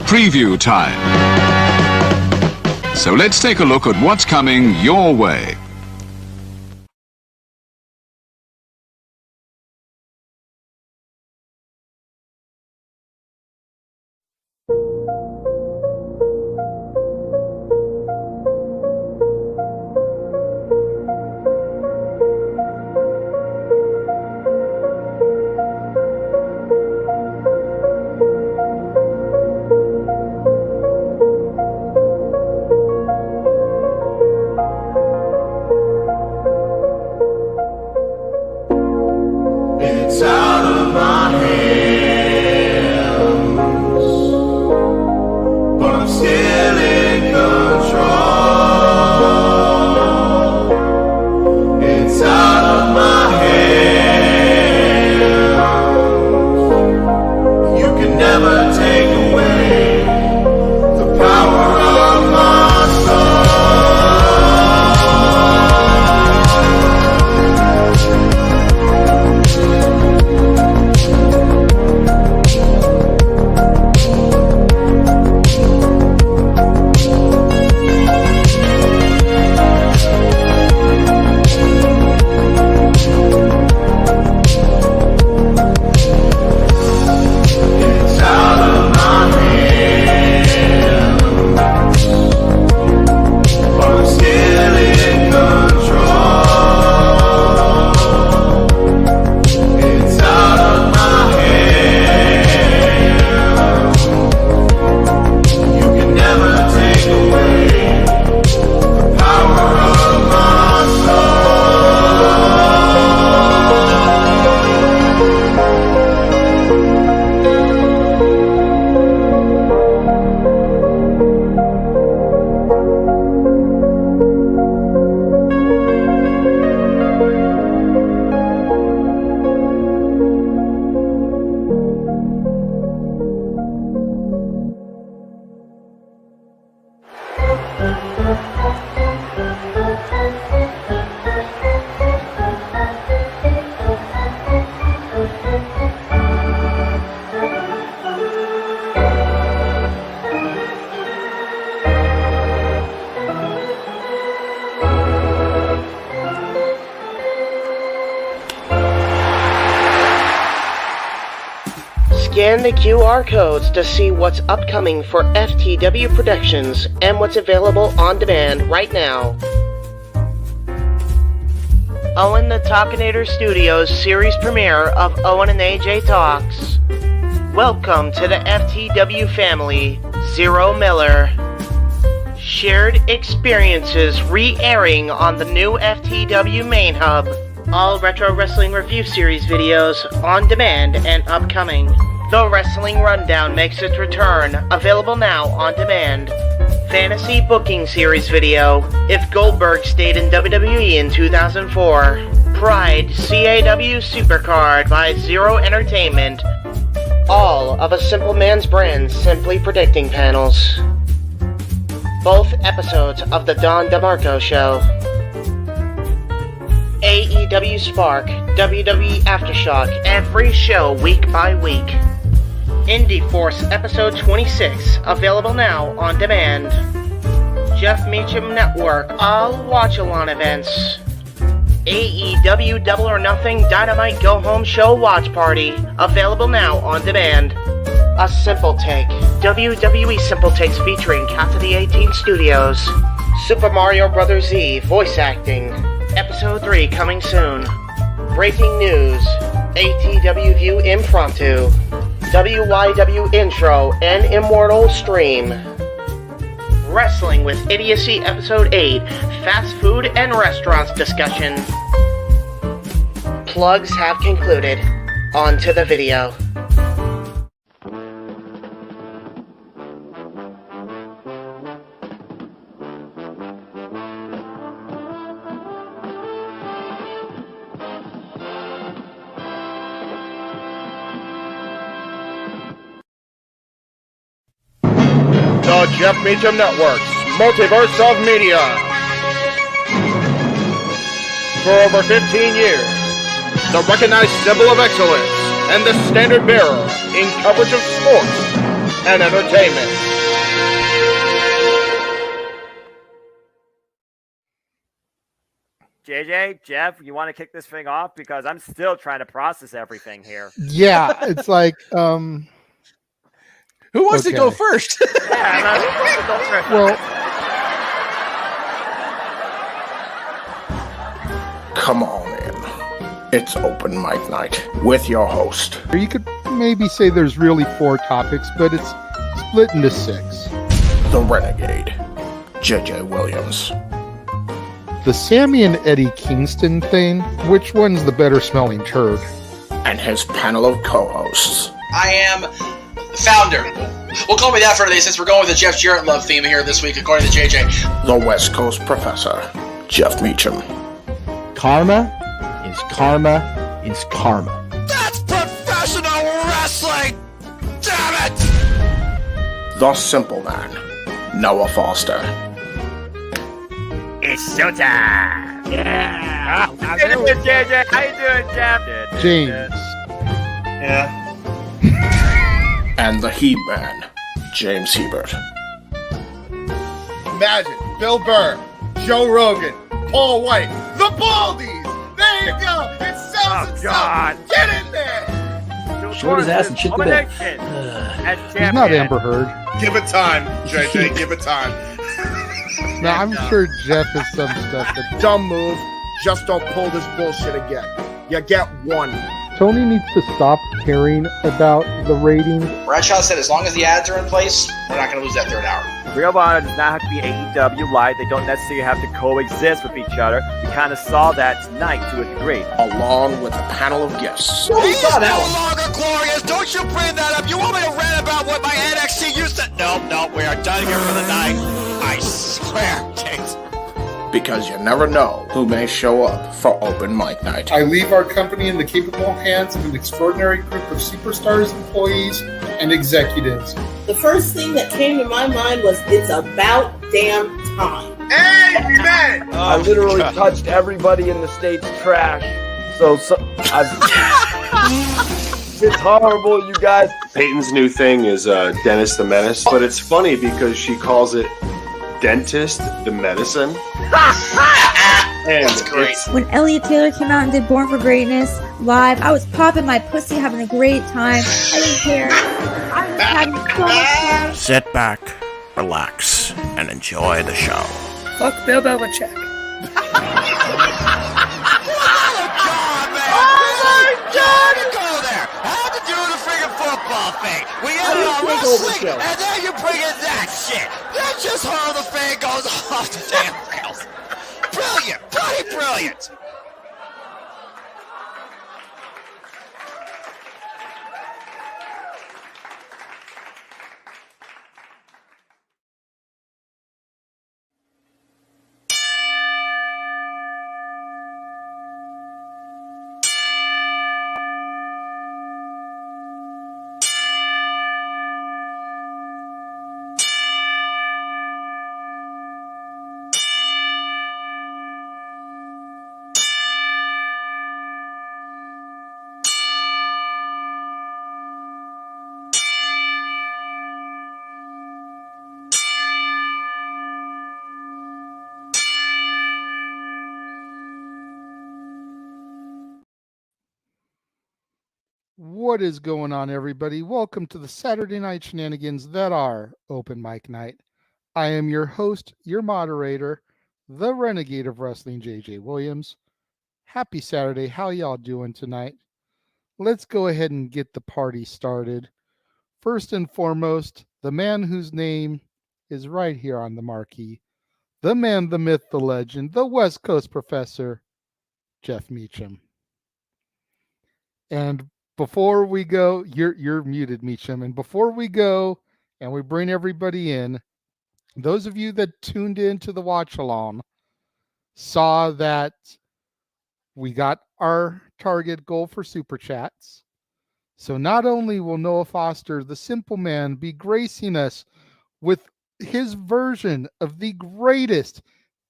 preview time. So let's take a look at what's coming your way. It's out of my hands, but I'm still in control. It's out of my hands. You can never take away the power of my soul. Scan the QR codes to see what's upcoming for FTW Productions and what's available on demand right now. Owen the Talkinator Studios series premiere of Owen and AJ Talks. Welcome to the FTW family, Zero Miller. Shared experiences re-airing on the new FTW main hub. All retro wrestling review series videos on demand and upcoming. The Wrestling Rundown makes its return, available now on demand. Fantasy Booking Series video, If Goldberg Stayed in WWE in 2004. Pride CAW Supercard by Zero Entertainment. All of A Simple Man's Brand Simply Predicting panels. Both episodes of The Don DeMarco Show. AEW Spark, WWE Aftershock, every show week by week. Indie Force Episode 26, available now on demand. Jeff Meacham Network, all watch-along events. AEW Double or Nothing Dynamite Go Home Show Watch Party, available now on demand. A Simple Take, WWE Simple Takes featuring Cassidy 18 Studios. Super Mario Bros. Z, voice acting. Episode 3 coming soon. Breaking news, ATW View Impromptu. WYW Intro and Immortal Stream. Wrestling with Idiocy Episode 8, Fast Food and Restaurants discussion. Plugs have concluded. On to the video. The Jeff Meacham Network's Multiverse of Media. For over 15 years, the recognized symbol of excellence and the standard bearer in coverage of sports, and entertainment. JJ, Jeff, you want to kick this thing off? Because I'm still trying to process everything here. Yeah, it's like, who wants to go first? Well, come on in. It's open mic night with your host. you could maybe say there's really 4 topics, but it's split into 6. The Renegade, JJ Williams. The Sammy and Eddie Kingston thing, which one's the better smelling turd? And his panel of co-hosts. I am the founder. We'll call me that for today since we're going with the Jeff Jarrett love theme here this week, according to JJ. The West Coast Professor, Jeff Meacham. Karma is karma is karma. That's professional wrestling! Damn it! The Simple Man, Noah Foster. It's showtime! Yeah! How you doing, JJ? How you doing, Jeff? James. Yeah. And the Heb Man, James Hebert. Imagine Bill Burr, Joe Rogan, Paul White, the Baldies! There you go! It sells itself! God. Get in there! Short his ass and shit the bed. He's not Amber Heard. Give it time, JJ, give it time. Now, I'm sure Jeff has some stuff that Dumb move. Just don't pull this bullshit again. You get one. Tony needs to stop caring about the ratings. Bradshaw said as long as the ads are in place, we're not going to lose that third hour. Ring of Honor does not have to be AEW Live. They don't necessarily have to coexist with each other. We kind of saw that tonight to a degree. Along with a panel of guests. He's no longer glorious. Don't you bring that up. You want me to rant about what my NXT used to... Nope, we are done here for the night. I swear, James. Because you never know who may show up for open mic night. I leave our company in the capable hands of an extraordinary group of superstars, employees, and executives. The first thing that came to my mind was, it's about damn time. Amen! I literally touched everybody in the state's trash. So it's horrible, you guys. Peyton's new thing is Dennis the Menace, but it's funny because she calls it Dentist the Medicine. That's great. When Elliot Taylor came out and did Born for Greatness live, I was popping my pussy, having a great time. I didn't care. I was having so much fun. Sit back, relax, and enjoy the show. Fuck Bill Belichick. Football thing. We ended on wrestling, and then you bring in that shit. That's just how the thing goes off the damn rails. Brilliant, bloody brilliant. What is going on, everybody? Welcome to the Saturday night shenanigans that are open mic night. I am your host, your moderator, the Renegade of Wrestling, JJ Williams. Happy Saturday. How y'all doing tonight? Let's go ahead and get the party started. First and foremost, the man whose name is right here on the marquee, the man, the myth, the legend, the West Coast Professor, Jeff Meacham. And before we go, you're muted, Meacham. And before we go and we bring everybody in, those of you that tuned in to the watch along saw that we got our target goal for super chats. So not only will Noah Foster, the Simple Man, be gracing us with his version of the greatest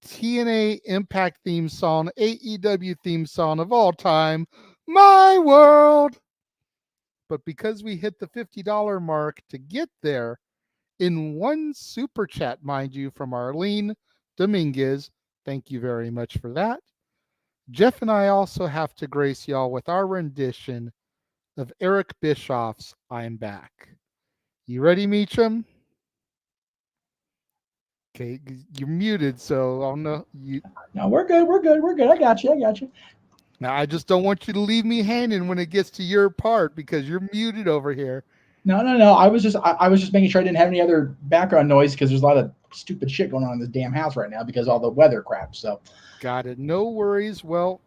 TNA Impact theme song, AEW theme song of all time, My World. but because we hit the $50 mark to get there, in one super chat, mind you, from Arlene Dominguez, thank you very much for that. Jeff and I also have to grace y'all with our rendition of Eric Bischoff's I'm Back. You ready, Meacham? Okay, you're muted, so I'll know you. No, we're good. I got you. Now, I just don't want you to leave me hanging when it gets to your part because you're muted over here. No. I was just making sure I didn't have any other background noise because there's a lot of stupid shit going on in this damn house right now because of all the weather crap. So, got it. No worries. Well,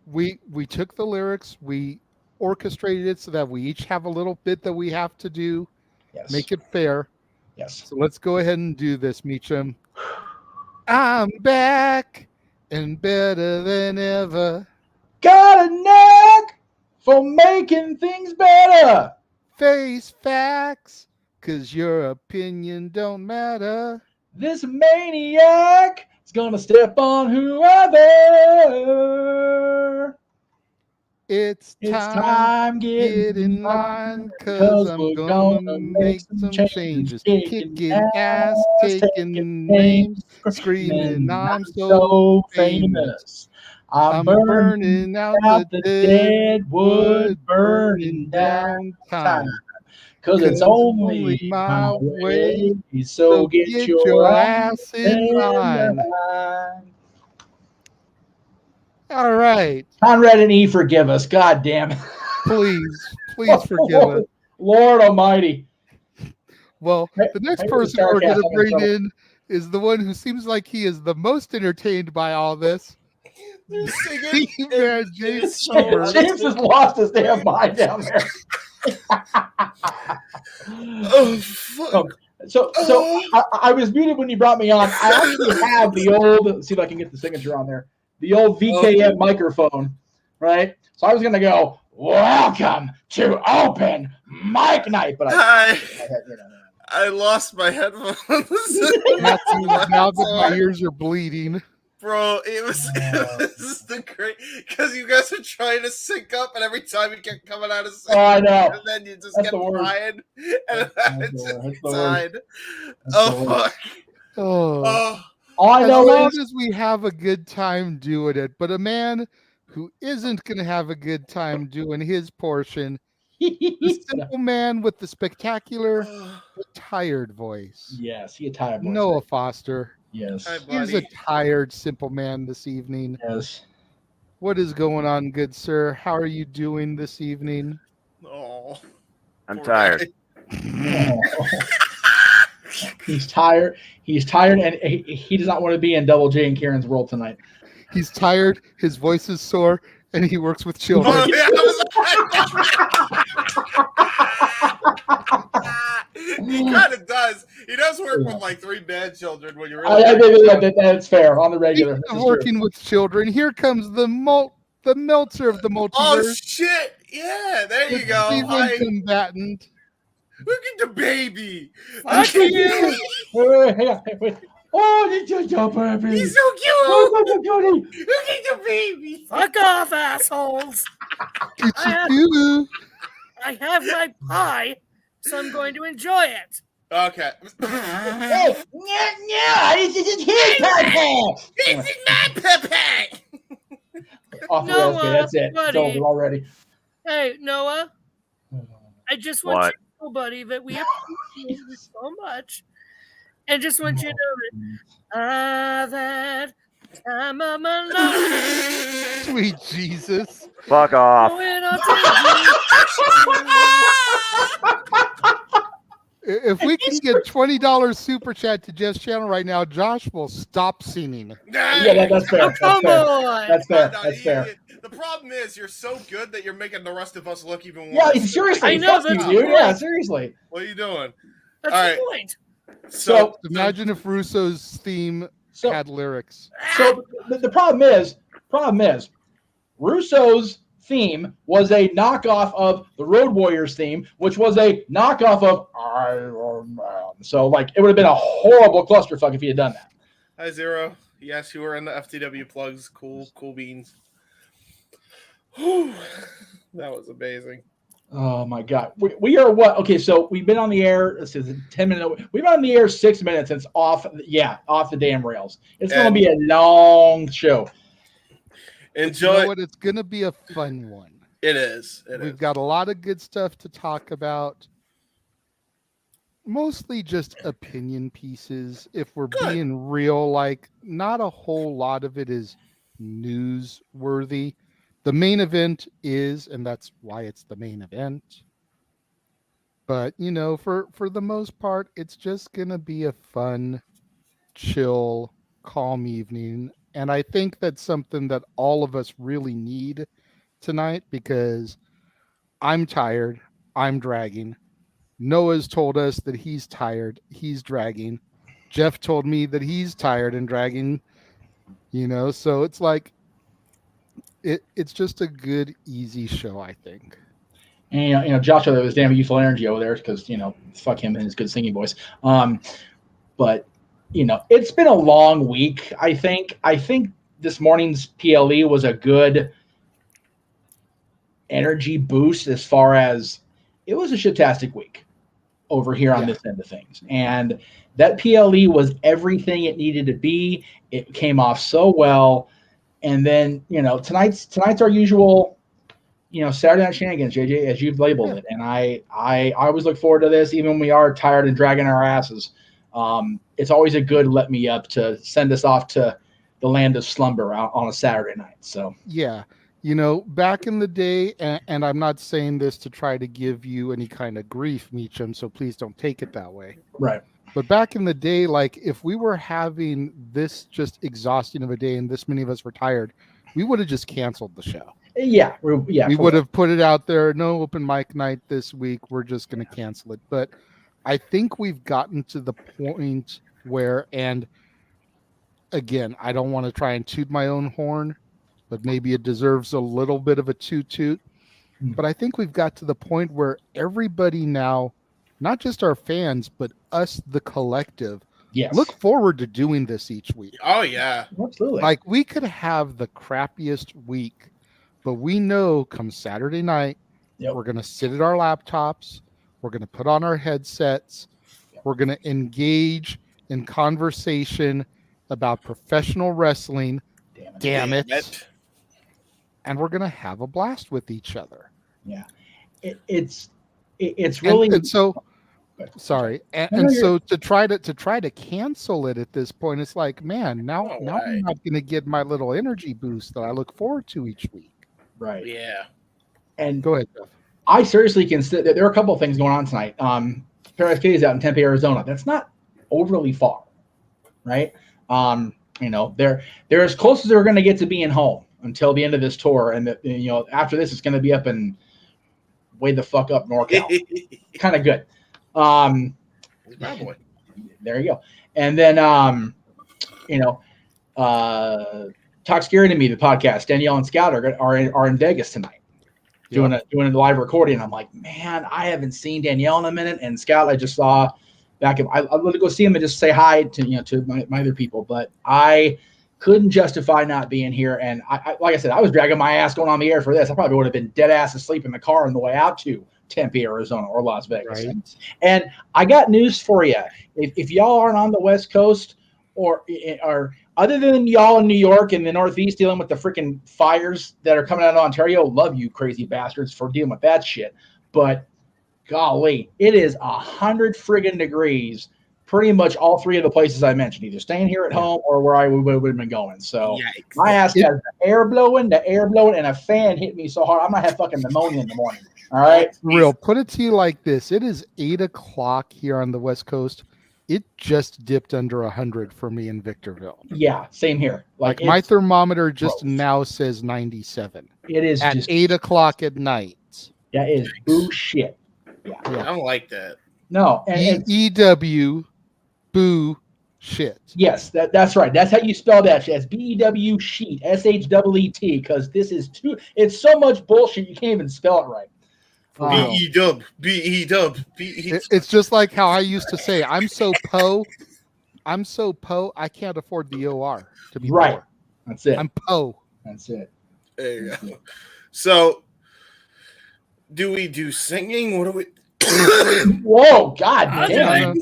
we took the lyrics, we orchestrated it so that we each have a little bit that we have to do. Yes. Make it fair. Yes. So let's go ahead and do this, Meacham. I'm back and better than ever. Got a knack for making things better. Face facts, 'cause your opinion don't matter. This maniac is gonna step on whoever. It's time get in line, 'cause I'm gonna make some changes. Kicking ass, taking names, screaming I'm so famous. I'm burning out the dead wood, burning down time. 'Cause it's only my way, so get your ass in line. All right. Conrad and E, forgive us. God damn it. Please forgive us. Lord Almighty. Well, the next person we're going to bring in is the one who seems like he is the most entertained by all this. Man, James has lost his damn mind down there. Oh, fuck. So I was muted when you brought me on. I actually have the old, let's see if I can get the signature on there, the old VKM microphone, right? So I was going to go, welcome to Open Mic Night. But I lost my headphones. Now that my ears are bleeding. Bro, it was the great, because you guys are trying to sync up, and every time you kept coming out of sync, I know. and then you just kept flying, and then it just died. Oh, fuck. Oh. All I know as long is as we have a good time doing it, but a man who isn't going to have a good time doing his portion, the simple man with the spectacular tired voice. Yes, he a tired voice. Noah Foster. Yes. Hi, He's a tired, simple man this evening. Yes. What is going on, good sir? How are you doing this evening? Oh, I'm tired. He's tired. He's tired, and he does not want to be in Double J and Karen's world tonight. He's tired. His voice is sore, and he works with children. Oh, yeah, he kind of does. He does work with like 3 bad children when you're really. That's fair on the regular. Working with children. Here comes the Meltzer of the multiverse. Oh shit! Yeah, there you go. Cleveland combatant. Look at the baby. Fuck you. Wait. Oh, it's a baby. He's so cute. Oh, so Look at the baby. Fuck off, assholes. I have my pie, so I'm going to enjoy it. Okay. Hey, no, this is his pie. This is my pie. Off the rails, okay, that's it. Buddy. It's over already. Hey, Noah. I just want you to know, buddy, that we appreciate you so much. And just want you to know that time of my life. Sweet Jesus. Fuck off. If we can get $20 super chat to Jeff's channel right now, Josh will stop singing. Yeah, that's fair. That's fair. That's fair. The problem is you're so good that you're making the rest of us look even Yeah, worse. seriously. I know, fuck you, that's dude. the Yeah, point. seriously. What are you doing? That's All the right. point. So imagine if Russo's theme had lyrics. So the problem is, Russo's theme was a knockoff of the Road Warriors theme, which was a knockoff of Iron Man. So, like, it would have been a horrible clusterfuck if he had done that. Hi, Zero. Yes, you were in the FTW plugs. Cool beans. Whew. That was amazing. Oh my God. We are what? Okay, so we've been on the air. This is 10 minutes. We've been on the air 6 minutes. And it's off. Yeah, off the damn rails. It's going to be a long show. Enjoy. You know what? It's going to be a fun one. It is. We've got a lot of good stuff to talk about. Mostly just opinion pieces. If we're being real, like not a whole lot of it is newsworthy. The main event is, and that's why it's the main event. But, you know, for the most part, it's just going to be a fun, chill, calm evening. And I think that's something that all of us really need tonight because I'm tired. I'm dragging. Noah's told us that he's tired. He's dragging. Jeff told me that he's tired and dragging, you know, so it's like, it's just a good, easy show, I think. And, you know, Joshua, there was damn youthful energy over there because, you know, fuck him and his good singing voice. But, you know, it's been a long week, I think. I think this morning's PLE was a good energy boost as far as it was a shitastic week over here on this end of things. And that PLE was everything it needed to be. It came off so well. And then, you know, tonight's our usual, you know, Saturday Night Shenanigans, JJ, as you've labeled it. And I always look forward to this, even when we are tired and dragging our asses. It's always a good let me up to send us off to the land of slumber out on a Saturday night. So yeah, you know, back in the day, and I'm not saying this to try to give you any kind of grief, Meacham, so please don't take it that way. Right. But back in the day, like if we were having this just exhausting of a day and this many of us were tired, we would have just canceled the show. Yeah. We would have put it out there. No open mic night this week. We're just going to cancel it. But I think we've gotten to the point where, and again, I don't want to try and toot my own horn, but maybe it deserves a little bit of a toot. But I think we've got to the point where everybody now, not just our fans, but us, the collective, look forward to doing this each week. Oh, yeah. Absolutely. Like we could have the crappiest week, but we know come Saturday night, we're going to sit at our laptops. We're going to put on our headsets. We're going to engage in conversation about professional wrestling. Damn it. And we're going to have a blast with each other. Yeah. It's really and so sorry. And so to try to cancel it at this point, it's like, man, now I'm not going to get my little energy boost that I look forward to each week. Right. Yeah. And go ahead, Jeff. I seriously consider there are a couple of things going on tonight. Paradise Kitty is out in Tempe, Arizona. That's not overly far, right? You know, they're as close as they're going to get to being home until the end of this tour, and you know, after this, it's going to be up in way the fuck up NorCal. Kind of good. There you go. And then, you know, Talk Scary to Me, the podcast. Danielle and Scout are in Vegas tonight. Doing a live recording. I'm like, man, I haven't seen Danielle in a minute, and Scout I just saw back. I'd love to go see him and just say hi to my other people, but I couldn't justify not being here. And I like I said, I was dragging my ass going on the air for this. I probably would have been dead ass asleep in the car on the way out to Tempe, Arizona, or Las Vegas. Right. And I got news for you. If y'all aren't on the West Coast or other than y'all in New York and the Northeast dealing with the freaking fires that are coming out of Ontario, love you crazy bastards for dealing with that shit. But golly, it is 100 friggin' degrees pretty much all three of the places I mentioned, either staying here at home or where I would have been going. So my ass has the air blowing, and a fan hit me so hard I'm gonna have fucking pneumonia in the morning. All right. Real, put it to you like this. It is 8:00 here on the West Coast. It just dipped under 100 for me in Victorville. Yeah, same here. Like my thermometer just now says 97. It is at just 8:00 at night. That is bullshit. Yeah. I don't like that. No. BEW boo shit. Yes, that's right. That's how you spell that shit. It's BEW sheet, SHEET, because this is it's so much bullshit you can't even spell it right. B-E-dub. It's just like how I used to say, I'm so po, I can't afford the OR to be right. Poor. That's it. I'm po. That's it. There you go. So Do we do singing? What do we? Whoa, God damn!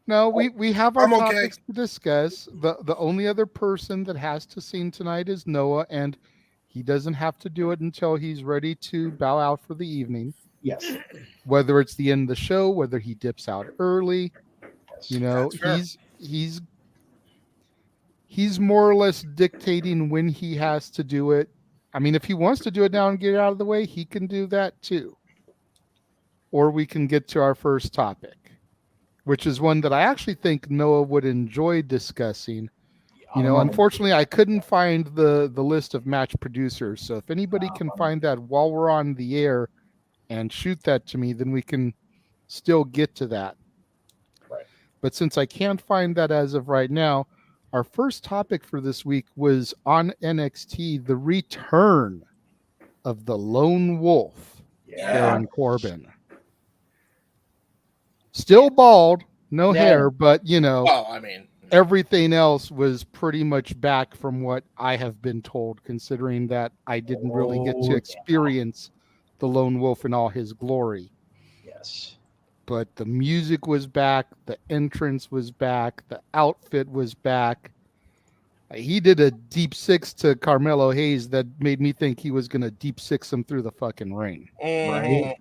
No, we have our I'm okay. topics to discuss. The only other person that has to sing tonight is Noah, and he doesn't have to do it until he's ready to bow out for the evening. Yes. Whether it's the end of the show, whether he dips out early, he's more or less dictating when he has to do it. I mean, if he wants to do it now and get it out of the way, he can do that too. Or we can get to our first topic, which is one that I actually think Noah would enjoy discussing. Unfortunately, I couldn't find the list of match producers. So if anybody can find that while we're on the air and shoot that to me, then we can still get to that. Right. But since I can't find that as of right now, our first topic for this week was on NXT, the return of the Lone Wolf, Baron Corbin. Still bald, no hair, but everything else was pretty much back from what I have been told, considering that I didn't really get to experience the Lone Wolf in all his glory. Yes. But the music was back, the entrance was back, the outfit was back. He did a deep six to Carmelo Hayes that made me think he was going to deep six him through the fucking ring. Right.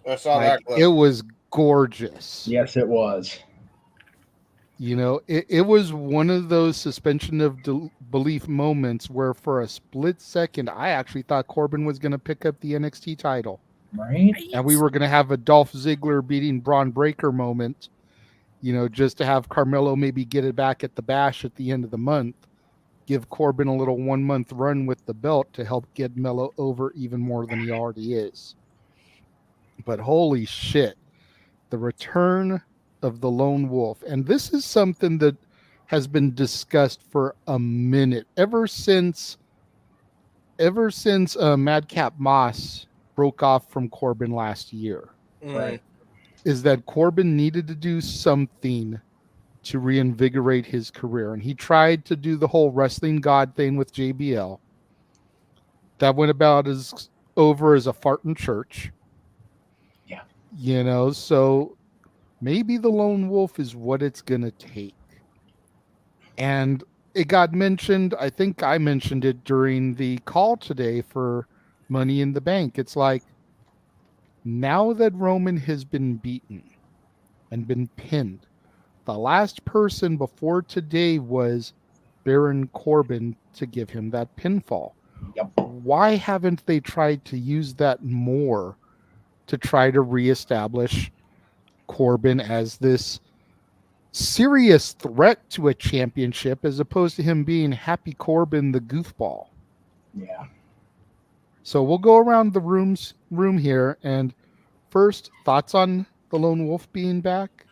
I saw that clip. It was gorgeous. Yes, it was. It was one of those suspension of belief moments where for a split second, I actually thought Corbin was going to pick up the NXT title. Right. And we were going to have a Dolph Ziggler beating Braun Breaker moment, just to have Carmelo maybe get it back at the Bash at the end of the month, give Corbin a little 1 month run with the belt to help get Melo over even more than he already is. But holy shit, the return of the Lone Wolf. And this is something that has been discussed for a minute, ever since Madcap Moss broke off from Corbin last year. Right. Is that Corbin needed to do something to reinvigorate his career. And he tried to do the whole wrestling god thing with JBL. That went about as over as a fart in church. Yeah. So maybe the Lone Wolf is what it's going to take. And it got mentioned, I think I mentioned it during the call today for Money in the Bank. It's like, now that Roman has been beaten and been pinned, the last person before today was Baron Corbin to give him that pinfall. Yep. Why haven't they tried to use that more to try to reestablish Corbin as this serious threat to a championship as opposed to him being Happy Corbin the goofball? Yeah. So we'll go around the room here, and first, thoughts on the Lone Wolf being back?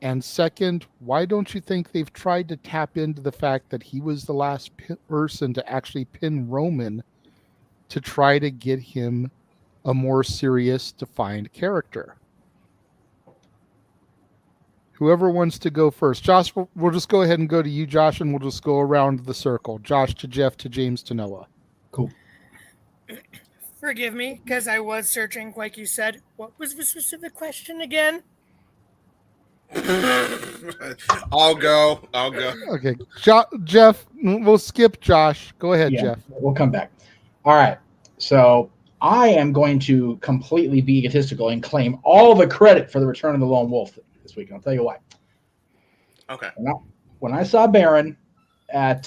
And second, why don't you think they've tried to tap into the fact that he was the last person to actually pin Roman to try to get him a more serious, defined character? Whoever wants to go first. Josh, we'll just go ahead and go to you, Josh, and we'll just go around the circle. Josh to Jeff to James to Noah. Cool. Forgive me, because I was searching, like you said. What was the specific question again? I'll go. Okay. Jeff, we'll skip Josh. Go ahead, Jeff. We'll come back. All right. So I am going to completely be egotistical and claim all the credit for the return of the Lone Wolf this week. And I'll tell you why. Okay. When I saw Baron at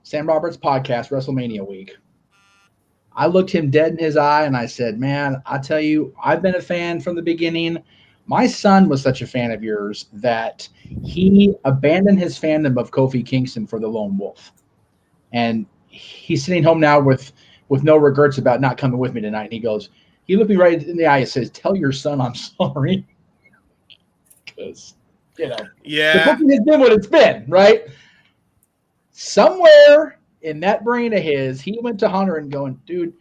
Sam Roberts' podcast, WrestleMania week, I looked him dead in his eye and I said, man, I tell you, I've been a fan from the beginning. My son was such a fan of yours that he abandoned his fandom of Kofi Kingston for the Lone Wolf. And he's sitting home now with no regrets about not coming with me tonight. And he looked me right in the eye and says, tell your son I'm sorry. Because, the booking has been what it's been, right? Somewhere in that brain of his, he went to Hunter and going, dude,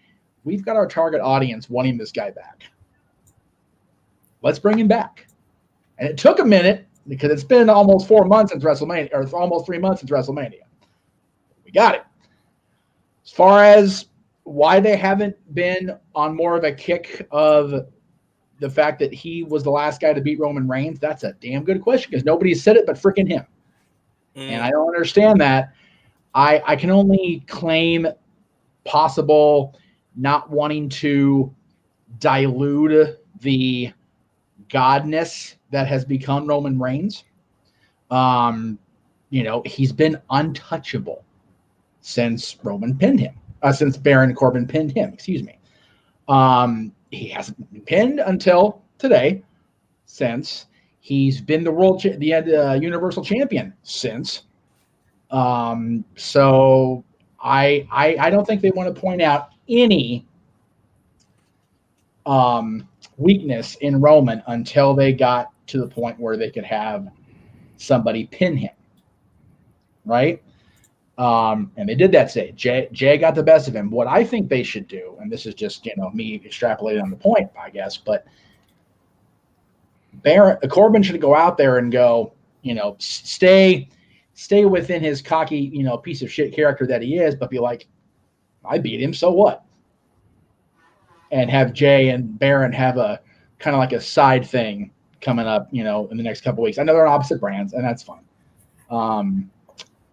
we've got our target audience wanting this guy back. Let's bring him back. And it took a minute because it's been almost 4 months since WrestleMania, or almost 3 months since WrestleMania. We got it. As far as why they haven't been on more of a kick of the fact that he was the last guy to beat Roman Reigns, that's a damn good question because nobody said it but freaking him. And I don't understand that. I can only claim possible not wanting to dilute the godness that has become Roman Reigns. He's been untouchable since Roman pinned him, since Baron Corbin pinned him, excuse me. He hasn't been pinned until today, since he's been the Universal Champion since. So I don't think they want to point out any weakness in Roman until they got to the point where they could have somebody pin him, right? And they did that today. Jay got the best of him. What I think they should do, and this is just me extrapolating on the point, I guess, but Corbin should go out there and go, stay within his cocky, piece of shit character that he is, but be like, I beat him, so what? And have Jay and Baron have a kind of like a side thing coming up, in the next couple of weeks. I know they're on opposite brands, and that's fine.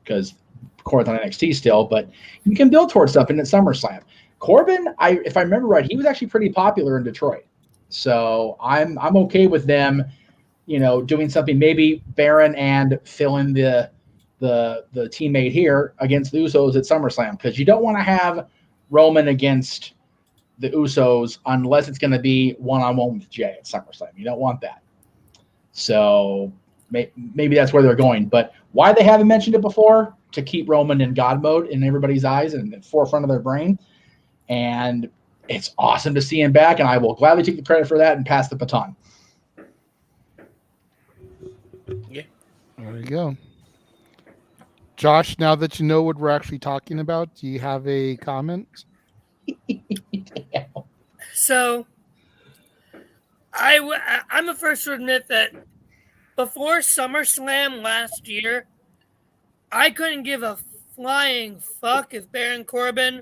Because Corbin's on NXT still, but you can build towards something at SummerSlam. Corbin, if I remember right, he was actually pretty popular in Detroit. So I'm okay with them, doing something. Maybe Baron and fill in the teammate here against the Usos at SummerSlam, because you don't want to have Roman against the Usos unless it's going to be one-on-one with Jay at SummerSlam. You don't want that. So maybe that's where they're going. But why they haven't mentioned it before? To keep Roman in God mode in everybody's eyes and at the forefront of their brain. And it's awesome to see him back, and I will gladly take the credit for that and pass the baton. Yeah. There you go. Josh, now that you know what we're actually talking about, do you have a comment? So, I'm the first to admit that before SummerSlam last year, I couldn't give a flying fuck if Baron Corbin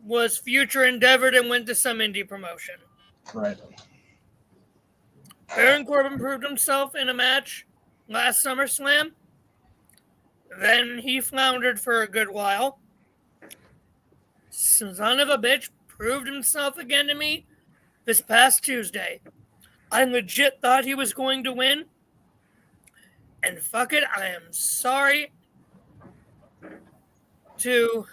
was future endeavored and went to some indie promotion. Right. Baron Corbin proved himself in a match last SummerSlam. Then he floundered for a good while. Son of a bitch proved himself again to me this past Tuesday. I legit thought he was going to win. And fuck it, I am sorry to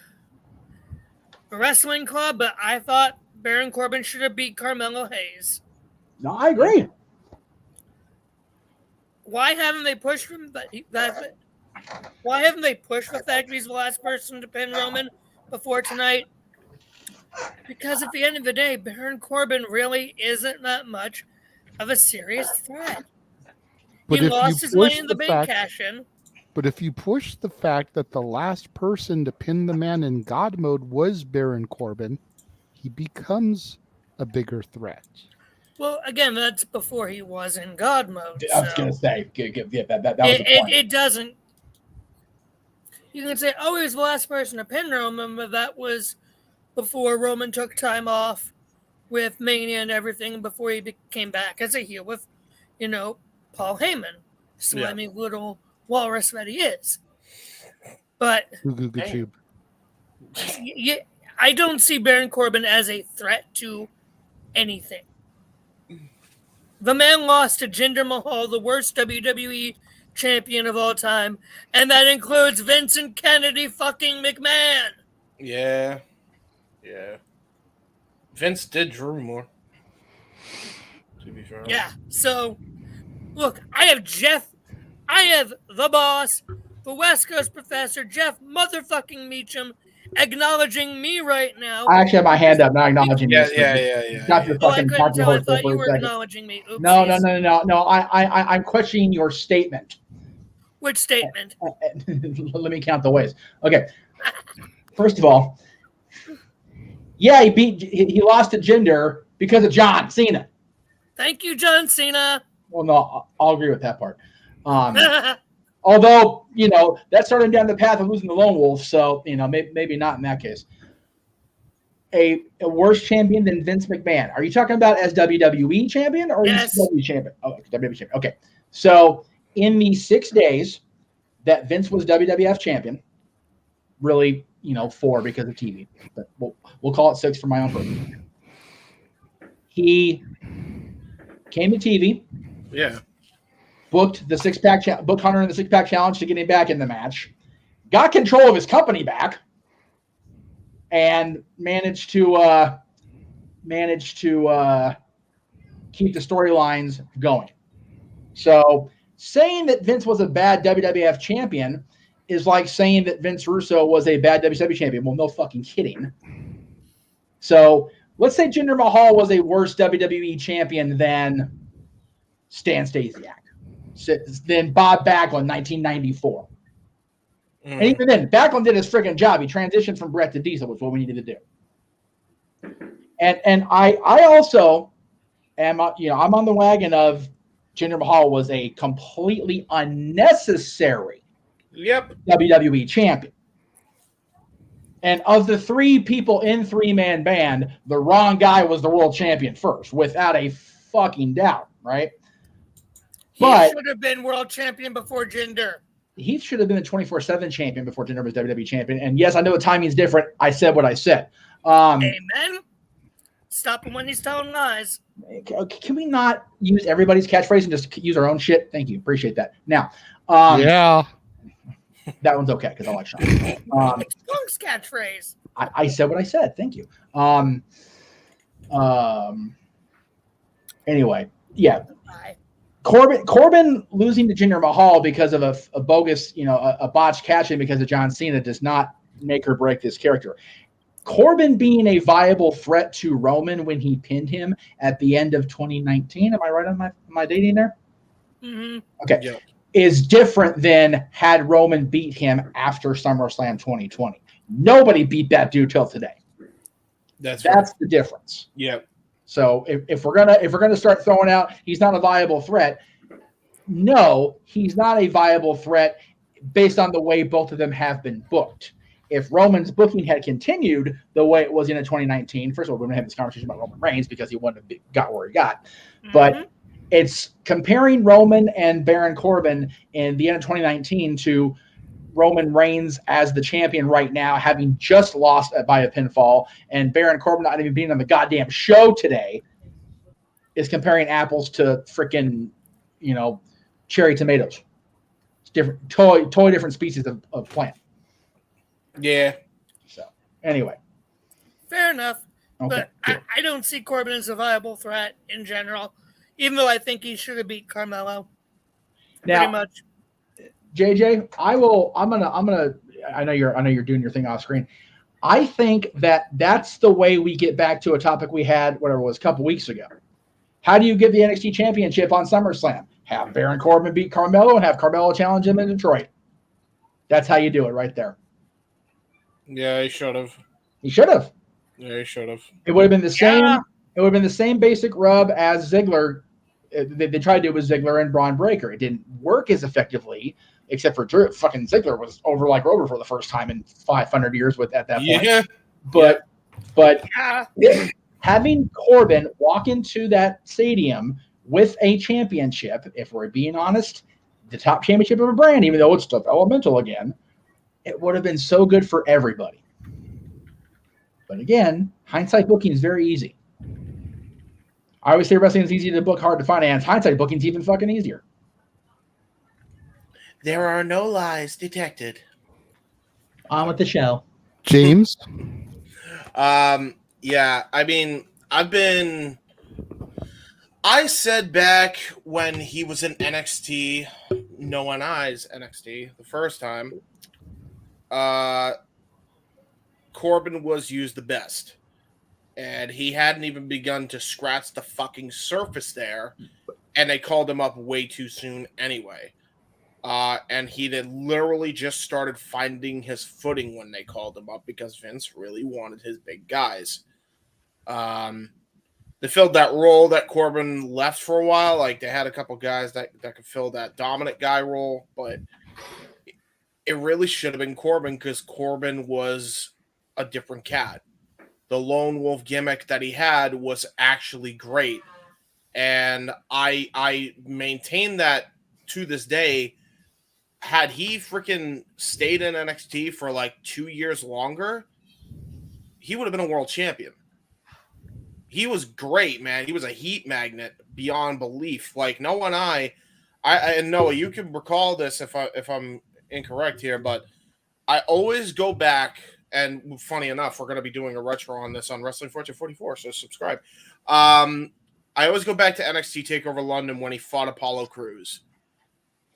the wrestling club, but I thought Baron Corbin should have beat Carmelo Hayes. No, I agree. Why haven't they pushed him? Why haven't they pushed the fact that he's the last person to pin Roman before tonight? Because at the end of the day, Baron Corbin really isn't that much of a serious threat. But he lost his Money in the Bank cash-in. But if you push the fact that the last person to pin the man in God mode was Baron Corbin, he becomes a bigger threat. Well, again, that's before he was in God mode. I was going to say, that was the point. It doesn't. You can say, oh, he was the last person to pin Roman, but that was before Roman took time off with Mania and everything, before he came back as a heel with, Paul Heyman, slimy little walrus that he is. But I don't see Baron Corbin as a threat to anything. The man lost to Jinder Mahal, the worst WWE champion of all time, and that includes Vincent Kennedy fucking McMahon. Yeah. Vince did Drew more, to be fair. Yeah, so look, I have the boss, the West Coast professor, Jeff motherfucking Meacham, acknowledging me right now. I actually have my hand up, not acknowledging you. Yeah. Got your fucking I thought you were acknowledging me. Oopsies. No. I'm questioning your statement. Which statement? Let me count the ways. Okay. First of all, yeah, he lost to Jinder because of John Cena. Thank you, John Cena. Well, no, I'll agree with that part. Although, that started him down the path of losing the Lone Wolf, so, maybe not in that case. a worse champion than Vince McMahon? Are you talking about as WWE champion or ECW champion? Oh, WWE champion. Okay. So in the 6 days that Vince was WWF champion, really, 4 because of TV, but we'll call it 6 for my own purpose. He came to TV. Yeah. Booked the six-pack booked Hunter in the six-pack challenge to get him back in the match. Got control of his company back, and managed to keep the storylines going. So saying that Vince was a bad WWF champion is like saying that Vince Russo was a bad WCW champion. Well, no fucking kidding. So let's say Jinder Mahal was a worse WWE champion than Stan Stasiak, than Bob Backlund, 1994. And even then, Backlund did his friggin' job. He transitioned from Bret to Diesel, which is what we needed to do. And I also am, I'm on the wagon of Jinder Mahal was a completely unnecessary WWE champion. And of the 3 people in 3-man band, the wrong guy was the world champion first, without a fucking doubt, right? He should have been world champion before Jinder. He should have been the 24/7 champion before Jinder was WWE champion. And yes, I know the timing's different. I said what I said. Amen. Stop him when he's telling lies. Can we not use everybody's catchphrase and just use our own shit? Thank you. Appreciate that. Now, yeah. That one's okay because I like Sean. It's Punk's catchphrase. I said what I said. Thank you. Anyway, yeah. Corbin losing to Jinder Mahal because of a bogus, a botched catch-in because of John Cena does not make or break this character. Corbin being a viable threat to Roman when he pinned him at the end of 2019. Am I right on my dating there? Mm-hmm. Okay. Yeah. Is different than had Roman beat him after SummerSlam 2020. Nobody beat that dude till today. That's the difference. Yep. So if we're gonna start throwing out he's not a viable threat, no, he's not a viable threat based on the way both of them have been booked. If Roman's booking had continued the way it was in 2019, first of all, we're gonna have this conversation about Roman Reigns because he wouldn't have got where he got, but it's comparing Roman and Baron Corbin in the end of 2019 to Roman Reigns as the champion right now, having just lost by a pinfall, and Baron Corbin not even being on the goddamn show today, is comparing apples to freaking, cherry tomatoes. It's different, totally different species of plant. Yeah. So, anyway. Fair enough. Okay, but I don't see Corbin as a viable threat in general, even though I think he should have beat Carmelo. Now, pretty much. JJ, I know you're doing your thing off screen. I think that's the way we get back to a topic we had, whatever it was, a couple weeks ago. How do you get the NXT championship on SummerSlam? Have Baron Corbin beat Carmelo and have Carmelo challenge him in Detroit. That's how you do it right there. Yeah, he should have. He should have. Yeah, he should have. It would have been the same. Yeah. It would have been the same basic rub as Ziggler. They tried to do with Ziggler and Braun Breaker. It didn't work as effectively, except for Drew. Fucking Ziggler was over like Rover for the first time in 500 years at that point. But having Corbin walk into that stadium with a championship, if we're being honest, the top championship of a brand, even though it's developmental again, it would have been so good for everybody. But again, hindsight booking is very easy. I always say wrestling is easy to book, hard to finance. Hindsight booking is even fucking easier. There are no lies detected. On with the show. James? Yeah, I mean, I said back when he was in NXT, No One Eyes NXT, the first time, Corbin was used the best. And he hadn't even begun to scratch the fucking surface there. And they called him up way too soon anyway. And he then literally just started finding his footing when they called him up because Vince really wanted his big guys. They filled that role that Corbin left for a while. Like, they had a couple guys that could fill that dominant guy role. But it really should have been Corbin because Corbin was a different cat. the lone wolf gimmick that he had was actually great. And I maintain that to this day. Had he freaking stayed in NXT for like 2 years longer, he would have been a world champion. He was great, man. He was a heat magnet beyond belief. Like Noah and I and Noah, you can recall this if I'm incorrect here, but I always go back, and funny enough, we're going to be doing a retro on this on Wrestling Fortune 44, so subscribe. I always go back to NXT TakeOver London when he fought Apollo Crews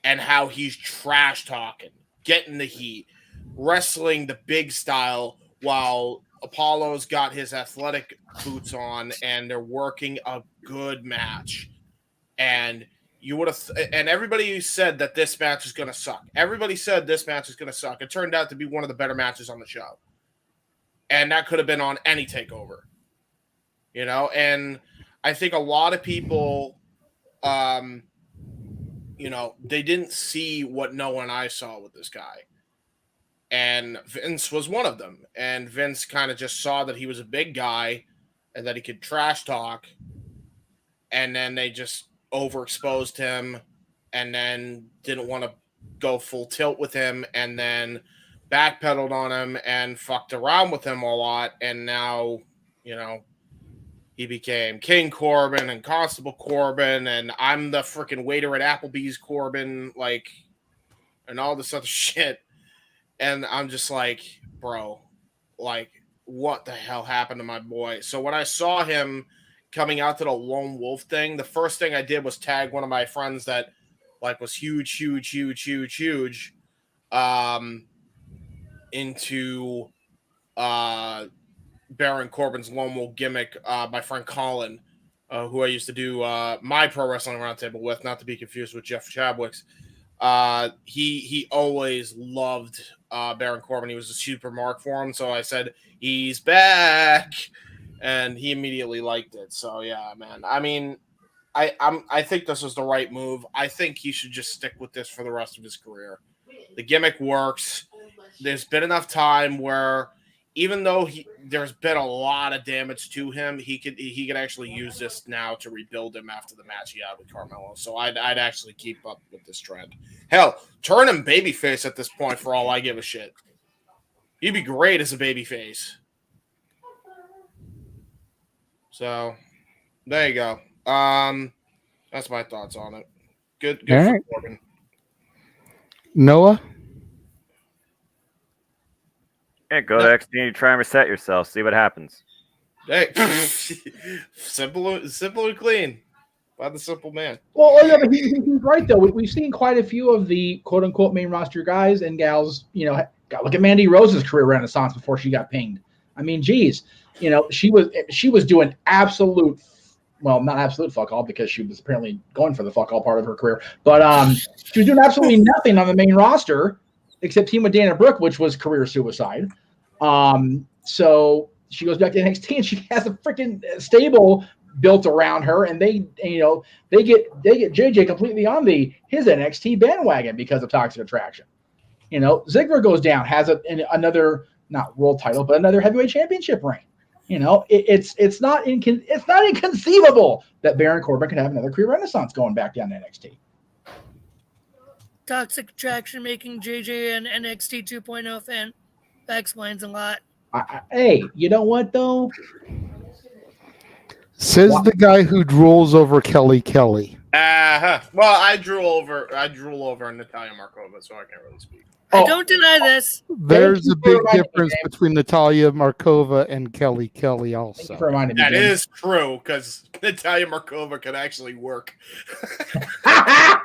and how he's trash talking, getting the heat, wrestling the big style while Apollo's got his athletic boots on and they're working a good match. And you would have, and everybody said that this match is going to suck. Everybody said this match is going to suck. It turned out to be one of the better matches on the show. And that could have been on any takeover, you know? And I think a lot of people, you know, they didn't see what Noah and I saw with this guy. And Vince was one of them. And Vince kind of just saw that he was a big guy and that he could trash talk. And then they just overexposed him and then didn't want to go full tilt with him and then backpedaled on him and fucked around with him a lot. And now, you know, he became King Corbin and Constable Corbin, and I'm the freaking waiter at Applebee's Corbin, like, and all this other shit. And I'm just like, bro, like, what the hell happened to my boy? So when I saw him coming out to the Lone Wolf thing, the first thing I did was tag one of my friends that, like, was huge into Baron Corbin's Lone Wolf gimmick, my friend Colin, who I used to do my Pro Wrestling Roundtable with, not to be confused with Jeff Chadwick's. He always loved Baron Corbin. He was a super mark for him, so I said, he's back, and he immediately liked it. So yeah, man. I mean, I think this was the right move. I think he should just stick with this for the rest of his career. The gimmick works. There's been enough time where even though there's been a lot of damage to him, he could actually use this now to rebuild him after the match he had with Carmelo. So I'd actually keep up with this trend. Hell, turn him babyface at this point for all I give a shit. He'd be great as a babyface. So there you go. That's my thoughts on it. Good All for right. Corbin. Noah? Yeah, go to XT and try and reset yourself. See what happens. Hey, simple and clean. By the simple man. Well, yeah, but he's right, though. We've seen quite a few of the quote-unquote main roster guys and gals, you know, look at Mandy Rose's career renaissance before she got pinged. I mean, geez, you know, she was doing absolute, well, not absolute fuck all because she was apparently going for the fuck all part of her career, but she was doing absolutely nothing on the main roster except team with Dana Brooke, which was career suicide. So she goes back to NXT and she has a freaking stable built around her, and they get JJ completely on his NXT bandwagon because of Toxic Attraction. You know, Ziggler goes down, has another not world title, but another heavyweight championship reign. You know, it's not inconceivable that Baron Corbin could have another career renaissance going back down to NXT. Toxic Attraction making JJ an NXT 2.0 fan. That explains a lot. Hey, you know what though? Says the guy who drools over Kelly Kelly. Well, I drool over Natalia Markova, so I can't really speak. I don't deny this. There's a big difference between Natalia Markova and Kelly Kelly also. That is true, because Natalia Markova can actually work.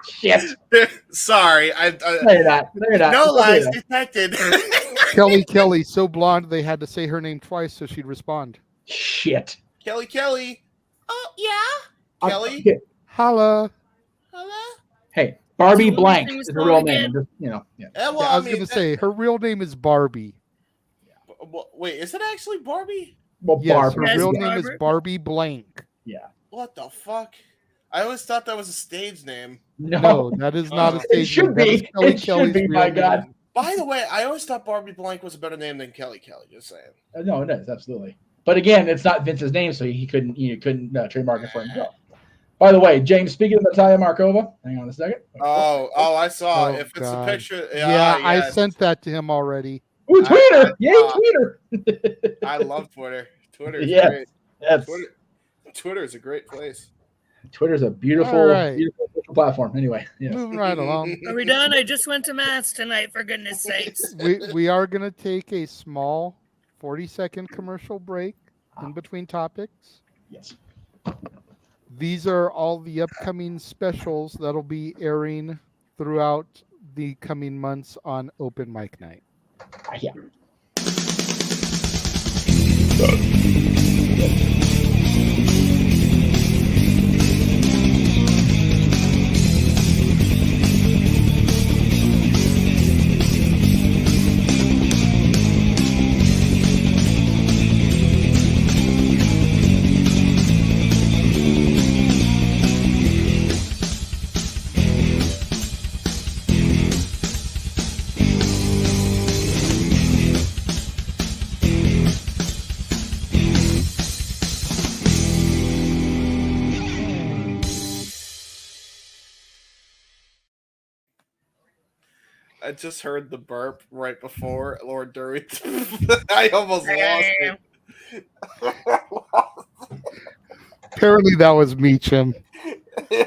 Shit. Sorry. No, you're not. No lies detected. Kelly Kelly, so blonde they had to say her name twice so she'd respond. Shit. Kelly. Oh, yeah? Kelly? Okay. Holla. Hey, Barbie Blank is her real name. Just, you know, yeah. Well, I was going to say, her real name is Barbie. Wait, is it actually Barbie? Well, yes, Barbie. her real name is Barbie Blank. Yeah. What the fuck? I always thought that was a stage name. No, that is not a stage name. It should be, my God. By the way, I always thought Barbie Blank was a better name than Kelly Kelly. Just saying. No, it is, absolutely. But again, it's not Vince's name, so he couldn't trademark it for himself. By the way, James, speaking of Natalia Markova, hang on a second. Oh, I saw. Oh, If it's a God. picture, I sent that to him already. Ooh, Twitter! Yay, Twitter! I love Twitter. Twitter is Yes, great. yes. Twitter is a great place. Twitter's a beautiful, All right. beautiful social platform. Anyway, yes. Moving right along. Are we done? I just went to mass tonight, for goodness sakes. We are going to take a small 40-second commercial break in between topics. Yes. These are all the upcoming specials that'll be airing throughout the coming months on Open Mic Night. Yeah. I just heard the burp right before Lord Derry. I almost lost it. Apparently that was Meacham.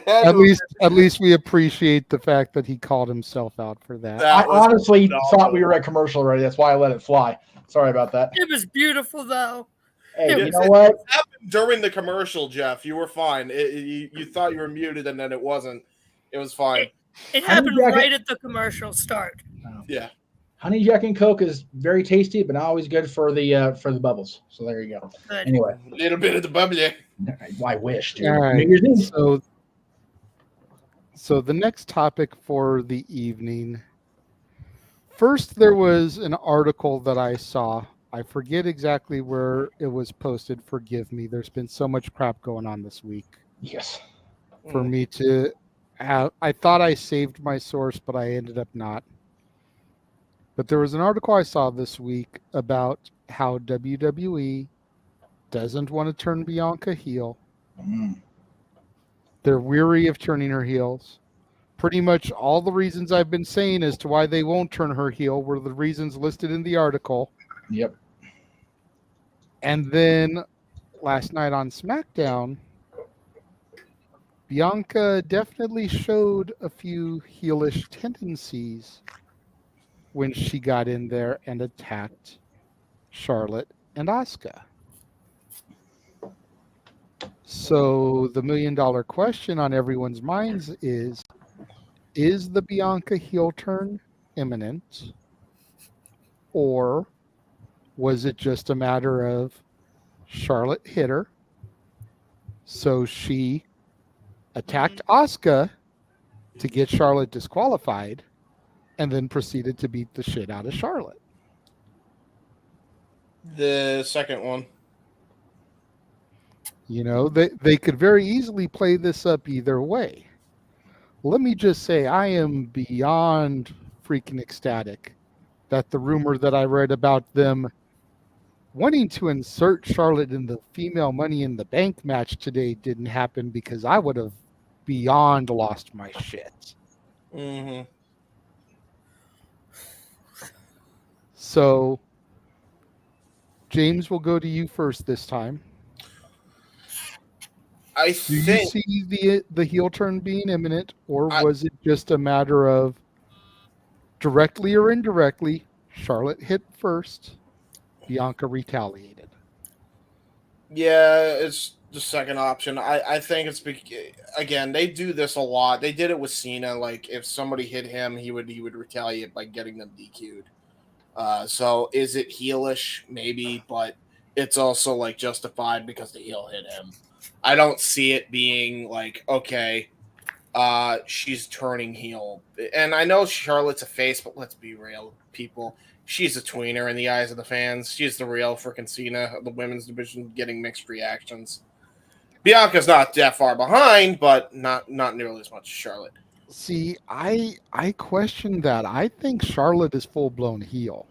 At least we appreciate the fact that he called himself out for that. I honestly thought we were at commercial already. That's why I let it fly. Sorry about that. It was beautiful, though. Hey, you know what? It happened during the commercial, Jeff. You were fine. You thought you were muted, and then it wasn't. It was fine. It happened right at the commercial start. Yeah. Honey Jack and Coke is very tasty, but not always good for the bubbles. So there you go. Good. Anyway, A little bit of the bubbly. I wish, dude. All right. New Year's Eve. So the next topic for the evening. First, there was an article that I saw. I forget exactly where it was posted. Forgive me. There's been so much crap going on this week. Yes. For me to have, I thought I saved my source, but I ended up not. But there was an article I saw this week about how WWE doesn't want to turn Bianca heel. They're weary of turning her heels. Pretty much all the reasons I've been saying as to why they won't turn her heel were the reasons listed in the article. Yep. And then last night on SmackDown, Bianca definitely showed a few heelish tendencies when she got in there and attacked Charlotte and Asuka. So the $1 million question on everyone's minds is the Bianca heel turn imminent? Or was it just a matter of Charlotte hit her, so she attacked Asuka to get Charlotte disqualified, and then proceeded to beat the shit out of Charlotte? The second one. You know, they could very easily play this up either way. Let me just say, I am beyond freaking ecstatic that the rumor that I read about them wanting to insert Charlotte in the female Money in the Bank match today didn't happen, because I would have beyond lost my shit. Mm-hmm. So, James, will go to you first this time. Do you see the heel turn being imminent, or was it just a matter of directly or indirectly, Charlotte hit first, Bianca retaliated? Yeah, it's the second option. I think it's again, they do this a lot. They did it with Cena. Like, if somebody hit him, he would retaliate by getting them DQ'd. So is it heelish? Maybe, but it's also like justified because the heel hit him. I don't see it being like, okay, she's turning heel. And I know Charlotte's a face, but let's be real, people. She's a tweener in the eyes of the fans. She's the real freaking Cena of the women's division, getting mixed reactions. Bianca's not that far behind, but not nearly as much as Charlotte. See, I question that. I think Charlotte is full-blown heel.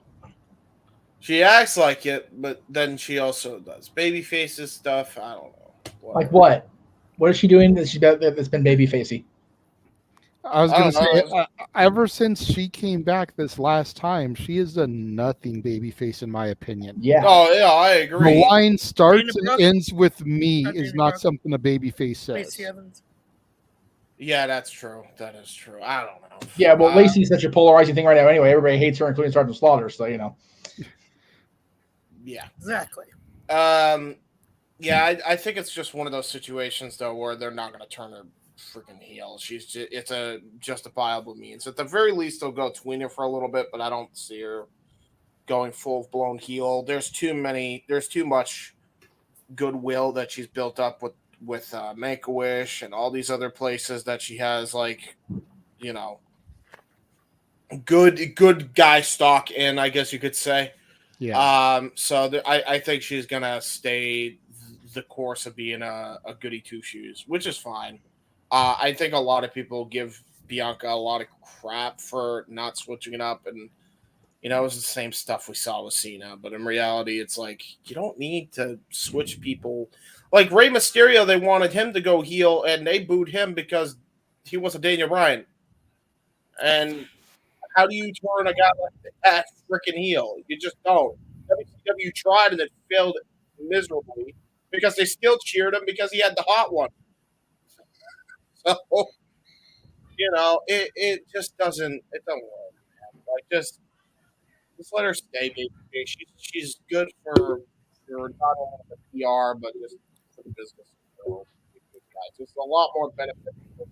She acts like it, but then she also does baby faces stuff. I don't know. Like what? What is she doing that's been baby facey? I was I gonna don't say, know. ever since she came back this last time, she has done nothing babyface, in my opinion. Yeah. Oh yeah, I agree. The line starts Dana and Brooke? ends with me Not is Dana not Brooke. something a babyface says. Lacey Evans. Yeah, that's true. That is true. I don't know. Yeah, well, Lacey's such a polarizing thing right now. Anyway, everybody hates her, including Sergeant Slaughter. So Yeah. Exactly. Yeah, I think it's just one of those situations though where they're not going to turn her freaking heel. It's a justifiable means. At the very least, they'll go tween her for a little bit, but I don't see her going full blown heel. There's too much goodwill that she's built up with Make a Wish and all these other places that she has, like, you know, good guy stock in, I guess you could say. Yeah. So I think she's gonna stay the course of being a goody two shoes, which is fine. I think a lot of people give Bianca a lot of crap for not switching it up, and you know, it was the same stuff we saw with Cena. But in reality, it's like you don't need to switch people. Like Rey Mysterio, they wanted him to go heel, and they booed him because he was a Daniel Bryan. And how do you turn a guy like that freaking heel? You just don't. WCW tried and it failed miserably because they still cheered him because he had the hot one. So, you know, it just doesn't work, man. Like just let her stay, baby. She's good for not only the PR but just for the business. So, there's a lot more benefit for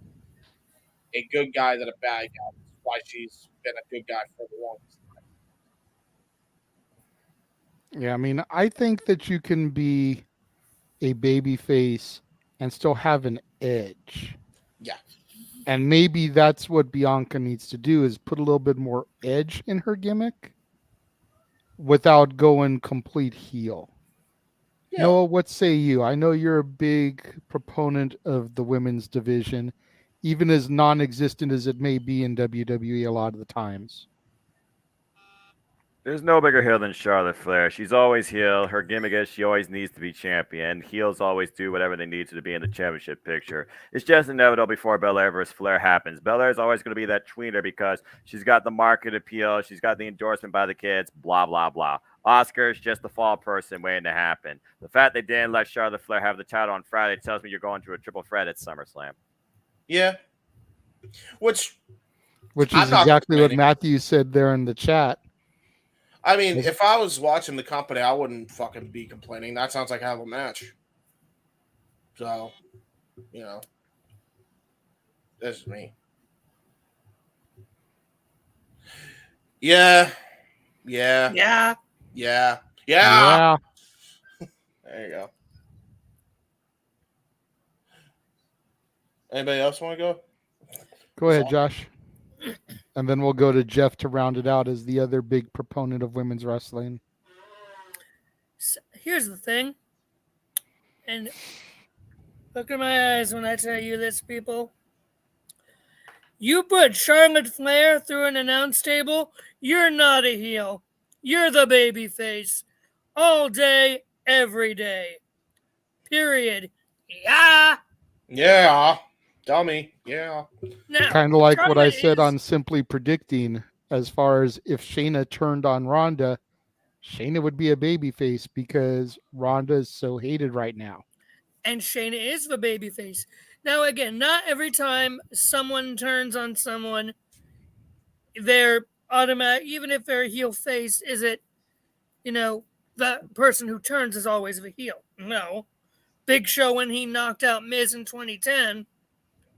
a good guy than a bad guy. That's why she's been a good guy for the longest time. Yeah, I mean, I think that you can be a babyface and still have an edge. Yeah. And maybe that's what Bianca needs to do is put a little bit more edge in her gimmick without going complete heel. Yeah. Noah, what say you? I know you're a big proponent of the women's division, even as non-existent as it may be in WWE a lot of the times. There's no bigger heel than Charlotte Flair. She's always heel. Her gimmick is she always needs to be champion. Heels always do whatever they need to be in the championship picture. It's just inevitable before Belair versus Flair happens. Belair is always going to be that tweener because she's got the market appeal. She's got the endorsement by the kids, blah, blah, blah. Oscar is just the fall person waiting to happen. The fact they didn't let Charlotte Flair have the title on Friday tells me you're going to a triple threat at SummerSlam. Yeah. Which is exactly what Matthew said there in the chat. I mean, if I was watching the company, I wouldn't fucking be complaining. That sounds like a hell of a match. So, you know, that's me. Yeah. Yeah. There you go. Anybody else want to go? Go ahead, Josh. And then we'll go to Jeff to round it out as the other big proponent of women's wrestling. So here's the thing. And look at my eyes when I tell you this, people. You put Charlotte Flair through an announce table, you're not a heel. You're the baby face. All day, every day. Period. Yeah. Yeah. Dummy. Yeah. Kind of like what I said on Simply Predicting, as far as if Shayna turned on Ronda, Shayna would be a babyface because Ronda is so hated right now. And Shayna is the babyface. Now, again, not every time someone turns on someone, they're automatic, even if they're a heel face, is it, you know, the person who turns is always the heel. No. Big Show, when he knocked out Miz in 2010,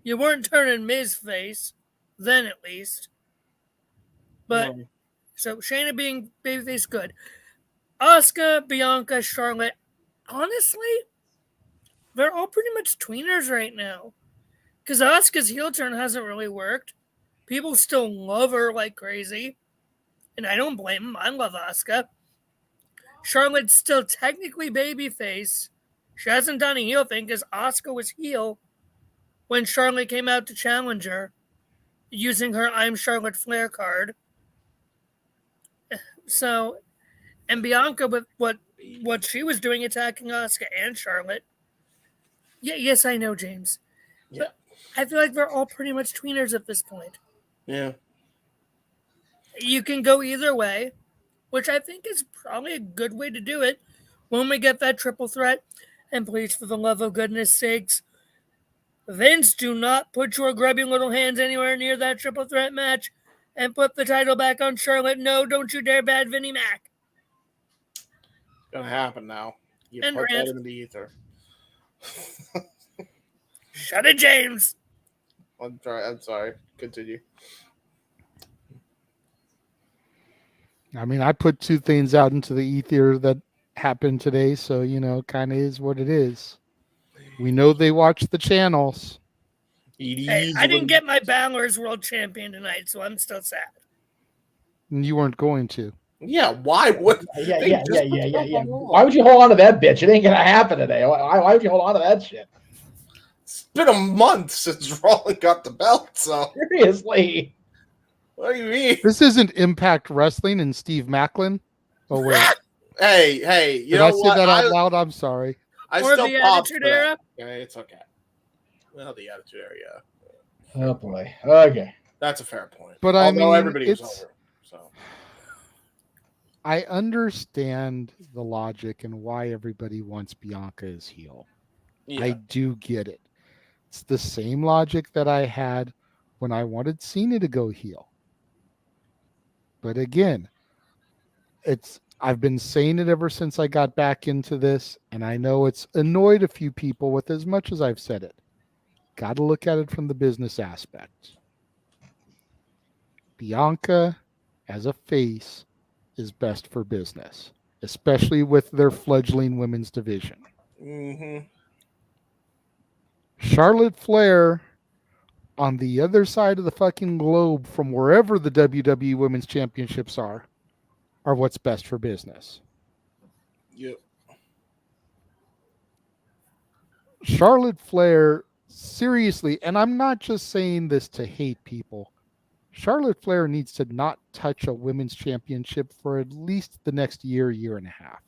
you weren't turning Miz face, then at least. But, so Shayna being babyface, good. Asuka, Bianca, Charlotte, honestly, they're all pretty much tweeners right now. Because Asuka's heel turn hasn't really worked. People still love her like crazy. And I don't blame them. I love Asuka. Charlotte's still technically babyface. She hasn't done a heel thing because Asuka was heel when Charlotte came out to challenge her using her I'm Charlotte Flair card. So, And Bianca, with what she was doing, attacking Asuka and Charlotte. Yeah, yes, I know, James. Yeah. But I feel like they're all pretty much tweeners at this point. Yeah. You can go either way, which I think is probably a good way to do it when we get that triple threat. And please, for the love of goodness sakes, Vince, do not put your grubby little hands anywhere near that triple threat match and put the title back on Charlotte. No, don't you dare, bad Vinnie Mac. Gonna happen now. You And put Rant. that in the ether. Shut it, James. I'm sorry. Continue. I mean, I put two things out into the ether that happened today, so kind of is what it is. We know they watch the channels. Hey, I didn't get my Balor's World Champion tonight, so I'm still sad. And you weren't going to. Yeah, why would? Yeah. Why would you hold on to that bitch? It ain't gonna happen today. Why would you hold on to that shit? It's been a month since Rollins got the belt, so seriously. What do you mean? This isn't Impact Wrestling and Steve Macklin. Oh wait. Hey, you Did know I say what? that out loud? I'm sorry. I Or still the popped Attitude for that. Era? Okay, it's okay. Well, the Attitude Era, yeah. Oh boy. Okay. That's a fair point. But Although I mean, everybody was over. So I understand the logic and why everybody wants Bianca as heel. Yeah. I do get it. It's the same logic that I had when I wanted Cena to go heel. But again, I've been saying it ever since I got back into this, and I know it's annoyed a few people with as much as I've said it. Got to look at it from the business aspect. Bianca, as a face, is best for business, especially with their fledgling women's division. Mm-hmm. Charlotte Flair, on the other side of the fucking globe from wherever the WWE Women's Championships are what's best for business. Yep. Charlotte Flair, seriously, and I'm not just saying this to hate people, Charlotte Flair needs to not touch a women's championship for at least the next year and a half.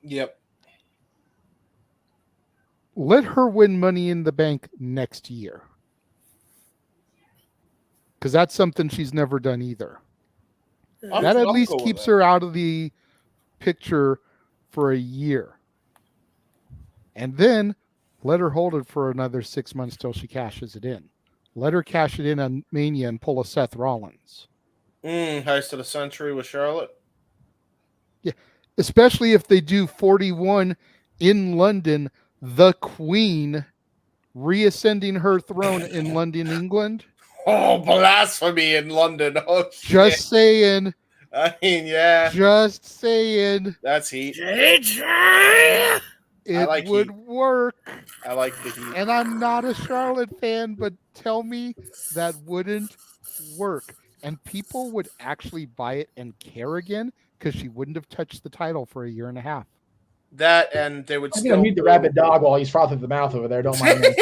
Yep. Let her win Money in the Bank next year. Because that's something she's never done either. That at least keeps her out of the picture for a year. And then let her hold it for another 6 months till she cashes it in. Let her cash it in on Mania and pull a Seth Rollins. Heist of the Century with Charlotte. Yeah, especially if they do 41 in London, the Queen reascending her throne in London, England. Oh, blasphemy in London. Oh, shit. Just saying. I mean, yeah. Just saying. That's heat. JJ! It would work. I like the heat. And I'm not a Charlotte fan, but tell me that wouldn't work. And people would actually buy it and care again because she wouldn't have touched the title for a year and a half. That and they would I'm still gonna mute the rabid dog while he's frothing the mouth over there. Don't mind me.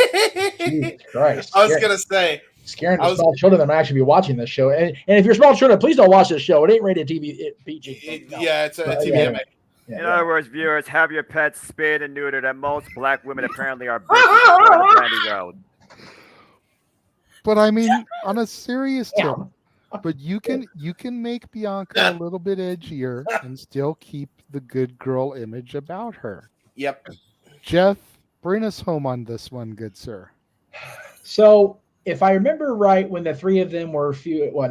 Jesus Christ. I was going to say. Scaring the small children that might actually be watching this show. And if you're small children, please don't watch this show. It ain't rated TV PG. Yeah, it's a TV. In other words, viewers, have your pets spayed and neutered, and most black women apparently are bitches Brandy Road. But I mean, on a serious tip, but you can make Bianca a little bit edgier and still keep the good girl image about her. Yep. Jeff, bring us home on this one, good sir. So, if I remember right, when the three of them were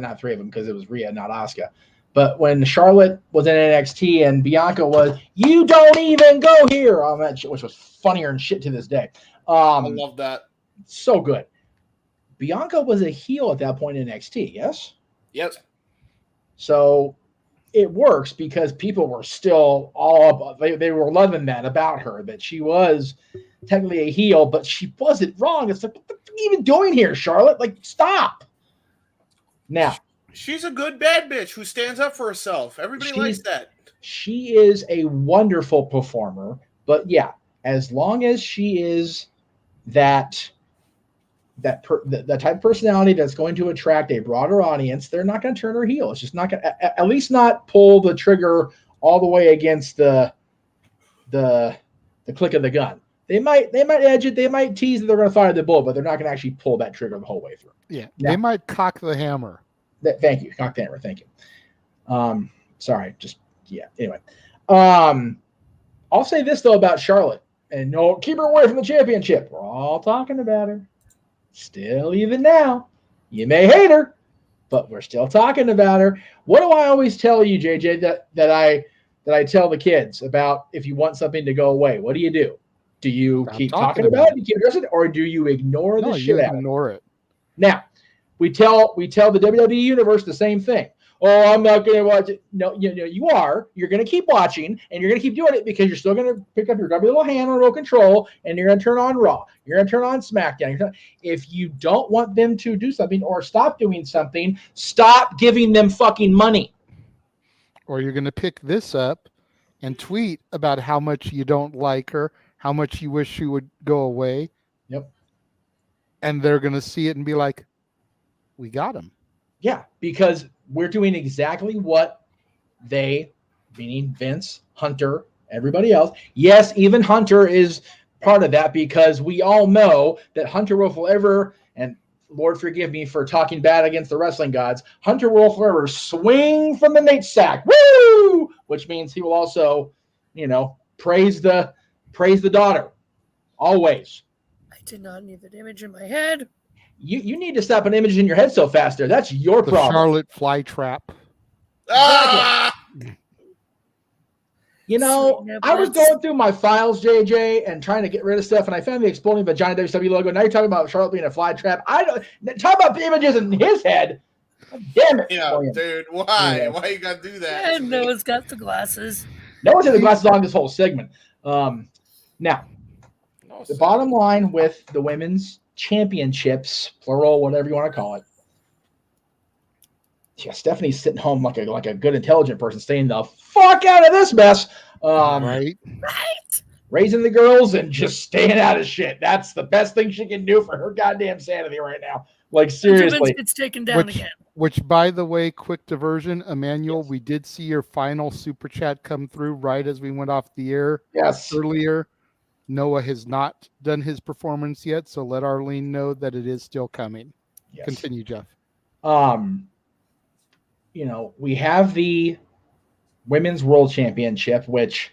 not three of them because it was Rhea, not Asuka. But when Charlotte was in NXT and Bianca was, you don't even go here on that shit, which was funnier and shit to this day. I love that. So good. Bianca was a heel at that point in NXT, yes? Yes. So it works because people were still all up. They were loving that about her, that she was technically a heel, but she wasn't wrong. It's like, what the fuck are you even doing here, Charlotte? Like, stop. Now, she's a good bad bitch who stands up for herself. Everybody likes that. She is a wonderful performer, but yeah, as long as she is that type of personality that's going to attract a broader audience, they're not going to turn her heel. It's just not going to, at least not pull the trigger all the way against the click of the gun. They might edge it. They might tease that they're going to fire the bullet, but they're not going to actually pull that trigger the whole way through. Yeah, Now, they might cock the hammer. Thank you, cock the hammer. Thank you. Sorry, Anyway, I'll say this though about Charlotte, and no, keep her away from the championship. We're all talking about her. Still, even now, you may hate her, but we're still talking about her. What do I always tell you, JJ? That I tell the kids about if you want something to go away? What do? Do you keep talking about it? Do you keep addressing it, or do you ignore the shit out of it? Ignore it. Now, we tell the WWE universe the same thing. Oh, I'm not going to watch it. No, you are. You're going to keep watching, and you're going to keep doing it because you're still going to pick up your grubby little hand on remote control, and you're going to turn on Raw. You're going to turn on SmackDown. If you don't want them to do something or stop doing something, stop giving them fucking money. Or you're going to pick this up and tweet about how much you don't like her, how much you wish she would go away. Yep. And they're going to see it and be like, we got him. Yeah, because we're doing exactly what they, meaning Vince, Hunter, everybody else. Yes, even Hunter is part of that because we all know that Hunter will forever, and Lord forgive me for talking bad against the wrestling gods, Hunter will forever swing from the Nate sack. Woo! Which means he will also, praise the daughter. Always. I did not need that image in my head. You need to stop an image in your head so fast there. That's your the problem. Charlotte flytrap. Ah! I was going through my files, JJ, and trying to get rid of stuff, and I found the exploding vagina WWE logo. Now you're talking about Charlotte being a flytrap. I don't talk about the images in his head. Damn it. Yeah, dude. Why? Yeah. Why you gotta do that? And Noah's got the glasses. Noah's had the glasses on this whole segment. Now, the bottom line with the women's championships, plural, whatever you want to call it. Yeah, Stephanie's sitting home like a good, intelligent person, staying the fuck out of this mess. Right. Raising the girls and just staying out of shit. That's the best thing she can do for her goddamn sanity right now. Like, seriously. It's taken down again. Which, by the way, quick diversion, Emmanuel, we did see your final super chat come through right as we went off the air earlier. Noah has not done his performance yet, so let Arlene know that it is still coming. Yes. Continue, Jeff. We have the Women's World Championship, which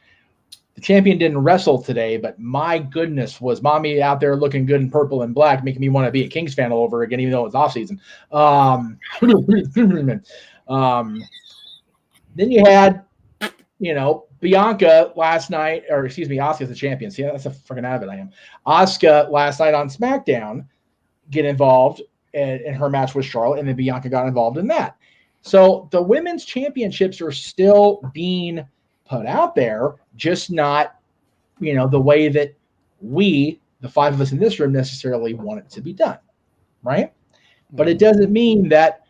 the champion didn't wrestle today, but my goodness, was mommy out there looking good in purple and black, making me want to be a Kings fan all over again, even though it's off season. Then you had, Bianca last night, or excuse me, Asuka's the champion. See, that's a freaking avid I am. Asuka last night on SmackDown get involved in her match with Charlotte, and then Bianca got involved in that. So the women's championships are still being put out there, just not, the way that we, the five of us in this room, necessarily want it to be done, right? But it doesn't mean that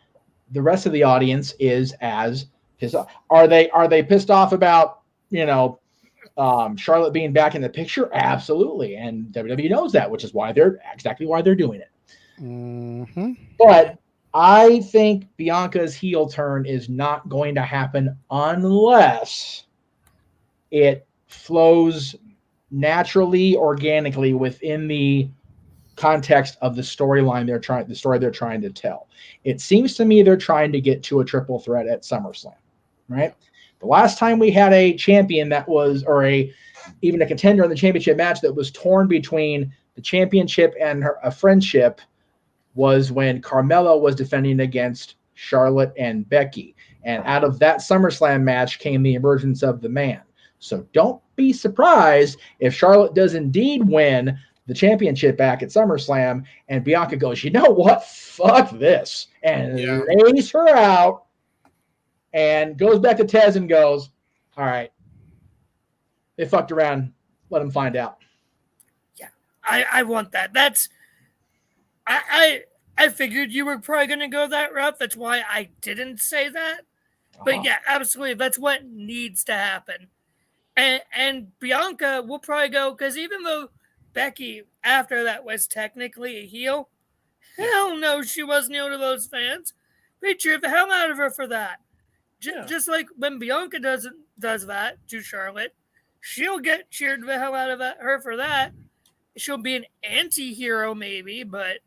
the rest of the audience is as pissed off. Are they pissed off about, Charlotte being back in the picture? Absolutely, and WWE knows that, which is why they're doing it. Mm-hmm. But I think Bianca's heel turn is not going to happen unless it flows naturally, organically within the context of the storyline the story they're trying to tell. It seems to me they're trying to get to a triple threat at SummerSlam, right? The last time we had a champion that was, or even a contender in the championship match that was torn between the championship and a friendship was when Carmella was defending against Charlotte and Becky. And out of that SummerSlam match came the emergence of the Man. So don't be surprised if Charlotte does indeed win the championship back at SummerSlam and Bianca goes, you know what? Fuck this. And lays her out and goes back to Tez and goes, all right, they fucked around. Let them find out. Yeah, I want that. That's I figured you were probably going to go that route. That's why I didn't say that. But yeah, absolutely. That's what needs to happen. And Bianca will probably go, because even though Becky, after that, was technically a heel, hell no, she wasn't heel to those fans. They cheered the hell out of her for that. Just like when Bianca does it does that to Charlotte, she'll get cheered the hell out of her for that. She'll be an anti-hero maybe, but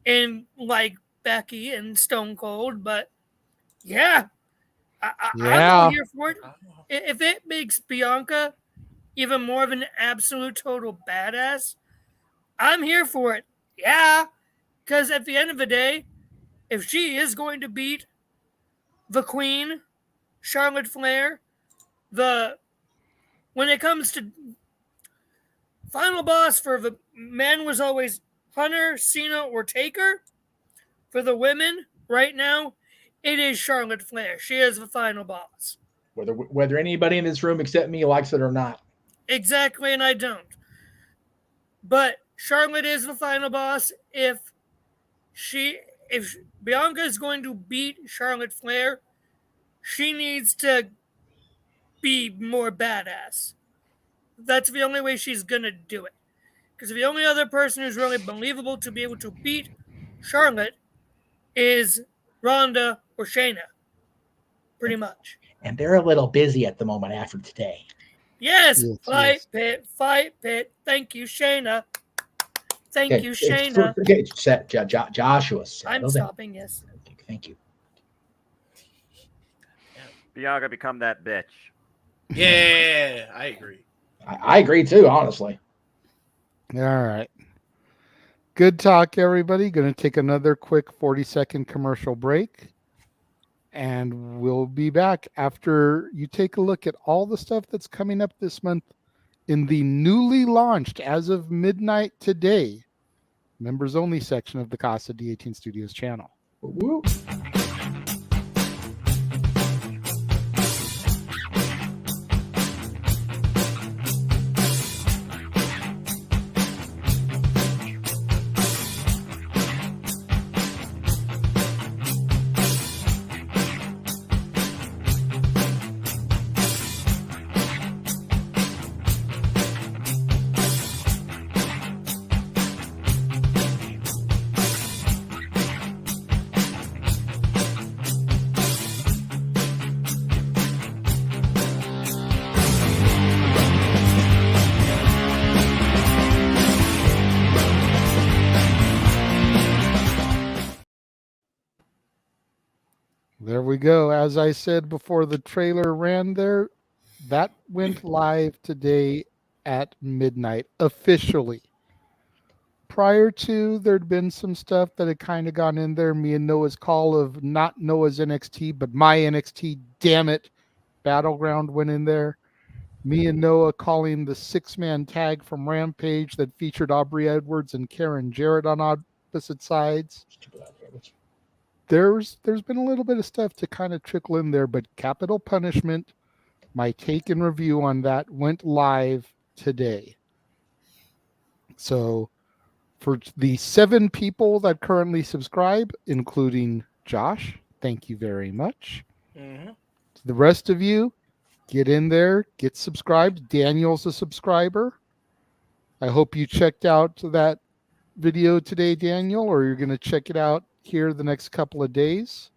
in like Becky and Stone Cold, but yeah, I'm all here for it. If it makes Bianca even more of an absolute total badass, I'm here for it. Yeah, because at the end of the day, if she is going to beat the Queen, Charlotte Flair, when it comes to final boss for the men was always Hunter, Cena, or Taker. For the women, right now, it is Charlotte Flair. She is the final boss. Whether anybody in this room except me likes it or not. Exactly, and I don't. But Charlotte is the final boss. If Bianca is going to beat Charlotte Flair, she needs to be more badass. That's the only way she's gonna do it. Because the only other person who's really believable to be able to beat Charlotte is Ronda or Shayna. Pretty much. And they're a little busy at the moment after today. Yes, fight pit. Thank you, Shayna. Thank you, Shayna. Joshua. I'm stopping, yes. Thank you. Bianca, become that bitch. Yeah, I agree. I agree too, honestly. All right. Good talk, everybody. Going to take another quick 40-second commercial break. And we'll be back after you take a look at all the stuff that's coming up this month in the newly launched, as of midnight today, members only section of the Casa D18 Studios channel. Woo. There we go. As I said before the trailer ran there, that went live today at midnight officially. Prior to, there'd been some stuff that had kind of gone in there. Me and Noah's call of not Noah's NXT, but my NXT, damn it, Battleground went in there. Me and Noah calling the 6-man tag from Rampage that featured Aubrey Edwards and Karen Jarrett on opposite sides. There's been a little bit of stuff to kind of trickle in there, but Capital Punishment, my take and review on that went live today. So for the 7 people that currently subscribe, including Josh, thank you very much. Mm-hmm. To the rest of you, get in there, get subscribed. Daniel's a subscriber. I hope you checked out that video today, Daniel, or you're going to check it out here the next couple of days.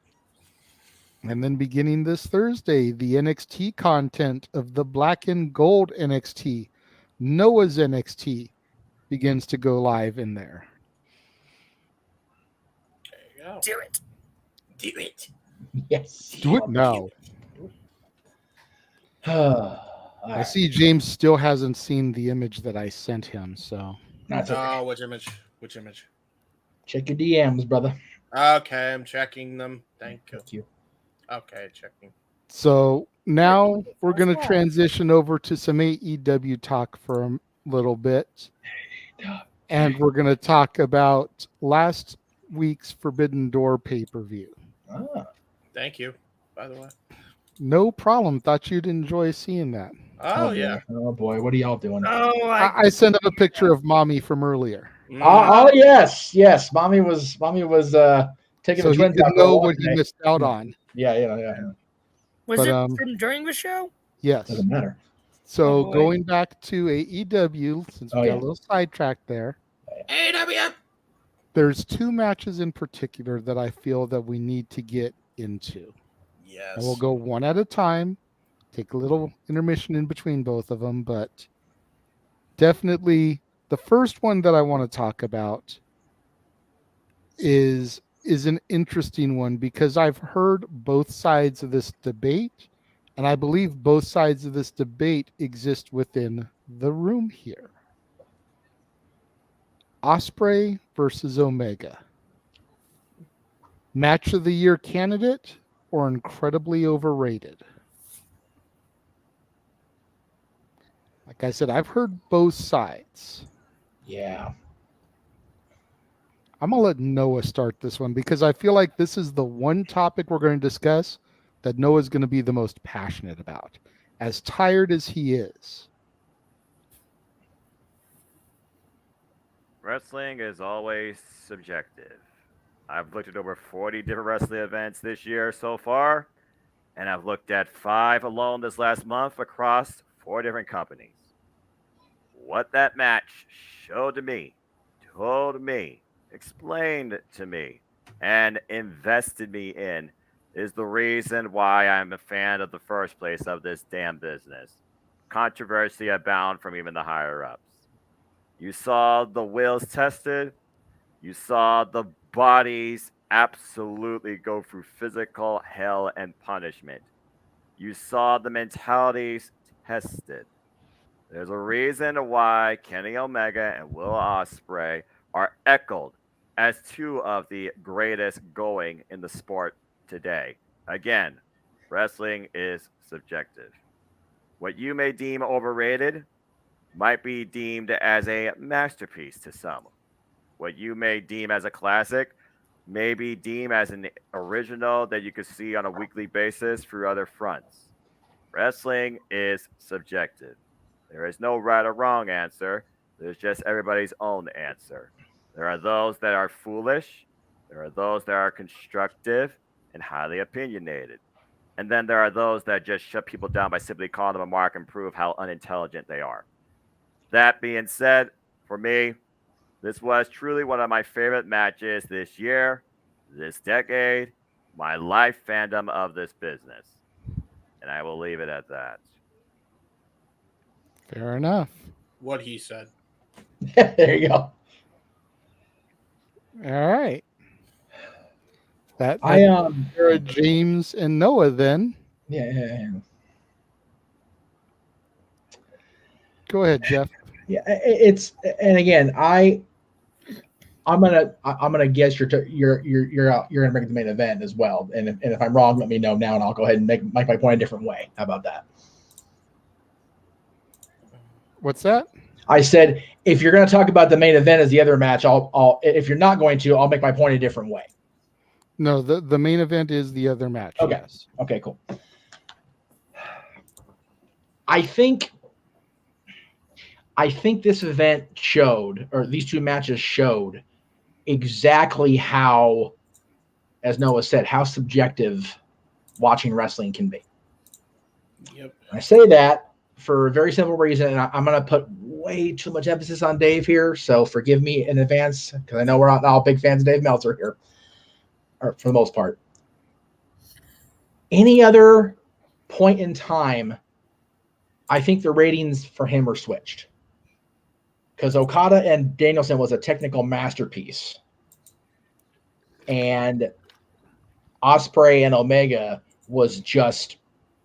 And then beginning this Thursday, the NXT content of the Black and Gold NXT, Noah's NXT, begins to go live in there. There you go. Do it. Do it. Yes. Do it now. I see James still hasn't seen the image that I sent him, so. That's okay. Which image? Which image? Check your DMs, brother. Okay, I'm checking them. Thank you. Thank you. Okay, checking. So now we're going to transition over to some AEW talk for a little bit. And we're going to talk about last week's Forbidden Door pay-per-view. Thank you, by the way. No problem. Thought you'd enjoy seeing that. Oh, yeah. Oh, boy. What are y'all doing? Oh, I sent him a picture of Mommy from earlier. Oh, yes. Yes. Mommy was taking So the he twins out didn't for a know walk what he today. missed out on. Yeah. Was But, it from during the show? Yes. Doesn't matter. So boy. going back to AEW, since we got a little sidetracked there, AEW. there's 2 matches in particular that I feel that we need to get into. Yes. And we'll go one at a time. take a little intermission in between both of them, but definitely the first one that I want to talk about is an interesting one because I've heard both sides of this debate, and I believe both sides of this debate exist within the room here. Ospreay versus Omega. Match of the year candidate or incredibly overrated? Like I said, I've heard both sides. Yeah. I'm going to let Noah start this one because I feel like this is the one topic we're going to discuss that Noah's going to be the most passionate about, as tired as he is. Wrestling is always subjective. I've looked at over 40 different wrestling events this year so far, and I've looked at 5 alone this last month across 4 different companies. What that match showed to me, told me, explained to me, and invested me in is the reason why I'm a fan of the first place of this damn business. Controversy abound from even the higher ups. You saw the wills tested. You saw the bodies absolutely go through physical hell and punishment. You saw the mentalities tested. There's a reason why Kenny Omega and Will Ospreay are echoed as 2 of the greatest going in the sport today. Again, wrestling is subjective. What you may deem overrated might be deemed as a masterpiece to some. What you may deem as a classic may be deemed as an original that you could see on a weekly basis through other fronts. Wrestling is subjective. There is no right or wrong answer. There's just everybody's own answer. There are those that are foolish. There are those that are constructive and highly opinionated. And then there are those that just shut people down by simply calling them a mark and prove how unintelligent they are. That being said, for me, this was truly one of my favorite matches this year, this decade, my life fandom of this business. And I will leave it at that. Fair enough. What he said. There you go. All right. That Sarah, James and Noah then. Yeah. Go ahead, Jeff. Yeah, and again, I'm gonna guess you're gonna make the main event as well. And if I'm wrong, let me know now, and I'll go ahead and make my point a different way. How about that? What's that? I said if you're gonna talk about the main event as the other match, I'll if you're not going to, I'll make my point a different way. No, the main event is the other match. Okay. Yes. Okay, cool. I think this event showed, or these 2 matches showed, exactly how, as Noah said, how subjective watching wrestling can be. Yep. I say that for a very simple reason, and I'm going to put way too much emphasis on Dave here, so forgive me in advance, because I know we're not all big fans of Dave Meltzer here, or for the most part. Any other point in time, I think the ratings for him are switched. Because Okada and Danielson was a technical masterpiece. And Ospreay and Omega was just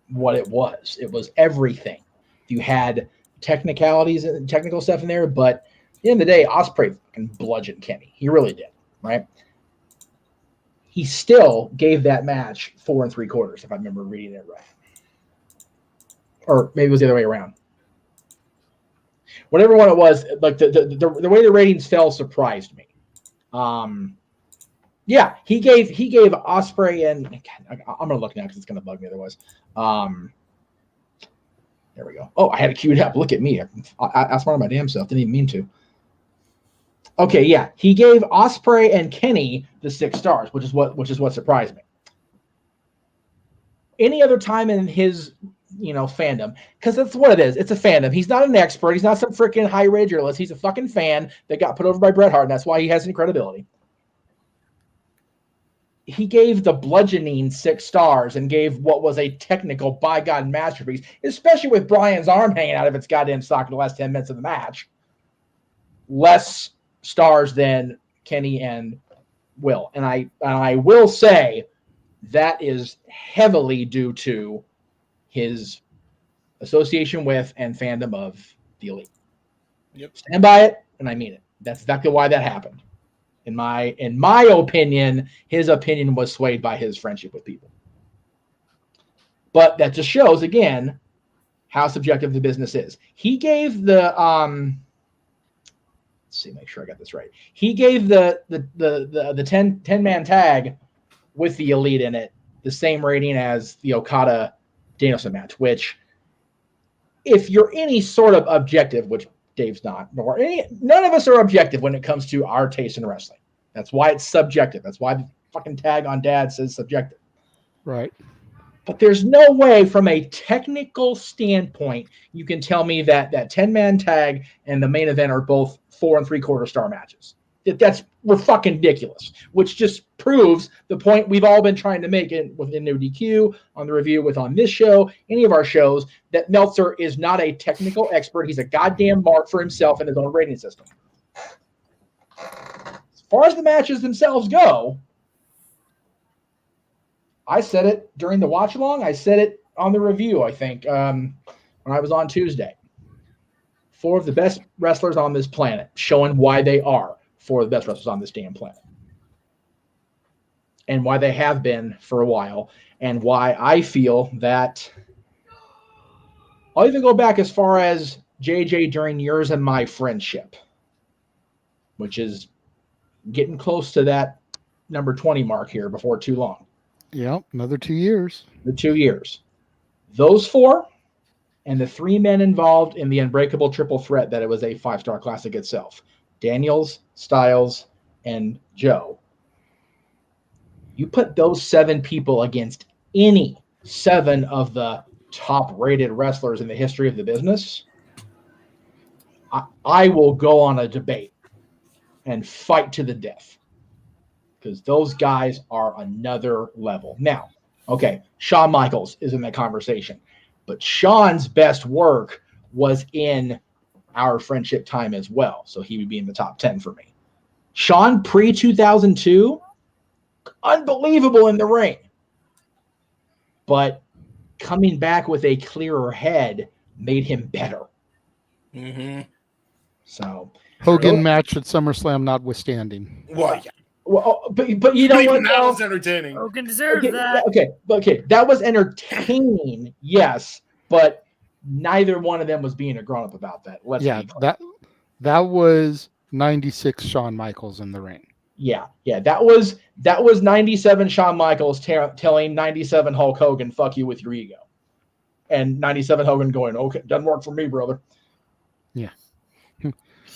what it was. It was everything. You had technicalities and technical stuff in there, but at the end of the day, Ospreay fucking bludgeoned Kenny. He really did, right? He still gave that match 4 3/4, if I remember reading it right. Or maybe it was the other way around. Whatever one it was, like the way the ratings fell surprised me. Yeah, he gave Ospreay and I'm gonna look now because it's gonna bug me otherwise. There we go. Oh, I had it queued up. Look at me. I smart my damn self. Didn't even mean to. Okay, yeah, he gave Ospreay and Kenny the 6 stars, which is what surprised me. Any other time in his fandom, because that's what it is. It's a fandom. He's not an expert. He's not some freaking high ragerless. He's a fucking fan that got put over by Bret Hart, and that's why he has any credibility. he gave the bludgeoning 6 stars and gave what was a technical by God masterpiece, especially with Bryan's arm hanging out of its goddamn socket the last 10 minutes of the match, less stars than Kenny and Will. And I will say that is heavily due to his association with and fandom of the Elite. Yep. Stand by it, and I mean it. That's exactly why that happened. In my opinion, his opinion was swayed by his friendship with people. But that just shows, again, how subjective the business is. He gave the let's see, make sure I got this right. He gave the 10-man tag with the Elite in it the same rating as the Okada Danielson match, which, if you're any sort of objective, which Dave's not, none of us are objective when it comes to our taste in wrestling. That's why it's subjective. That's why the fucking tag on Dad says subjective. Right. But there's no way from a technical standpoint you can tell me that 10-man tag and the main event are both 4 3/4 star matches. We're fucking ridiculous, which just proves the point we've all been trying to make within No DQ, on the review, on this show, any of our shows, that Meltzer is not a technical expert. He's a goddamn mark for himself in his own rating system. As far as the matches themselves go, I said it during the watch along. I said it on the review, I think, when I was on Tuesday. 4 of the best wrestlers on this planet, showing why they are 4 of the best wrestlers on this damn planet. And why they have been for a while. And why I feel that I'll even go back as far as JJ during yours and my friendship, which is getting close to that number 20 mark here before too long. Yep, another 2 years. The 2 years. Those 4 and the 3 men involved in the unbreakable triple threat that it was a 5-star classic itself. Daniels, Styles, and Joe. You put those 7 people against any 7 of the top-rated wrestlers in the history of the business, I will go on a debate and fight to the death, because those guys are another level. Now, okay, Shawn Michaels is in that conversation, but Shawn's best work was in our friendship time as well, so he would be in the top 10 for me. Shawn pre-2002, unbelievable in the ring, but coming back with a clearer head made him better. Mm-hmm. So Hogan match at SummerSlam notwithstanding. Well, yeah. Well, but you know what? That was entertaining. Hogan deserves that. Okay, that was entertaining, yes, but neither one of them was being a grown-up about that. That was 96 Shawn Michaels in the ring. Yeah, that was 97 Shawn Michaels telling 97 Hulk Hogan, "Fuck you with your ego," and 97 Hogan going, "Okay, doesn't work for me, brother." Yeah.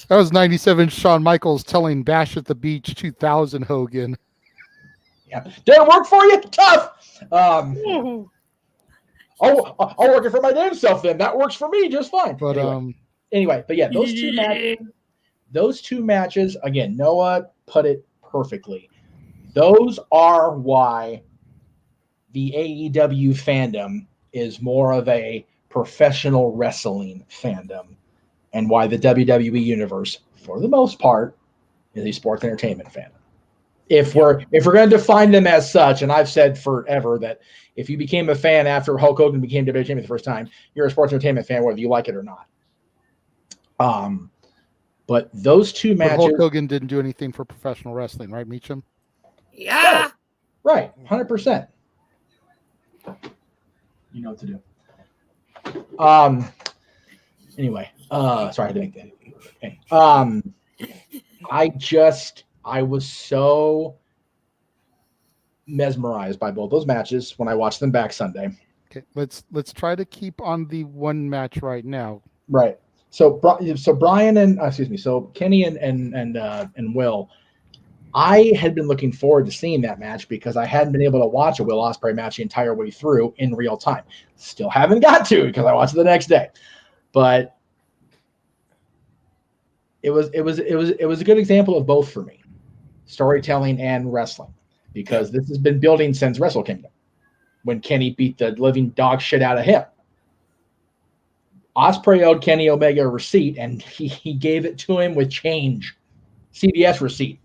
That was 97 Shawn Michaels telling Bash at the Beach 2000 Hogan. Yeah. Didn't work for you? Tough. I'll work it for my damn self then. That works for me just fine. But anyway, but yeah, those two matches, again, Noah put it perfectly. Those are why the AEW fandom is more of a professional wrestling fandom, and why the WWE universe, for the most part, is a sports entertainment fandom. If we're going to define them as such, and I've said forever that if you became a fan after Hulk Hogan became WWE champion the first time, you're a sports entertainment fan whether you like it or not. But those two matches, Hulk Hogan didn't do anything for professional wrestling, right, Meacham? Yeah. Right, 100%. You know what to do. Anyway, sorry, I had to make that. Okay. I was so mesmerized by both those matches when I watched them back Sunday. Okay, let's try to keep on the one match right now. Right. So Brian and so Kenny and Will, I had been looking forward to seeing that match because I hadn't been able to watch a Will Ospreay match the entire way through in real time. Still haven't got to because I watched it the next day. But it was a good example of both for me, storytelling and wrestling. because this has been building since Wrestle Kingdom when Kenny beat the living dog shit out of him. Ospreay owed Kenny Omega a receipt, and he gave it to him with change. CVS receipt.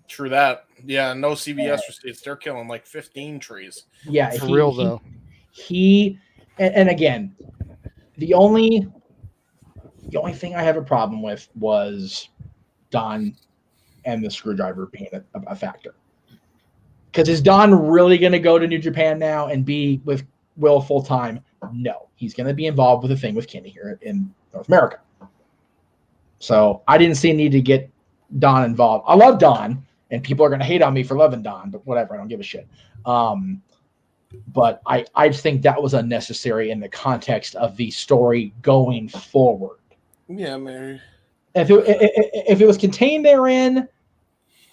True that. Yeah, no CVS receipts. They're killing like 15 trees. Yeah, For real though. And again, the only thing I have a problem with was Don and the screwdriver being a factor. Because is Don really going to go to New Japan now and be with Will full time? No, he's going to be involved with a thing with Kenny here in North America. So I didn't see a need to get Don involved. I love Don, and people are going to hate on me for loving Don, but whatever, I don't give a shit. But I just think that was unnecessary in the context of the story going forward. Yeah, maybe. If it was contained therein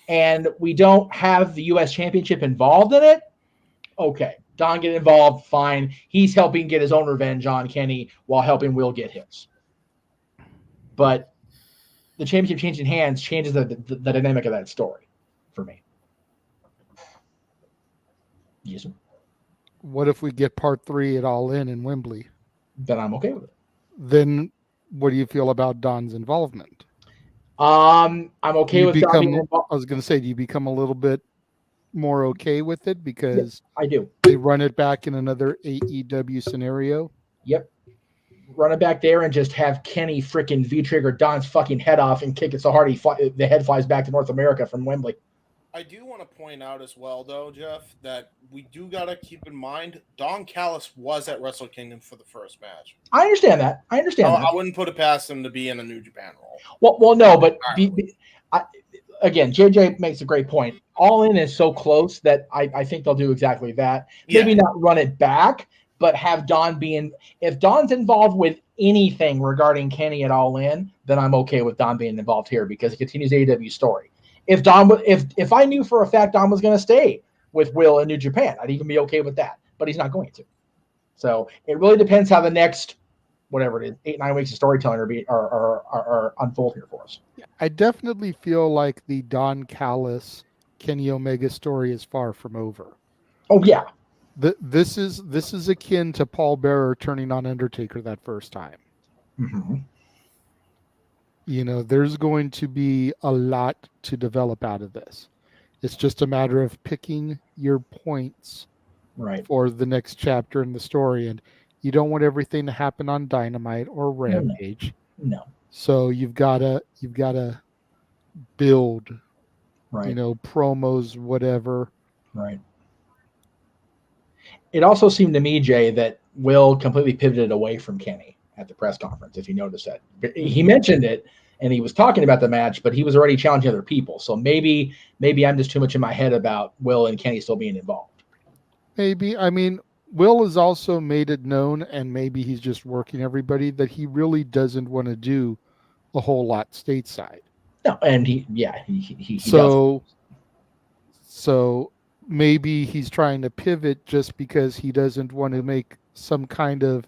and we don't have the U.S. Championship involved in it, okay. Don get involved, fine. He's helping get his own revenge on Kenny while helping Will get his. But the championship changing hands changes the dynamic of that story for me. Yes, sir. What if we get part 3 at All In Wembley? Then I'm okay with it. Then what do you feel about Don's involvement? I'm okay with Don being involved. I was going to say, do you become a little bit more okay with it because I do. They run it back in another AEW scenario? Yep. Run it back there and just have Kenny freaking V-trigger Don's fucking head off and kick it so hard the head flies back to North America from Wembley. I do want to point out as well, though, Jeff, that we do got to keep in mind Don Callis was at Wrestle Kingdom for the first match. I understand that. I wouldn't put it past him to be in a New Japan role. Well, no, but again, JJ makes a great point. All In is so close that I think they'll do exactly that. Yeah. Maybe not run it back, but have Don if Don's involved with anything regarding Kenny at All In, then I'm okay with Don being involved here because it continues AEW's story. If I knew for a fact Don was going to stay with Will in New Japan, I'd even be okay with that. But he's not going to. So it really depends how the next, whatever it is, 8-9 weeks of storytelling are unfold here for us. I definitely feel like the Don Callis Kenny Omega story is far from over. Oh yeah. This is akin to Paul Bearer turning on Undertaker that first time. Mm-hmm. You know, there's going to be a lot to develop out of this. It's just a matter of picking your points right for the next chapter in the story. And you don't want everything to happen on Dynamite or Rampage. No. So you've gotta build, right. Promos, whatever. Right. It also seemed to me, Jay, that Will completely pivoted away from Kenny at the press conference, if you noticed that. He mentioned it, and he was talking about the match, but he was already challenging other people. So maybe I'm just too much in my head about Will and Kenny still being involved. Maybe. I mean, Will has also made it known, and maybe he's just working everybody, that he really doesn't want to do a whole lot stateside. No, and he So maybe he's trying to pivot just because he doesn't want to make some kind of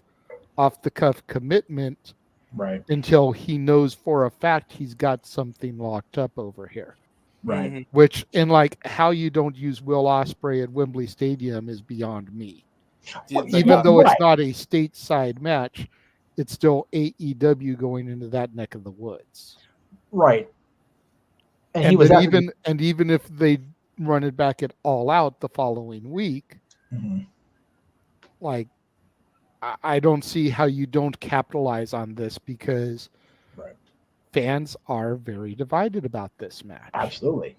off-the-cuff commitment right until he knows for a fact he's got something locked up over here. Right. Mm-hmm. Which, and like, how you don't use Will Ospreay at Wembley Stadium is beyond me. Even though it's not a stateside match, it's still AEW going into that neck of the woods. Right. And even if they run it back at All Out the following week, like, I don't see how you don't capitalize on this because fans are very divided about this match. Absolutely.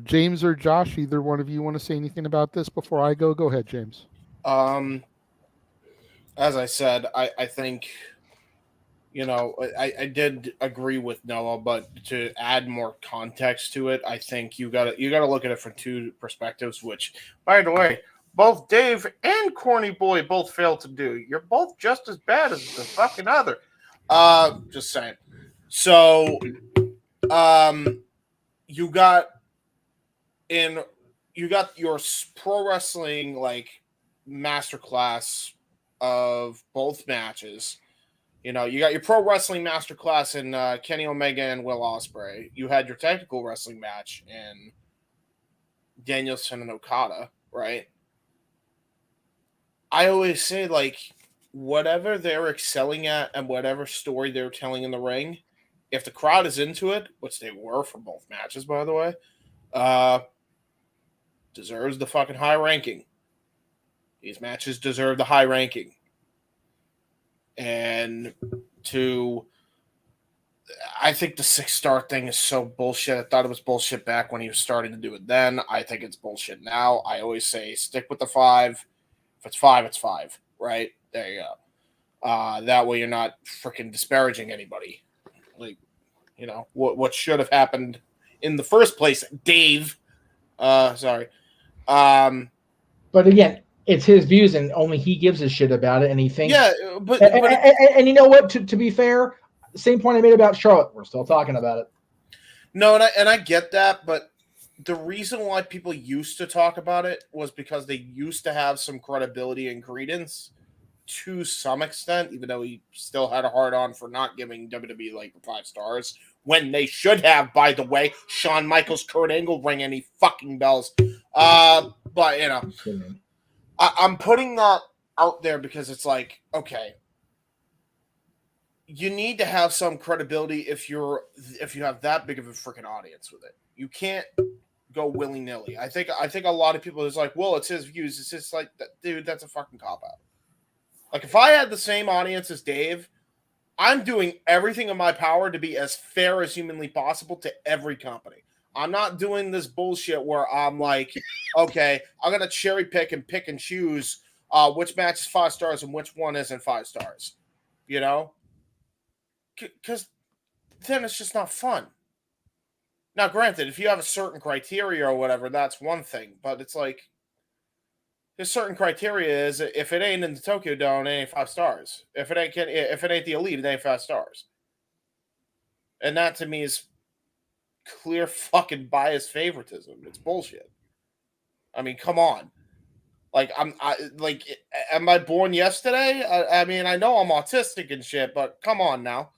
James or Josh, either one of you want to say anything about this before I go? Go ahead, James. As I said, I think, I did agree with Noah, but to add more context to it, I think you gotta look at it from two perspectives, which, by the way, both Dave and Corny Boy both failed to do. You're both just as bad as the fucking other. Just saying. So, you got your pro wrestling like masterclass of both matches, You know, you got your pro wrestling masterclass in Kenny Omega and Will Ospreay. You had your technical wrestling match in Danielson and Okada, right? I always say, like, whatever they're excelling at and whatever story they're telling in the ring, if the crowd is into it, which they were for both matches, by the way, deserves the fucking high ranking. These matches deserve the high ranking. And I think the 6-star thing is so bullshit. I thought it was bullshit back when he was starting to do it then. I think it's bullshit now. I always say stick with the 5. If it's 5, it's 5, right? There you go. That way you're not freaking disparaging anybody. Like, you know, what should have happened in the first place, Dave. Sorry. But again, it's his views, and only he gives a shit about it, and he thinks. Yeah, but you know what? To be fair, same point I made about Charlotte. We're still talking about it. No, and I get that, but the reason why people used to talk about it was because they used to have some credibility and credence to some extent, even though he still had a hard on for not giving WWE like 5 stars when they should have. By the way, Shawn Michaels, Kurt Angle ring any fucking bells. But you know. I'm putting that out there because it's like, okay, you need to have some credibility if you have that big of a freaking audience with it. You can't go willy-nilly. I think a lot of people is like, well, it's his views. It's just like, dude, that's a fucking cop-out. Like, if I had the same audience as Dave, I'm doing everything in my power to be as fair as humanly possible to every company. I'm not doing this bullshit where I'm like, okay, I'm going to cherry pick and choose which match is 5 stars and which one isn't 5 stars. You know? Because then it's just not fun. Now, granted, if you have a certain criteria or whatever, that's one thing. But it's like, there's certain criteria is if it ain't in the Tokyo Dome, it ain't 5 stars. If it ain't the Elite, it ain't 5 stars. And that to me is clear fucking biased favoritism. It's bullshit. I mean, come on. Like, am I born yesterday? I mean, I know I'm autistic and shit, but come on now.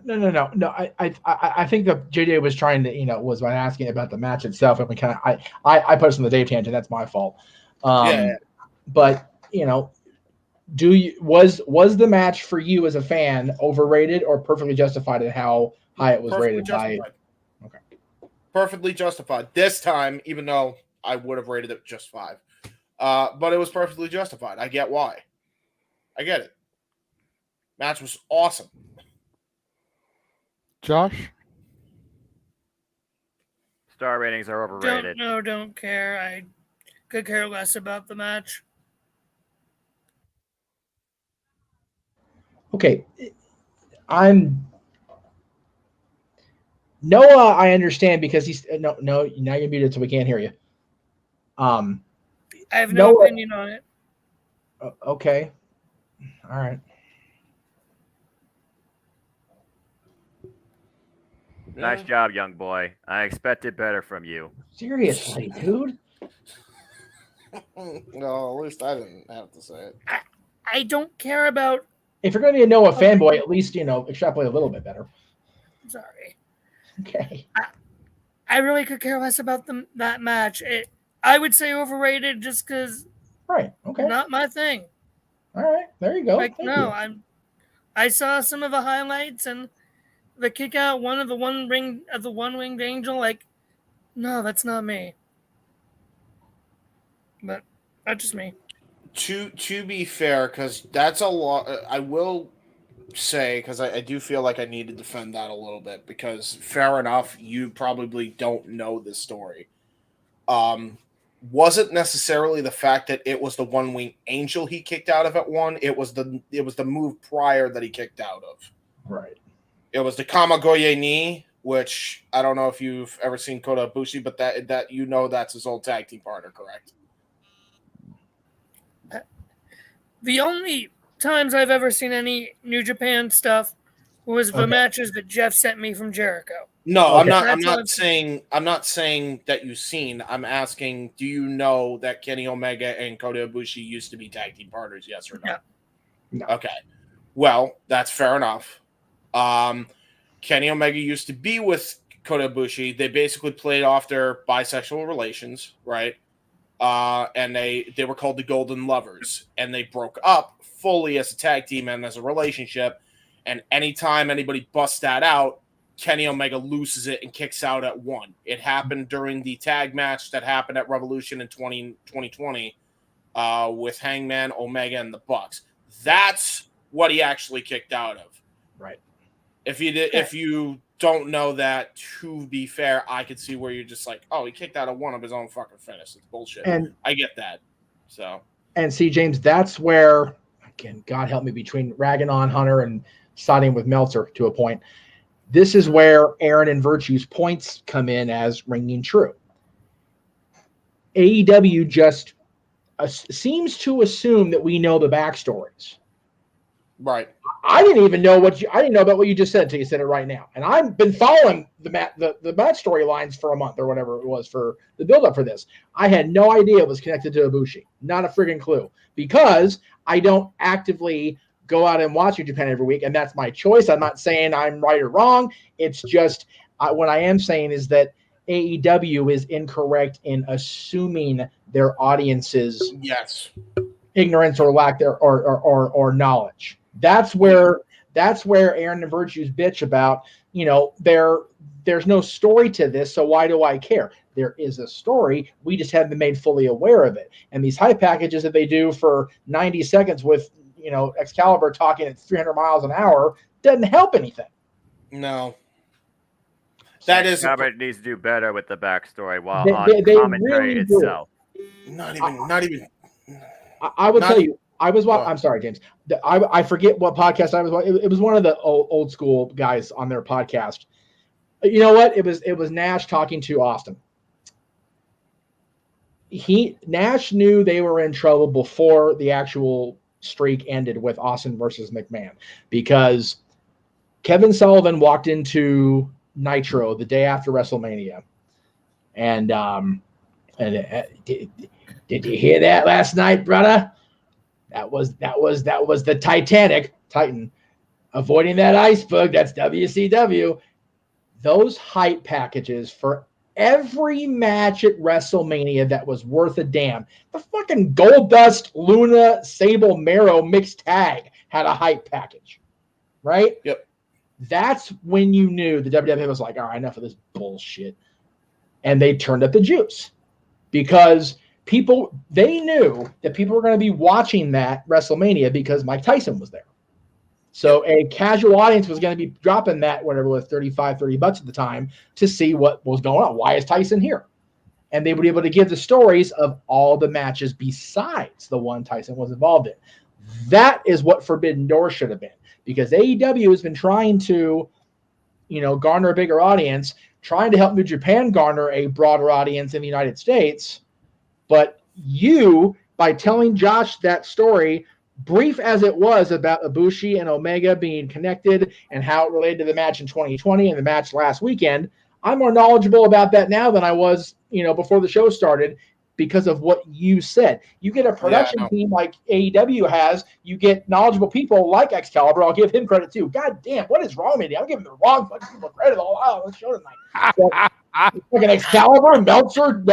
No. I think that JJ was trying to, was by asking about the match itself, and we kind of, I put us on the Dave tangent. That's my fault. Yeah. But was the match for you as a fan overrated or perfectly justified in how high it was rated by? Okay. Perfectly justified this time, even though I would have rated it just 5. But it was perfectly justified. I get why. I get it. Match was awesome. Josh? Star ratings are overrated. Don't care. I could care less about the match. Okay. Noah, I understand because he's no. Now you're muted, so we can't hear you. I have no opinion on it. Okay. All right. Nice job, young boy. I expected better from you. Seriously, dude. No, at least I didn't have to say it. I don't care about. If you're going to be a Noah fanboy, at least extrapolate a little bit better. Sorry. Okay. I really could care less about that match. I would say overrated just because. Right. Okay. Not my thing. All right. There you go. Like, I saw some of the highlights and the kick out one of the one-winged angel. Like, no, that's not me. But that's just me. To be fair, because that's a lot. I will say, because I do feel like I need to defend that a little bit, because fair enough, you probably don't know this story. Wasn't necessarily the fact that it was the one-winged angel he kicked out of at one. It was the move prior that he kicked out of. Right. It was the Kamagoye knee, which I don't know if you've ever seen Kota Ibushi, but that that's his old tag team partner, correct? The only times I've ever seen any New Japan stuff was the matches that Jeff sent me from Jericho. No, Okay. I'm not saying that you've seen. I'm asking, do you know that Kenny Omega and Kota Ibushi used to be tag team partners? Yes or no? No. Okay. Well, that's fair enough. Kenny Omega used to be with Kota Ibushi. They basically played off their bisexual relations, right? And they were called the Golden Lovers, and they broke up fully as a tag team and as a relationship. And anytime anybody busts that out, Kenny Omega loses it and kicks out at 1. It happened during the tag match that happened at Revolution in 2020 with Hangman, Omega, and the Bucks. That's what he actually kicked out of. Right. If you don't know that, to be fair, I could see where you're just like, oh, he kicked out of one of his own fucking finish. It's bullshit. And I get that. So. And see, James, that's where, again, God help me, between ragging on Hunter and siding with Meltzer to a point, this is where Aaron and Virtue's points come in as ringing true. AEW just seems to assume that we know the backstories. Right. I didn't even know I didn't know about what you just said until you said it right now. And I've been following the match storylines for a month or whatever it was for the build-up for this. I had no idea it was connected to Ibushi. Not a friggin' clue. Because I don't actively go out and watch New Japan every week, and that's my choice. I'm not saying I'm right or wrong. It's just what I am saying is that AEW is incorrect in assuming their audience's ignorance or lack there or knowledge. That's where Aaron and Virtue's bitch about, there's no story to this, so why do I care? There is a story. We just haven't been made fully aware of it. And these hype packages that they do for 90 seconds with, Excalibur talking at 300 miles an hour doesn't help anything. No. That is Excalibur needs to do better with the backstory while they on commentary really do. itself. Not even. I will tell you, I was watching. I'm sorry, James. I forget what podcast I was watching. It was one of the old school guys on their podcast. You know what? It was Nash talking to Austin. Nash knew they were in trouble before the actual streak ended with Austin versus McMahon, because Kevin Sullivan walked into Nitro the day after WrestleMania, and did you hear that last night, brother? That was the Titan avoiding that iceberg. That's WCW. Those hype packages for every match at WrestleMania that was worth a damn. The fucking Goldust Luna Sable Marrow mixed tag had a hype package, right? Yep. That's when you knew the WWE was like, all right, enough of this bullshit. And they turned up the juice, because they knew that people were going to be watching that WrestleMania because Mike Tyson was there. So a casual audience was going to be dropping that, whatever it was, $30 at the time, to see what was going on. Why is Tyson here? And they would be able to give the stories of all the matches besides the one Tyson was involved in. That is what Forbidden Door should have been, because AEW has been trying to, garner a bigger audience, trying to help New Japan garner a broader audience in the United States. But by telling Josh that story, brief as it was, about Ibushi and Omega being connected and how it related to the match in 2020 and the match last weekend, I'm more knowledgeable about that now than I was, before the show started, because of what you said. You get a production team like AEW has, you get knowledgeable people like Excalibur. I'll give him credit too. God damn, what is wrong with me? I'm giving the wrong fucking people credit all while on the show tonight. Fucking Excalibur, Meltzer,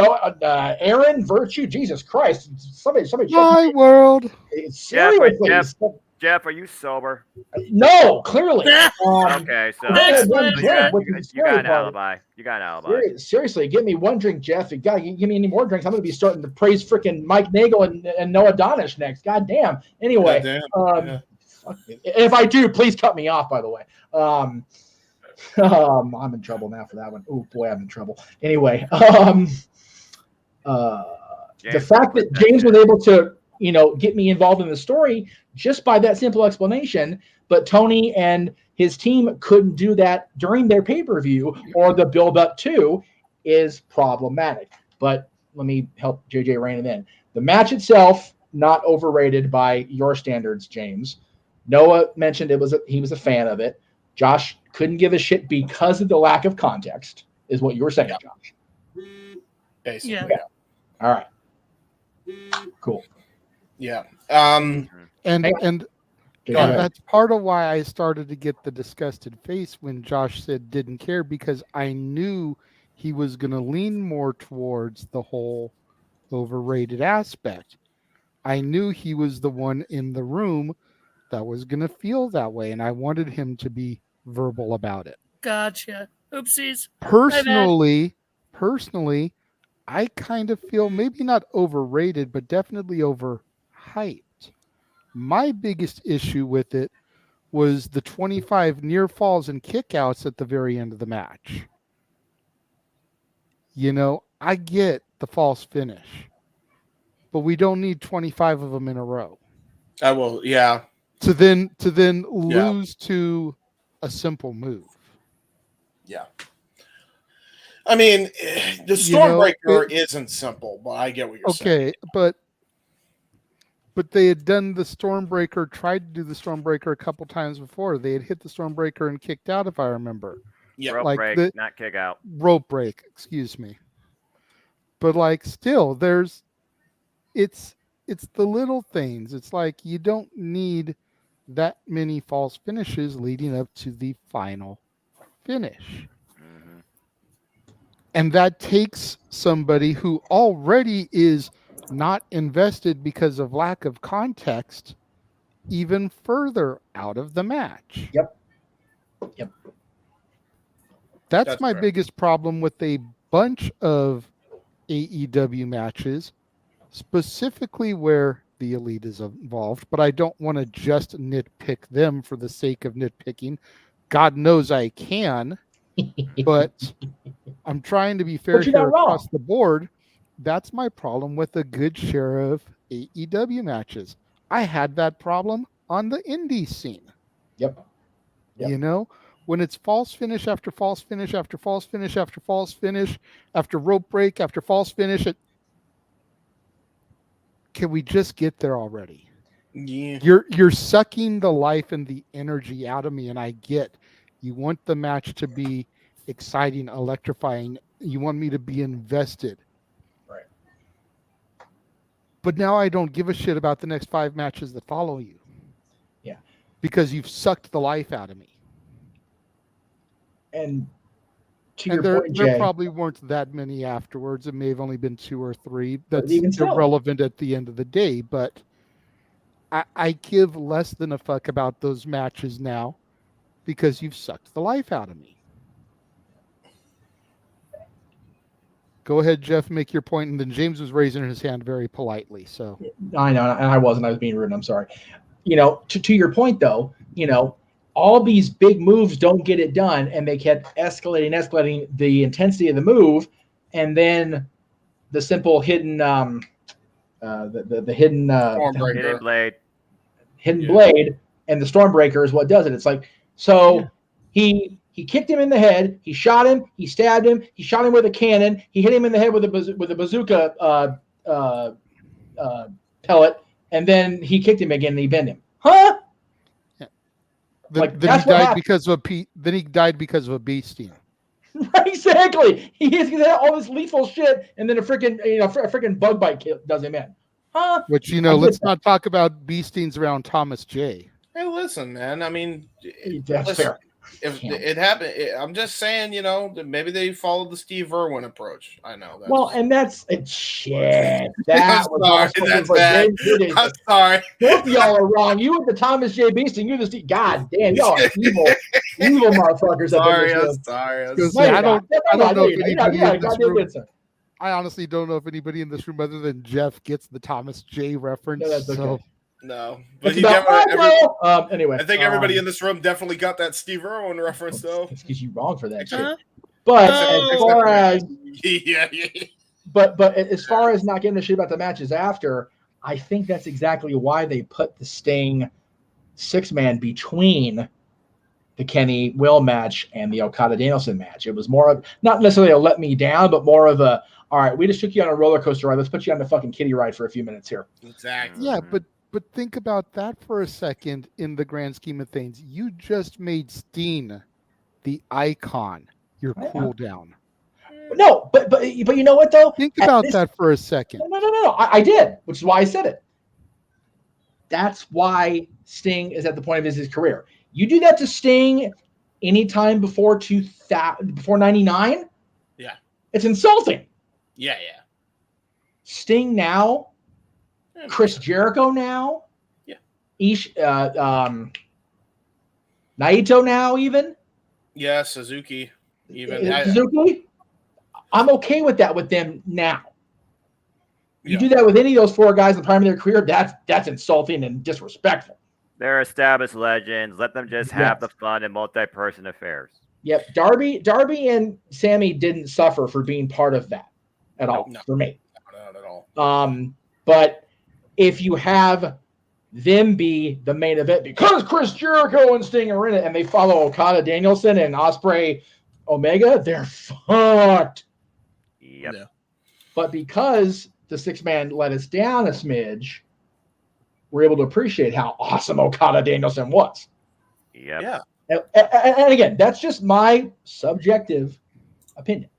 Aaron, Virtue, Jesus Christ. Somebody. My world. Seriously. Jeff, are you sober? No, clearly. Okay, so you got an alibi. You got an alibi. Seriously, give me one drink, Jeff. You got to give me any more drinks. I'm going to be starting to praise freaking Mike Nagel and Noah Donish next. God damn. Anyway, if I do, please cut me off, by the way. I'm in trouble now for that one. Oh, boy, I'm in trouble. Anyway, the fact that James was able to, get me involved in the story just by that simple explanation, but Tony and his team couldn't do that during their pay-per-view or the build-up to, is problematic. But let me help JJ rein it in. The match itself, not overrated by your standards, James. Noah mentioned he was a fan of it. Josh couldn't give a shit because of the lack of context, is what you were saying, Josh. Basically. Yeah. Okay. All right. Cool. Yeah. And And that's part of why I started to get the disgusted face when Josh said didn't care, because I knew he was going to lean more towards the whole overrated aspect. I knew he was the one in the room that was going to feel that way, and I wanted him to be verbal about it. Gotcha. Oopsies. Personally, I kind of feel maybe not overrated, but definitely overhyped. My biggest issue with it was the 25 near falls and kickouts at the very end of the match. You know, I get the false finish, but we don't need 25 of them in a row. I will, yeah. To then lose to a simple move. Yeah. I mean, the Stormbreaker isn't simple, but I get what you're saying. Okay, but they had done the Stormbreaker, tried to do the Stormbreaker a couple times before. They had hit the Stormbreaker and kicked out, if I remember. Yeah, rope break, not kick out. Rope break, excuse me. But like, still, it's the little things. It's like you don't need that many false finishes leading up to the final finish. Mm-hmm. And that takes somebody who already is not invested because of lack of context even further out of the match. Yep. That's my biggest problem with a bunch of AEW matches, specifically where the Elite is involved, but I don't want to just nitpick them for the sake of nitpicking. God knows I can, but I'm trying to be fair here across the board. That's my problem with a good share of AEW matches. I had that problem on the indie scene. Yep. You know, when it's false finish after false finish after false finish after false finish after rope break after false finish, can we just get there already? Yeah. You're sucking the life and the energy out of me, and I get you want the match to be exciting, electrifying. You want me to be invested. Right. But now I don't give a shit about the next 5 matches that follow you. Yeah. Because you've sucked the life out of me. And there Jay, probably weren't that many afterwards. It may have only been 2 or 3. That's even irrelevant at the end of the day. But I give less than a fuck about those matches now because you've sucked the life out of me. Go ahead, Jeff, make your point. And then James was raising his hand very politely. So I know, and I wasn't. I was being rude. I'm sorry. You know, to your point, though, you know, all these big moves don't get it done, and they kept escalating the intensity of the move, and then the simple hidden hidden blade blade and the Stormbreaker is what does it. It's like, so he kicked him in the head, he shot him, he stabbed him, he shot him with a cannon, he hit him in the head with a bazooka pellet, and then he kicked him again and he bent him. Huh? Then he died because of a bee sting. Exactly. He has all this lethal shit, and then a freaking bug bite does him in. Huh? Which, you know, let's not talk about bee stings around Thomas J. Hey, listen, man. I mean, that's fair. If it happened, I'm just saying, you know, that maybe they followed the Steve Irwin approach. I know. And that's shit. That that's bad. I'm sorry. Both y'all are wrong. You with the Thomas J. Beast and you the Steve. God damn, y'all are evil motherfuckers. I'm sorry. I don't know if anybody in this room. I honestly don't know if anybody in this room other than Jeff gets the Thomas J. reference. No, that's okay. So. No, but anyway, I think everybody in this room definitely got that Steve Irwin reference, though. It's because you're wrong for that shit. But as far as but as far as not giving a shit about the matches after, I think that's exactly why they put the Sting 6-man between the Kenny Will match and the Okada Danielson match. It was more of not necessarily a let me down, but more of a all right. We just took you on a roller coaster ride. Let's put you on the fucking kiddie ride for a few minutes here. Exactly. Yeah, but think about that for a second in the grand scheme of things. You just made Steen the icon, your cool down. No, but you know what, though? Think about that for a second. No. I did, which is why I said it. That's why Sting is at the point of his career. You do that to Sting anytime before 99, Yeah. it's insulting. Yeah. Sting now, Chris Jericho now, Naito now, even. Yeah, Suzuki. Even Suzuki. I'm okay with that with them now. You do that with any of those 4 guys in the prime of their career, that's insulting and disrespectful. They're established legends. Let them just have the fun in multi-person affairs. Yep. Darby and Sammy didn't suffer for being part of that at all for me. Not at all. But if you have them be the main event because Chris Jericho and Sting are in it and they follow Okada, Danielson, and Ospreay, Omega, they're fucked. Yep. Yeah. But because the 6-man let us down a smidge, we're able to appreciate how awesome Okada Danielson was. Yep. Yeah. And again, that's just my subjective opinion.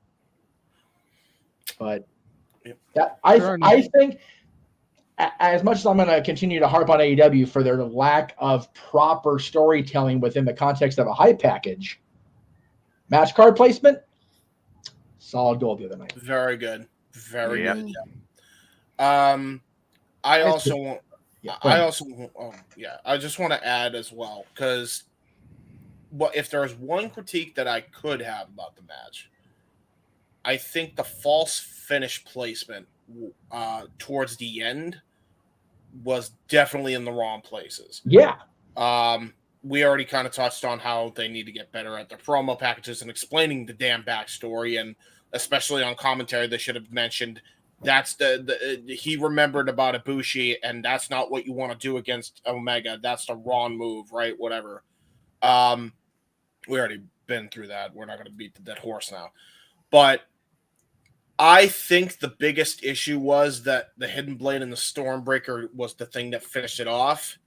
But that I think, as much as I'm going to continue to harp on AEW for their lack of proper storytelling within the context of a hype package, match card placement, solid gold the other night. Very good. Very good. Yeah. I just want to add as well, because if there's one critique that I could have about the match, I think the false finish placement towards the end was definitely in the wrong places. Yeah. We already kind of touched on how they need to get better at their promo packages and explaining the damn backstory, and especially on commentary, they should have mentioned that's he remembered about Ibushi, and that's not what you want to do against Omega. That's the wrong move, right? Whatever. We already been through that. We're not going to beat the dead horse now. But I think the biggest issue was that the Hidden Blade and the Stormbreaker was the thing that finished it off.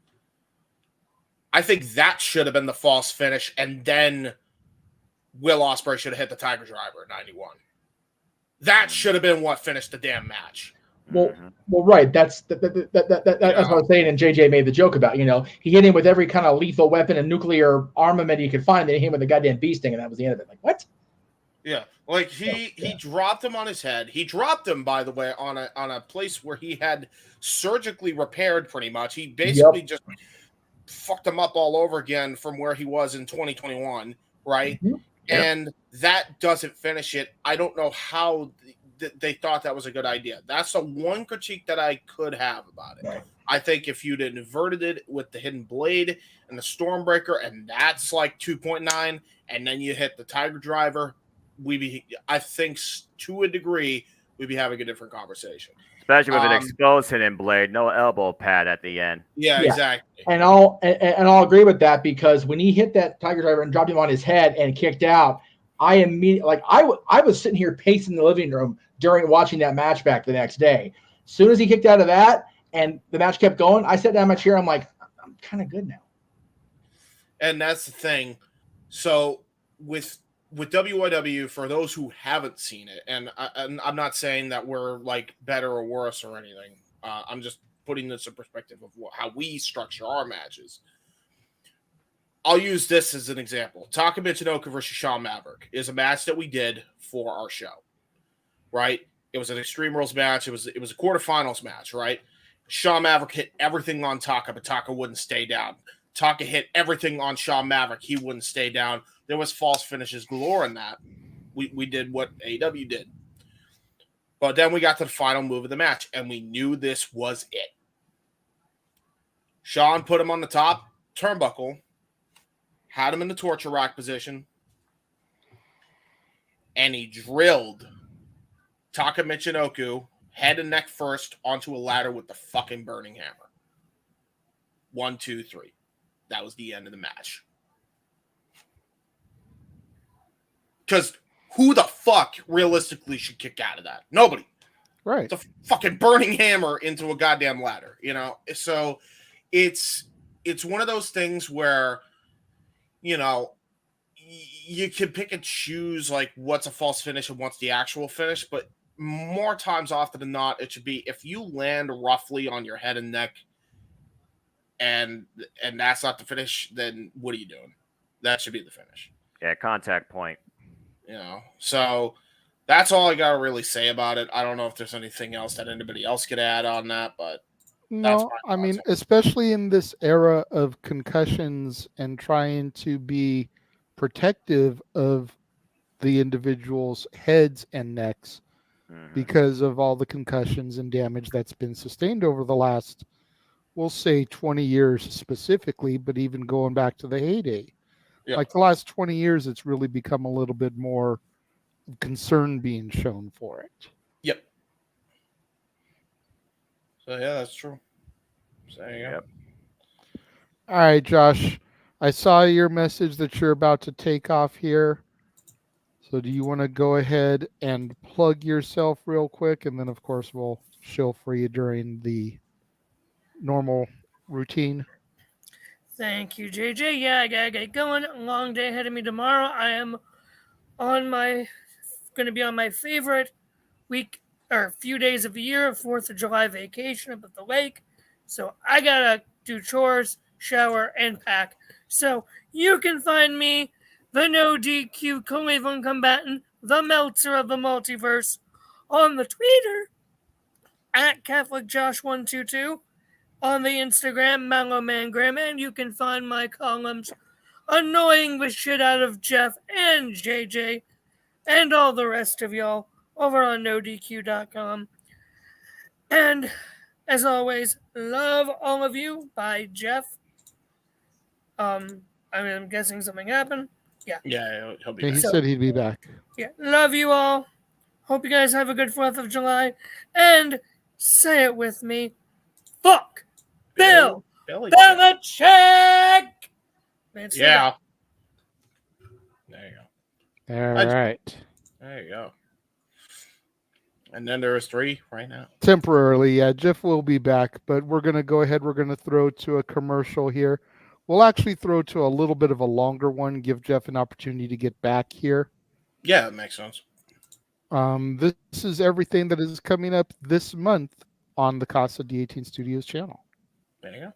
I think that should have been the false finish, and then Will Ospreay should have hit the Tiger Driver at 91. That should have been what finished the damn match. Well, right. That's what I was saying, and JJ made the joke about. He hit him with every kind of lethal weapon and nuclear armament he could find. Then he hit him with the goddamn bee sting, and that was the end of it. Like, what? Yeah, like he dropped him on his head. He dropped him, by the way, on a place where he had surgically repaired pretty much. He basically just fucked him up all over again from where he was in 2021, right? Mm-hmm. And that doesn't finish it. I don't know how they thought that was a good idea. That's the one critique that I could have about it. Right. I think if you'd inverted it with the Hidden Blade and the Stormbreaker, and that's like 2.9, and then you hit the Tiger Driver, I think to a degree, we'd be having a different conversation. Especially with an exposed Hidden Blade, no elbow pad at the end. Yeah, exactly. And I'll agree with that, because when he hit that Tiger Driver and dropped him on his head and kicked out, I immediately, I was sitting here pacing the living room during watching that match back the next day. As soon as he kicked out of that and the match kept going, I sat down in my chair. I'm like, I'm kind of good now. And that's the thing. So with WYW, for those who haven't seen it, and I'm not saying that we're like better or worse or anything. I'm just putting this in perspective of how we structure our matches. I'll use this as an example. Taka Michinoku versus Shawn Maverick is a match that we did for our show, right? It was an Extreme Rules match. It was a quarterfinals match, right? Shawn Maverick hit everything on Taka, but Taka wouldn't stay down. Taka hit everything on Shawn Maverick. He wouldn't stay down. There was false finishes galore in that. We did what AEW did. But then we got to the final move of the match, and we knew this was it. Shawn put him on the top turnbuckle, had him in the torture rack position, and he drilled Taka Michinoku head and neck first onto a ladder with the fucking burning hammer. 1, 2, 3. That was the end of the match. Because who the fuck realistically should kick out of that? Nobody. Right. It's a fucking burning hammer into a goddamn ladder, So it's one of those things where, you can pick and choose like what's a false finish and what's the actual finish, but more times often than not, it should be if you land roughly on your head and neck, and that's not the finish, then what are you doing? That should be the finish. Yeah, contact point. You know, so that's all I got to really say about it. I don't know if there's anything else that anybody else could add on that, but that's No, I mean, especially in this era of concussions and trying to be protective of the individual's heads and necks because of all the concussions and damage that's been sustained over the last, we'll say 20 years specifically, but even going back to the heyday. Yep. Like the last 20 years, it's really become a little bit more concern being shown for it. Yep. So yeah, that's true. So there you go. All right, Josh, I saw your message that you're about to take off here. So do you want to go ahead and plug yourself real quick? And then, of course, we'll show for you during the normal routine. Thank you, JJ. Yeah, I gotta get going. A long day ahead of me tomorrow. I am gonna be on my favorite week or few days of the year, 4th of July vacation up at the lake. So I gotta do chores, shower, and pack. So you can find me, the No DQ Cleveland combatant, the Meltzer of the Multiverse, on the Twitter at CatholicJosh122, on the Instagram MallowManGram, and you can find my columns annoying the shit out of Jeff and JJ and all the rest of y'all over on NoDQ.com. And as always, love all of you. By Jeff. I'm guessing something happened. Yeah. Yeah, he'll be Yeah, back. he said he'd be back. Yeah. Love you all. Hope you guys have a good 4th of July. And say it with me. Fuck Bill Belichick. Yeah. There you go. All right. There you go. And then there is 3 right now. Temporarily, yeah. Jeff will be back, but we're going to go ahead. We're going to throw to a commercial here. We'll actually throw to a little bit of a longer one, give Jeff an opportunity to get back here. Yeah, that makes sense. This is everything that is coming up this month on the Casa D18 Studios channel. There you go.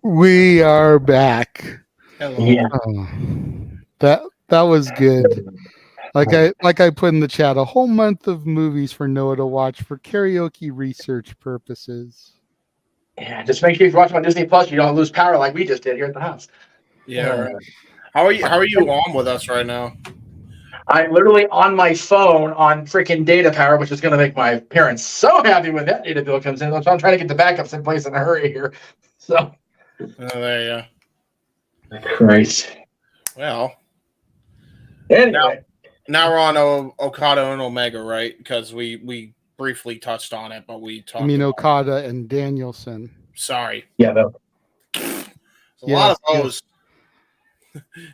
We are back. Yeah. Oh, that was good. Like I put in the chat, a whole month of movies for Noah to watch for karaoke research purposes. Yeah, just make sure if you're watching on Disney Plus, you don't lose power like we just did here at the house. Yeah. Right. How are you on with us right now? I'm literally on my phone on freaking data power, which is going to make my parents so happy when that data bill comes in. So I'm trying to get the backups in place in a hurry here. So. There you go. Christ. Well. Anyway. Now we're on Okada and Omega, right? Because we briefly touched on it, but we talked. I mean Okada and Danielson. Sorry. Yeah, though. A lot of those.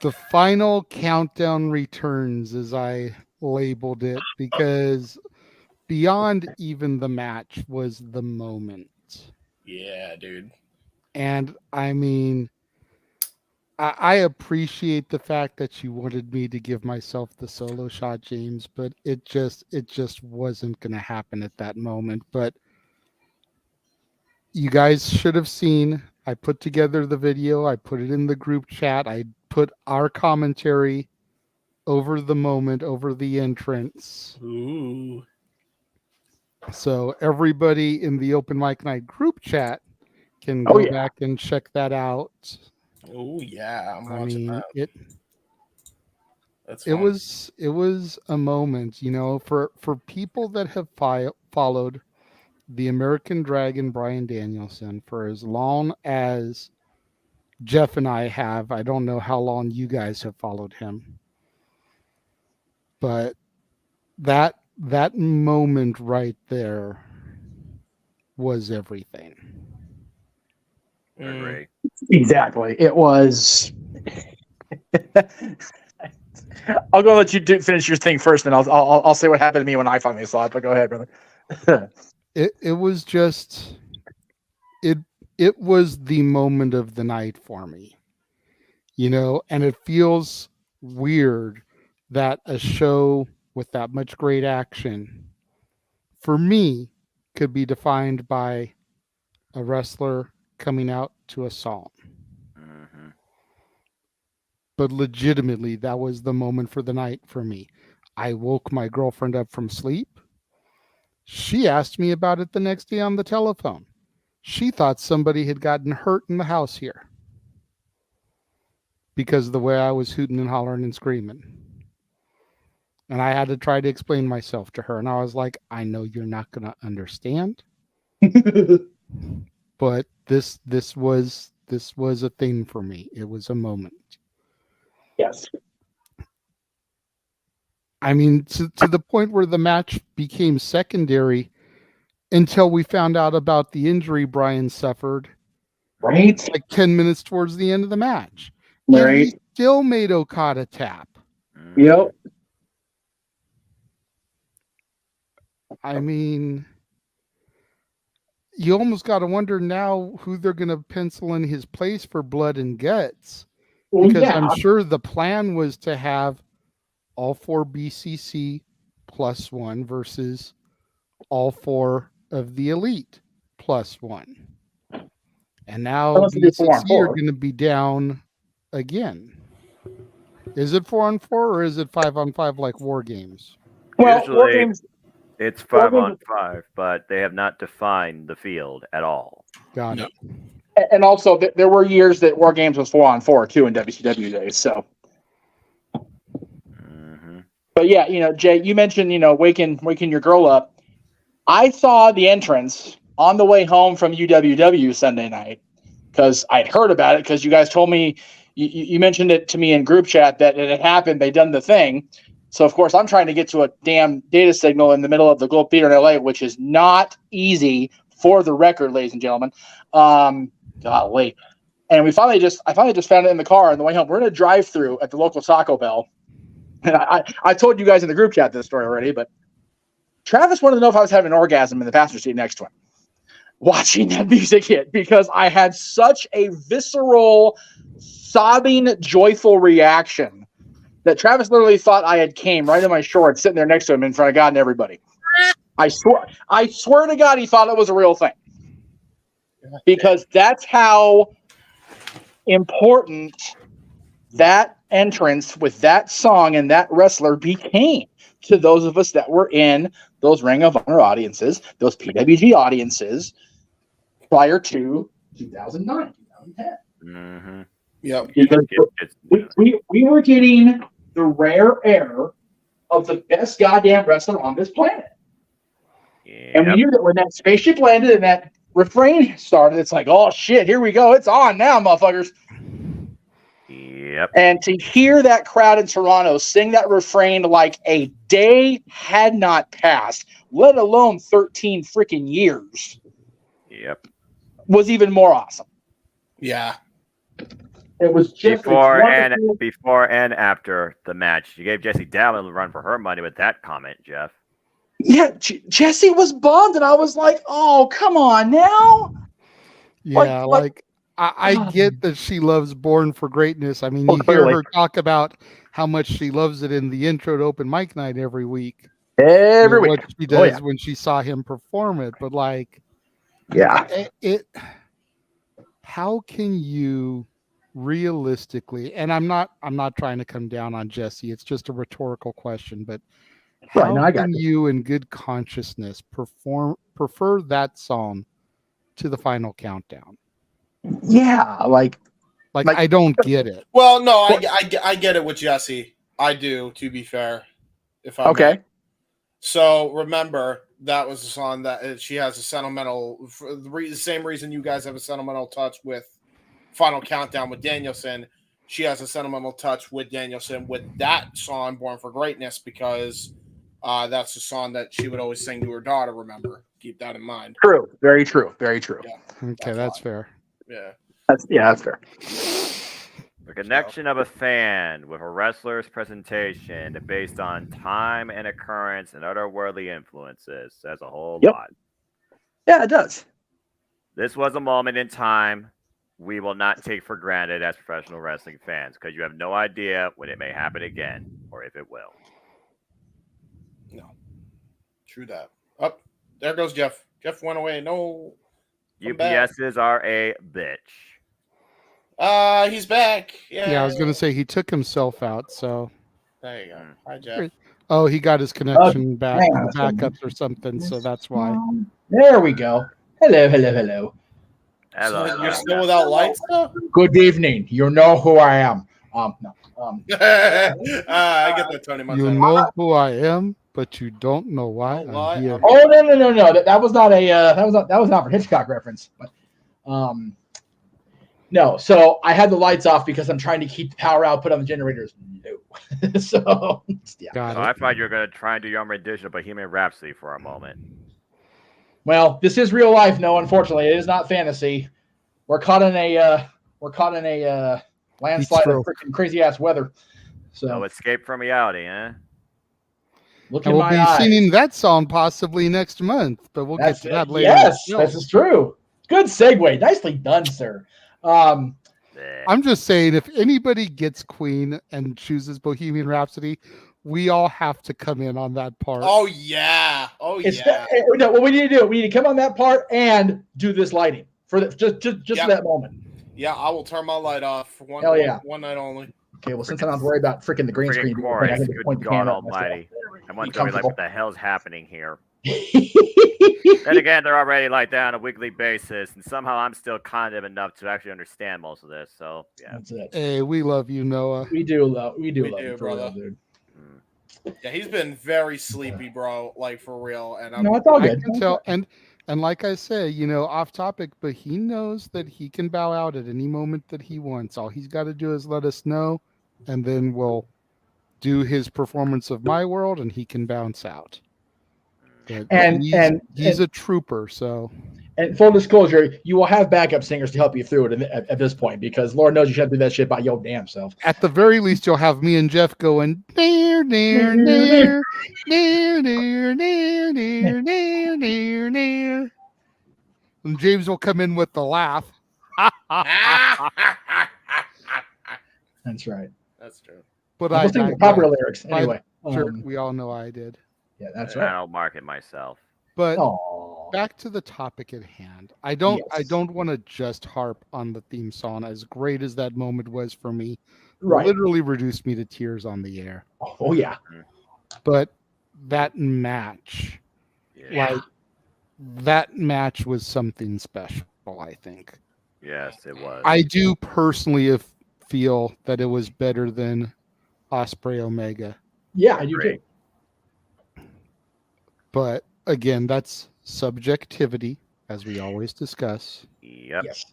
The final countdown returns, as I labeled it, because beyond even the match was the moment. Yeah, dude. And I mean, I appreciate the fact that you wanted me to give myself the solo shot, James, but it just wasn't going to happen at that moment. But you guys should have seen. I put together the video. I put it in the group chat. I put our commentary over the moment, over the entrance. Ooh. So everybody in the Open Mic Night group chat can go back and check that out. Oh yeah, I'm watching that. It was a moment, you know, for people that have followed the American Dragon Bryan Danielson for as long as Jeff and I have. I don't know how long you guys have followed him, but that moment right there was everything. Exactly. It was. I'll go let you finish your thing first, and I'll say what happened to me when I finally saw it. But go ahead, brother. It was just it was the moment of the night for me, you know, and it feels weird that a show with that much great action for me could be defined by a wrestler coming out to a song. But legitimately, that was the moment for the night for me. I woke my girlfriend up from sleep. She asked me about it the next day on the telephone. She thought somebody had gotten hurt in the house here because of the way I was hooting and hollering and screaming. And I had to try to explain myself to her. And I was like, I know you're not going to understand. But this was a thing for me. It was a moment. Yes. I mean, to the point where the match became secondary until we found out about the injury Bryan suffered. Right. Like 10 minutes towards the end of the match. Right. And he still made Okada tap. Yep. I mean, you almost got to wonder now who they're going to pencil in his place for Blood and Guts. Because I'm sure the plan was to have all 4 BCC plus 1 versus all 4 of the Elite plus 1. And now BCC are going to be down again. Is it 4-on-4 or is it 5-on-5 like War Games? Well, usually it's 5-on-5, but they have not defined the field at all. Got it. And also, there were years that War Games was 4-on-4 too in WCW days. So, but yeah, you know, Jay, you mentioned, you know, waking your girl up. I saw the entrance on the way home from UWW Sunday night because I'd heard about it because you guys told me you mentioned it to me in group chat that it had happened. They done the thing. So of course I'm trying to get to a damn data signal in the middle of the Globe Theater in LA, which is not easy for the record, ladies and gentlemen. Golly. And I finally just found it in the car on the way home. We're in a drive-through at the local Taco Bell. And I told you guys in the group chat this story already, but Travis wanted to know if I was having an orgasm in the passenger seat next to him watching that music hit because I had such a visceral, sobbing, joyful reaction that Travis literally thought I had came right in my shorts sitting there next to him in front of God and everybody. I swear to God, he thought it was a real thing. Because that's how important that entrance with that song and that wrestler became to those of us that were in those Ring of Honor audiences, those PWG audiences prior to 2009, 2010. Mm-hmm. Yep. We were getting the rare air of the best goddamn wrestler on this planet. Yep. And we knew that when that spaceship landed and that refrain started, it's like, oh shit, here we go. It's on now, motherfuckers. Yep. And to hear that crowd in Toronto sing that refrain like a day had not passed, let alone 13 freaking years, Yep. was even more awesome. Yeah. It was just before and after the match. You gave Jessie Dallin a run for her money with that comment, Jeff. Yeah, Jessie was bummed, and I was like, oh, come on now. Yeah, I get that she loves Born for Greatness. I mean, you hear clearly. her talk about how much she loves it in the intro to Open Mic Night every week. Every week. What she does when she saw him perform it. But how can you realistically, and I'm not trying to come down on Jessie, it's just a rhetorical question, but how can you in good consciousness prefer that song to the Final Countdown? Yeah, like I don't get it. Well, no, I get it with Jessie. I do, to be fair. If I may. So remember, that was a song that she has a sentimental, the same reason you guys have a sentimental touch with Final Countdown with Danielson. She has a sentimental touch with Danielson with that song, Born for Greatness, because that's the song that she would always sing to her daughter, remember. Keep that in mind. True. Very true. Very true. Yeah, okay, that's fair. Yeah. That's fair. The connection of a fan with a wrestler's presentation based on time and occurrence and otherworldly influences says a whole lot. Yeah, it does. This was a moment in time we will not take for granted as professional wrestling fans because you have no idea when it may happen again or if it will. No. True that. Oh, there goes Jeff. Jeff went away. No. UPSs are a bitch. He's back. Yeah, I was gonna say he took himself out, so there you go. Hi, Jeff. Oh, he got his connection back, backups or something, so that's why. There we go. Hello. So you're still without lights, though? Good evening. You know who I am. No. I get that, Tony. You know who I am, but you don't know why I'm here. Oh no. That was not a that was not for Hitchcock reference. But no. So I had the lights off because I'm trying to keep the power output on the generators. No. So yeah. I thought you were going to try and do your own rendition of Bohemian Rhapsody for a moment. Well, this is real life. No, unfortunately, it is not fantasy. We're caught in a landslide of freaking crazy ass weather. So no escape from reality, eh? Look and we'll be singing that song possibly next month, but we'll get to that later. Yes, this is true. Good segue. Nicely done, sir. I'm just saying, if anybody gets Queen and chooses Bohemian Rhapsody, we all have to come in on that part. Oh yeah. No, what we need to do, we need to come on that part and do this lighting for just for that moment. Yeah, I will turn my light off for one night only. Okay, well, since I don't have to worry about freaking the green screen, I can just point the camera at myself. Almighty. I want to be like, what the hell's happening here? Then again, they're already like that on a weekly basis, and somehow I'm still content enough to actually understand most of this. So yeah, that's it. Hey, we love you, Noah. We do love you, brother. Dude. Yeah, he's been very sleepy, bro. Like for real. And no, it's all good. I can tell, and like I say, off topic, but he knows that he can bow out at any moment that he wants. All he's got to do is let us know, and then we'll do his performance of My World, and he can bounce out. And he's a trooper, so. And full disclosure, you will have backup singers to help you through it at this point, because Lord knows you shouldn't do that shit by your damn self. At the very least, you'll have me and Jeff going near, near, near, near, near, near, near, near, near, near. And James will come in with the laugh. That's right. That's true. But I think the proper lyrics anyway. Sure, we all know I did. Yeah, that's I right. don't mark it myself. But Aw. back to the topic at hand. I don't Yes. want to just harp on the theme song. As great as that moment was for me, Right. literally reduced me to tears on the air. Oh yeah. But that match, like that match was something special, I think. Yes, it was. I do personally feel that it was better than Osprey Omega. Yeah, I do too. But again, that's subjectivity, as we always discuss. Yep. Yes.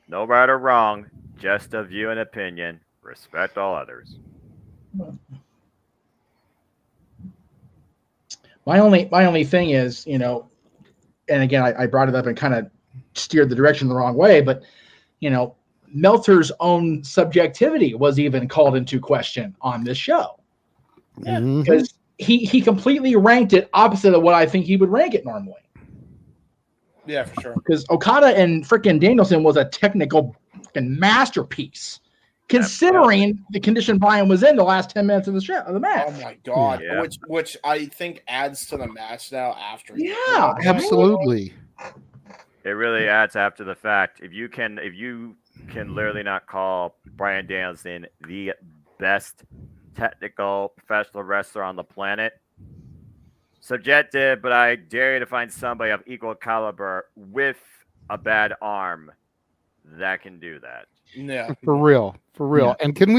No right or wrong, just a view and opinion. Respect all others. My only thing is, you know, and again, I brought it up and kind of steered the direction the wrong way, but you know, Meltzer's own subjectivity was even called into question on this show. Because he completely ranked it opposite of what I think he would rank it normally. Yeah, for sure. Because Okada and frickin' Danielson was a technical fucking masterpiece, considering the condition Brian was in the last 10 minutes of the show, of the match. Oh my god! Yeah. Which I think adds to the match now after. Yeah, absolutely. It really adds after the fact. If you can literally not call Bryan Danielson the best technical professional wrestler on the planet, subjective, but I dare you to find somebody of equal caliber with a bad arm that can do that. Yeah, For real. Yeah. And can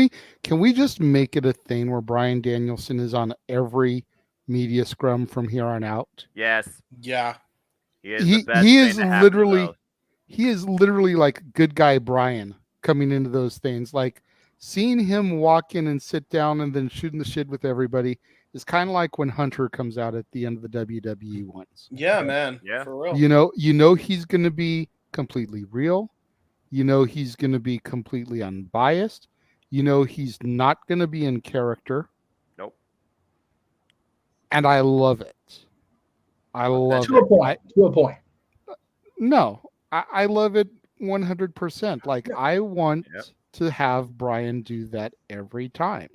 we just make it a thing where Bryan Danielson is on every media scrum from here on out? Yes. Yeah. He is the best he thing is to happen to literally those. he is literally like good guy Brian coming into those things. Like seeing him walk in and sit down and then shooting the shit with everybody is kind of like when Hunter comes out at the end of the WWE ones. Yeah, man. Yeah. For real. You know he's going to be completely real. You know he's going to be completely unbiased. You know he's not going to be in character. Nope. And I love it. I love To a point. To a point. No, I love it 100%. Like I want to have Brian do that every time.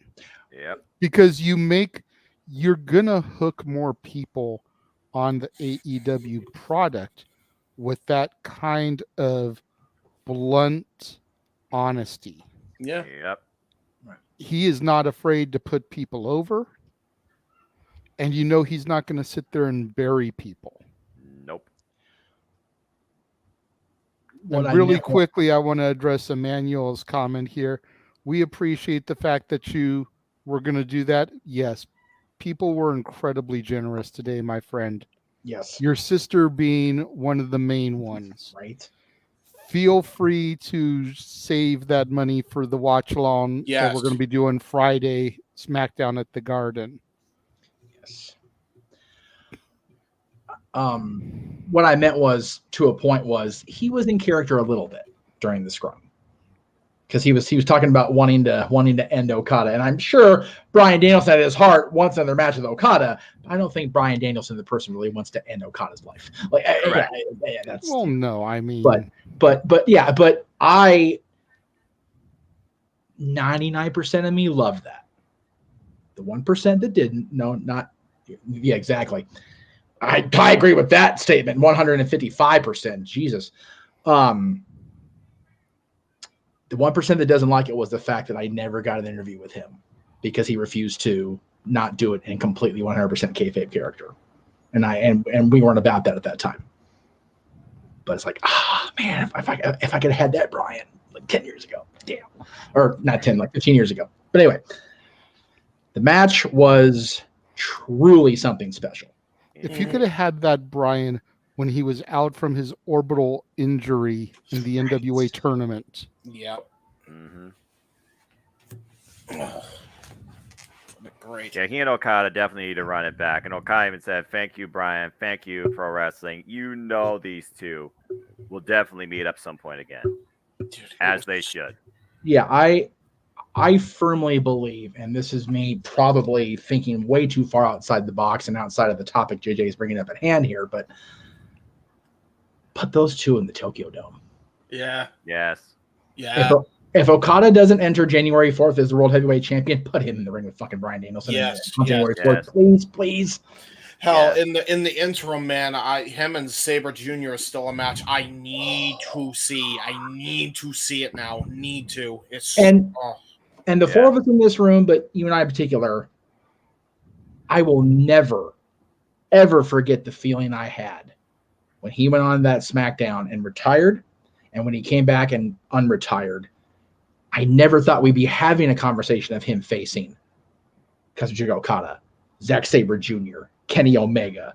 Yep. Because you're gonna hook more people on the AEW product with that kind of blunt honesty. Yeah. Yep. He is not afraid to put people over. And you know he's not going to sit there and bury people. Nope. And really quickly, I want to address Emmanuel's comment here. We appreciate the fact that you were going to do that. Yes, people were incredibly generous today, my friend. Yes. Your sister being one of the main ones. Right. Feel free to save that money for the watch along that we're going to be doing Friday SmackDown at the Garden. Yes. What I meant was, to a point, was he was in character a little bit during the scrum, because he was talking about wanting to end Okada, and I'm sure Bryan Danielson at his heart wants another match with Okada. But I don't think Bryan Danielson, the person, really wants to end Okada's life. Like, yeah, that's well, no, I mean, but yeah, but I 99% of me loved that. The 1% that didn't, no, not, yeah, exactly. I agree with that statement. 155%. Jesus. The 1% that doesn't like it was the fact that I never got an interview with him because he refused to not do it in completely 100% kayfabe character, and we weren't about that at that time. But it's like, man, if I could have had that Brian like 10 years ago, damn, or not 10, like 15 years ago. But anyway, the match was truly something special. If you could have had that Brian when he was out from his orbital injury in the NWA tournament. Yep. Mm-hmm. Oh, great. Yeah, he and Okada definitely need to run it back. And Okada even said, "Thank you, Brian. Thank you, Pro Wrestling. You know these two will definitely meet up some point again, as they should." Yeah, I firmly believe, and this is me probably thinking way too far outside the box and outside of the topic JJ is bringing up at hand here, but put those two in the Tokyo Dome. Yeah. Yes. Yeah. If Okada doesn't enter January 4th as the World Heavyweight Champion, put him in the ring with fucking Brian Danielson. Yes. January 4th, please. Hell, in the interim, man, him and Sabre Jr. is still a match I need to see. I need to see it now. Need to. And the four of us in this room, but you and I in particular, I will never, ever forget the feeling I had when he went on that SmackDown and retired, and when he came back and unretired. I never thought we'd be having a conversation of him facing Kazuchika Okada, Zack Sabre Jr., Kenny Omega,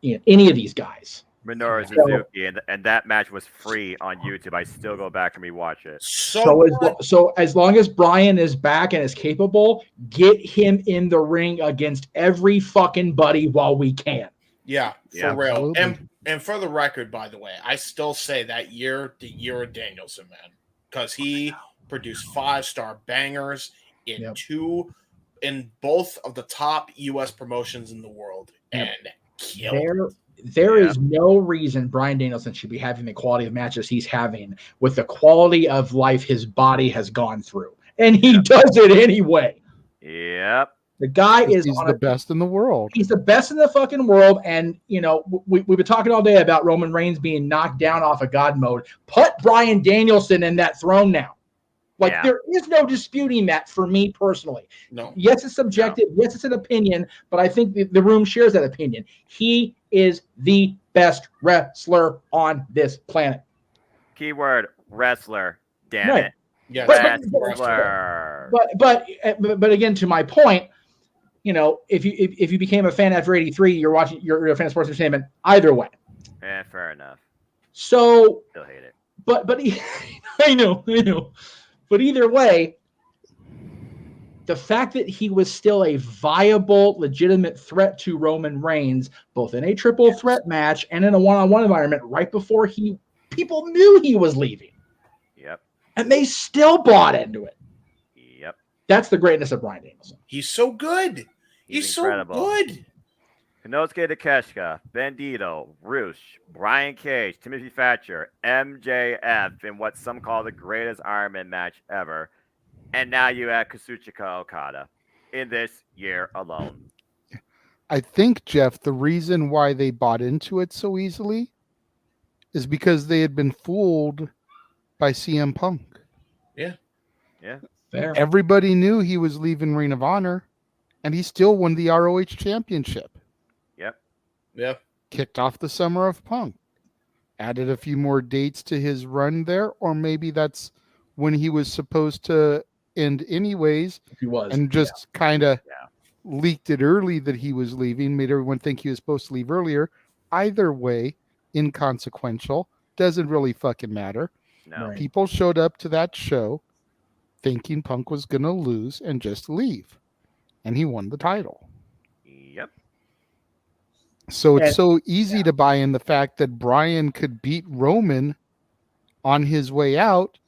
any of these guys. Minoru Suzuki, and that match was free on YouTube. I still go back and rewatch it. So as long as Brian is back and is capable, get him in the ring against every fucking buddy while we can. Yeah, for real. And for the record, by the way, I still say that year, the year of Danielson, man, because he produced 5-star bangers in both of the top U.S. promotions in the world, and killed. There is no reason Bryan Danielson should be having the quality of matches he's having with the quality of life his body has gone through, and he does it anyway. Yep. The guy is the best in the world. He's the best in the fucking world. And, we've been talking all day about Roman Reigns being knocked down off of God mode. Put Bryan Danielson in that throne now. There is no disputing that for me personally. No. Yes, it's subjective. No. Yes, it's an opinion. But I think the room shares that opinion. He is the best wrestler on this planet. Keyword wrestler. Damn it. Yeah, wrestler. But again, to my point, if you became a fan after 83, you're a fan of sports entertainment either way. Yeah, fair enough. So still hate it. But I know. But either way, the fact that he was still a viable, legitimate threat to Roman Reigns, both in a triple threat match and in a one-on-one environment, right before people knew he was leaving. Yep. And they still bought into it. Yep. That's the greatness of Bryan Danielson. He's so good. He's incredible. So good. Konosuke Takeshita, Bandito, Roosh, Brian Cage, Timothy Thatcher, MJF in what some call the greatest Iron Man match ever. And now you add Kazuchika Okada in this year alone. I think, Jeff, the reason why they bought into it so easily is because they had been fooled by CM Punk. Yeah. Yeah. Fair. Everybody knew he was leaving Ring of Honor, and he still won the ROH championship. Yep. Yep. Kicked off the Summer of Punk. Added a few more dates to his run there, or maybe that's when he was supposed to end anyways. He was. And just kind of leaked it early that he was leaving, made everyone think he was supposed to leave earlier. Either way, inconsequential. Doesn't really fucking matter. No. Right. People showed up to that show thinking Punk was going to lose and just leave. And he won the title. Yep. So it's so easy to buy in the fact that Bryan could beat Roman on his way out.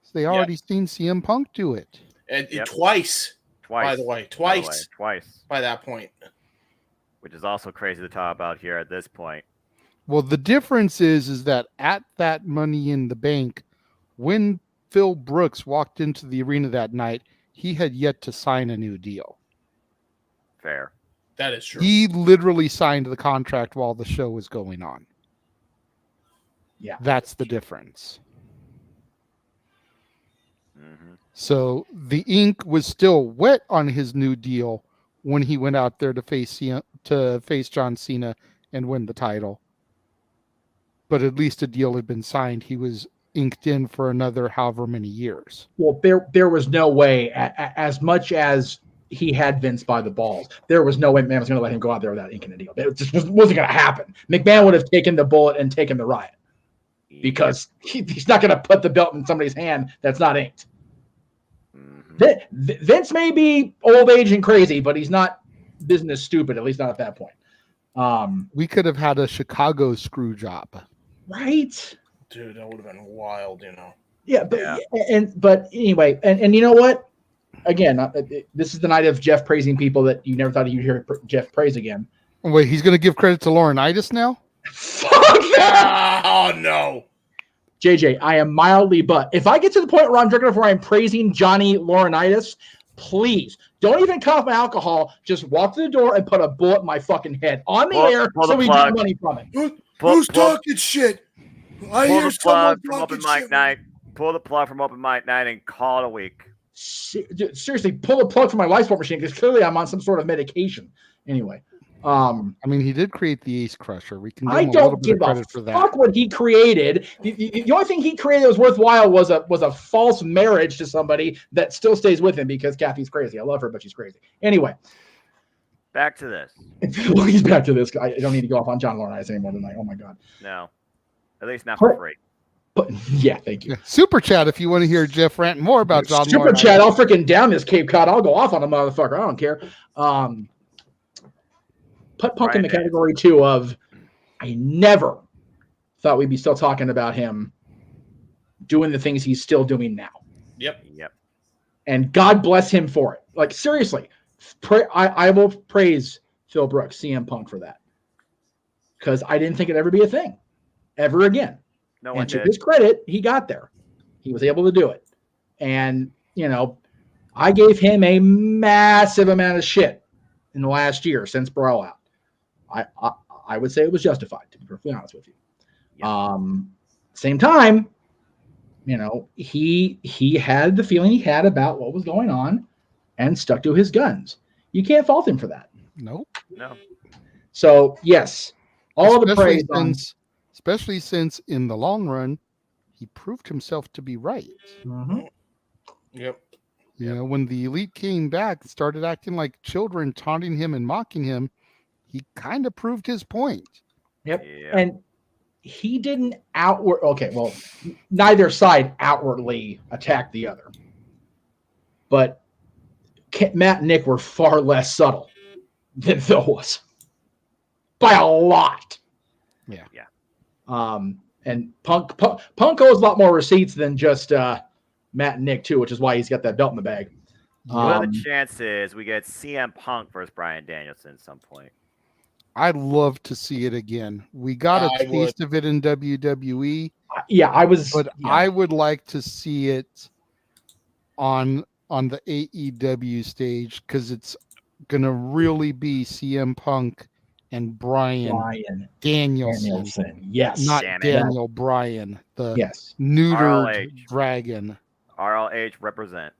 So they already seen CM Punk do it. And twice. By the way. Twice. By that point. Which is also crazy to talk about here at this point. Well, the difference is that at that Money in the Bank, when Phil Brooks walked into the arena that night, he had yet to sign a new deal. Fair. That is true. He literally signed the contract while the show was going on. Yeah. That's the difference. Mm-hmm. So the ink was still wet on his new deal when he went out there to face John Cena and win the title. But at least a deal had been signed. He was inked in for another however many years. Well, there was no way, as much as he had Vince by the balls, there was no way McMahon was going to let him go out there without inking a deal. It just wasn't going to happen. McMahon would have taken the bullet and taken the riot because he's not going to put the belt in somebody's hand that's not inked. Vince may be old age and crazy, but he's not business stupid, at least not at that point. We could have had a Chicago screw job. Right? Dude, that would have been wild, Yeah, but anyway, and you know what? Again, this is the night of Jeff praising people that you never thought you'd hear Jeff praise again. Wait, he's going to give credit to Laurinaitis now? Fuck yeah! Oh, no. JJ, I am mildly, but if I get to the point where I'm drunk enough where I'm praising Johnny Laurinaitis, Please don't even cough my alcohol. Just walk to the door and put a bullet in my fucking head on the air so we get money from it. Who's talking shit? I Pull hear the plug someone from open talking mic shit. night. Pull the plug from open mic night and call it a week. Dude, seriously, pull the plug from my life support machine because clearly I'm on some sort of medication. Anyway, I mean, he did create the Ace Crusher. We can give I him a little don't bit of give a credit for that. fuck what he created. The only thing he created that was worthwhile was a false marriage to somebody that still stays with him because Kathy's crazy. I love her, but she's crazy. Anyway, back to this. Well, he's back to this. I don't need to go off on John Laurinaitis anymore tonight. Oh my god. No, at least not for free. But yeah, thank you. Super chat if you want to hear Jeff rant more about John Super Laurinaitis. chat. I'll freaking down this Cape Cod. I'll go off on a motherfucker. I don't care. Put Punk in the category too of I never thought we'd be still talking about him doing the things he's still doing now. Yep. And God bless him for it. Like seriously, I will praise Phil Brooks, CM Punk for that. Because I didn't think it'd ever be a thing. Ever again. No one and to did. his credit, he got there. He was able to do it. And, I gave him a massive amount of shit in the last year since Brawl Out. I would say it was justified, to be perfectly honest with you. Same time, he had the feeling he had about what was going on and stuck to his guns. You can't fault him for that. Nope. No. So, yes, all of the praise especially since in the long run, he proved himself to be right. Mm-hmm. Yep. When the Elite came back, started acting like children, taunting him and mocking him, he kind of proved his point. Yep. Yeah. And he didn't neither side outwardly attacked the other. But Matt and Nick were far less subtle than Phil was. By a lot. Yeah. And Punk owes a lot more receipts than just Matt and Nick too, which is why he's got that belt in the bag. What are the chances we get CM Punk versus Bryan Danielson at some point? I'd love to see it again. We got a taste of it in WWE. I would like to see it on the AEW stage because it's gonna really be CM Punk and Bryan Danielson. Yes. Not Daniel Bryan, the neutered RLH. dragon. RLH represent.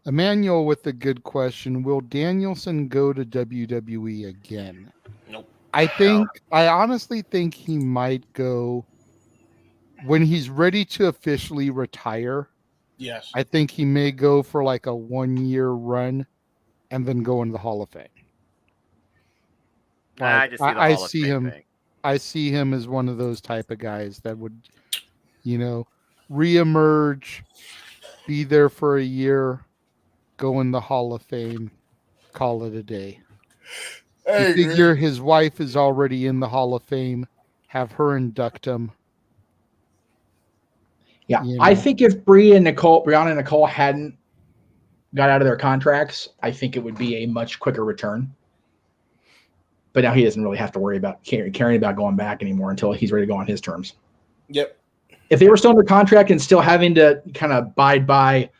Emmanuel with a good question. Will Danielson go to WWE again? Nope. I honestly think he might go when he's ready to officially retire. Yes. I think he may go for like a 1-year run and then go into the Hall of Fame. I just see the Hall of Fame thing. I see him as one of those type of guys that would, reemerge, be there for a year, go in the Hall of Fame, call it a day. I figure his wife is already in the Hall of Fame, have her induct him. Yeah, I think if Brianna and Nicole hadn't got out of their contracts, I think it would be a much quicker return. But now he doesn't really have to worry about caring about going back anymore until he's ready to go on his terms. Yep. If they were still under contract and still having to kind of abide by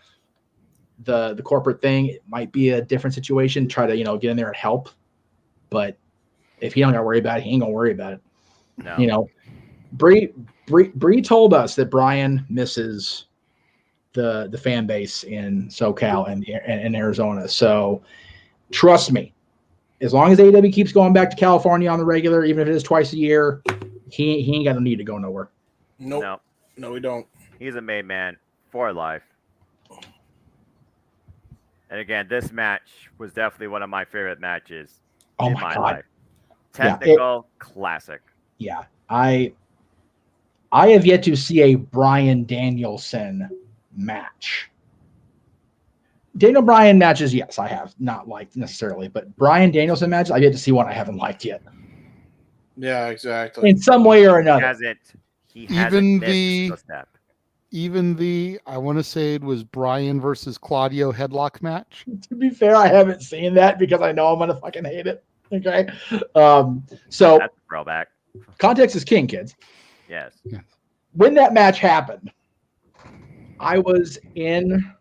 the corporate thing, it might be a different situation. Try to get in there and help. But if he don't got to worry about it, he ain't gonna worry about it. No. Bree told us that Bryan misses the fan base in SoCal and in Arizona. So trust me, as long as AEW keeps going back to California on the regular, even if it is twice a year, he ain't got no need to go nowhere. Nope. No, we don't. He's a made man for life. And again, this match was definitely one of my favorite matches in my life. Technical classic. Yeah. I have yet to see a Bryan Danielson match. Daniel Bryan matches, yes, I have not liked necessarily, but Bryan Danielson matches, I've yet to see one I haven't liked yet. Yeah, exactly. In some way or another. He hasn't missed a step. Even I want to say it was Bryan versus Claudio headlock match. To be fair, I haven't seen that because I know I'm going to fucking hate it. Okay. So that's a throwback. Context is king, kids. Yes. When that match happened, I was in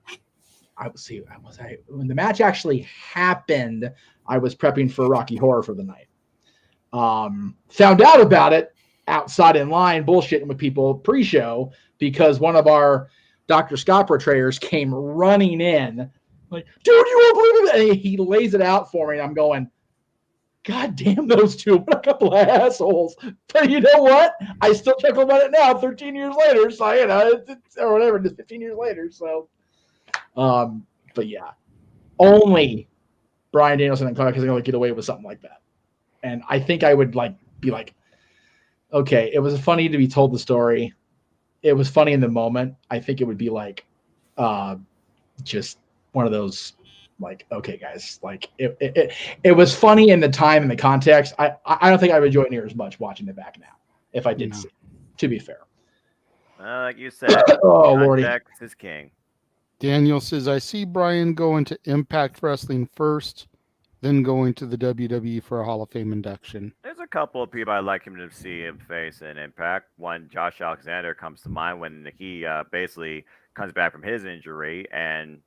when the match actually happened, I was prepping for Rocky Horror for the night. Found out about it outside in line, bullshitting with people pre-show, because one of our Dr. Scott portrayers came running in, like, dude, you won't believe it. And he lays it out for me, and I'm going, God damn those two, what a couple of assholes. But you know what? I still chuckle about it now, 13 years later. So, or whatever, just 15 years later. So, but yeah, only Bryan Danielson and Clark is going to get away with something like that. And I think I would be like, okay, it was funny to be told the story. It was funny in the moment. I think it would be like, just one of those, like, okay, guys, like it was funny in the time and the context. I don't think I would enjoy it near as much watching it back now if I did see it, to be fair. Like you said, oh Lordy, context is king. Daniel says, I see Bryan going to Impact Wrestling first, then going to the WWE for a Hall of Fame induction. There's a couple of people I'd like him to see him face in Impact. One, Josh Alexander comes to mind when he basically comes back from his injury, and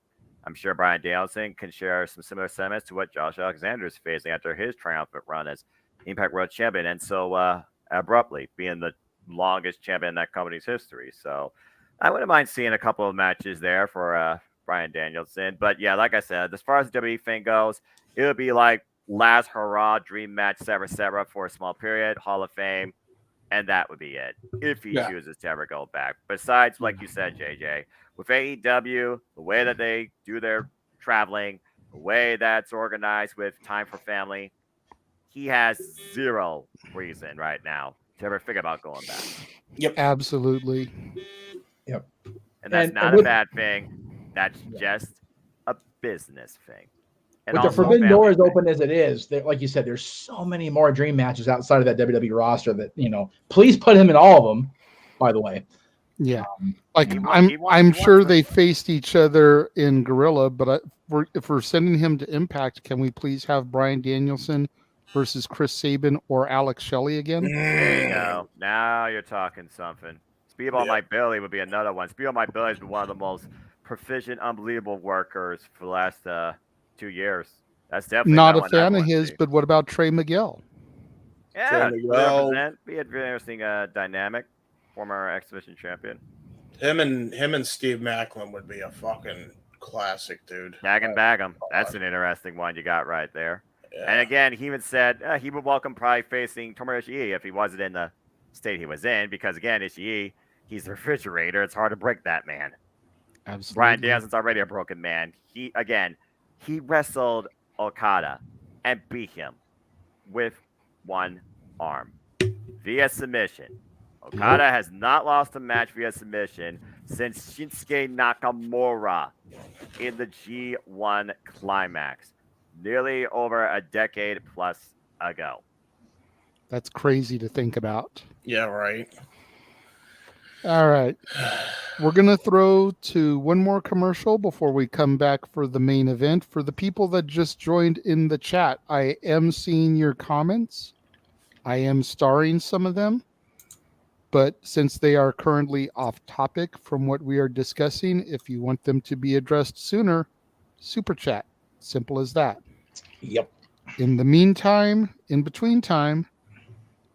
I'm sure Bryan Danielson can share some similar sentiments to what Josh Alexander is facing after his triumphant run as Impact World Champion, and so abruptly being the longest champion in that company's history. So I wouldn't mind seeing a couple of matches there for Bryan Danielson. But yeah, like I said, as far as the WWE thing goes, it would be like last hurrah dream match, Sarah for a small period, Hall of Fame, and that would be it if he chooses to ever go back. Besides, like you said, JJ, with AEW, the way that they do their traveling, the way that's organized with time for family, he has zero reason right now to ever think about going back. Yep. Absolutely. Yep. And that's not a bad thing. That's just a business thing. And with the forbidden door as open as it is, like you said, there's so many more dream matches outside of that WWE roster that, please put him in all of them, by the way. Yeah. I'm sure they faced each other in Gorilla, but if we're sending him to Impact, can we please have Bryan Danielson versus Chris Sabin or Alex Shelley again? There you go. Now you're talking something. Speedball Mike Billy would be another one. Speedball Mike Billy has been one of the most proficient, unbelievable workers for the last 2 years. That's definitely not a fan of his, but what about Trey Miguel? Yeah, represent. Be a very interesting dynamic. Former exhibition champion. Him and Steve Macklin would be a fucking classic, dude. Tag and bag him. That's an interesting one you got right there. Yeah. And again, he even said he would welcome probably facing Tomohiro Ishii if he wasn't in the state he was in, because again, Ishii, he's the refrigerator. It's hard to break that man. Absolutely. Bryan Danielson's already a broken man. He wrestled Okada and beat him with one arm via submission. Okada has not lost a match via submission since Shinsuke Nakamura in the G1 Climax, nearly over a decade plus ago. That's crazy to think about. Yeah, right. All right. We're going to throw to one more commercial before we come back for the main event. For the people that just joined in the chat, I am seeing your comments. I am starring some of them. But since they are currently off topic from what we are discussing, if you want them to be addressed sooner, super chat. Simple as that. Yep. In the meantime, in between time,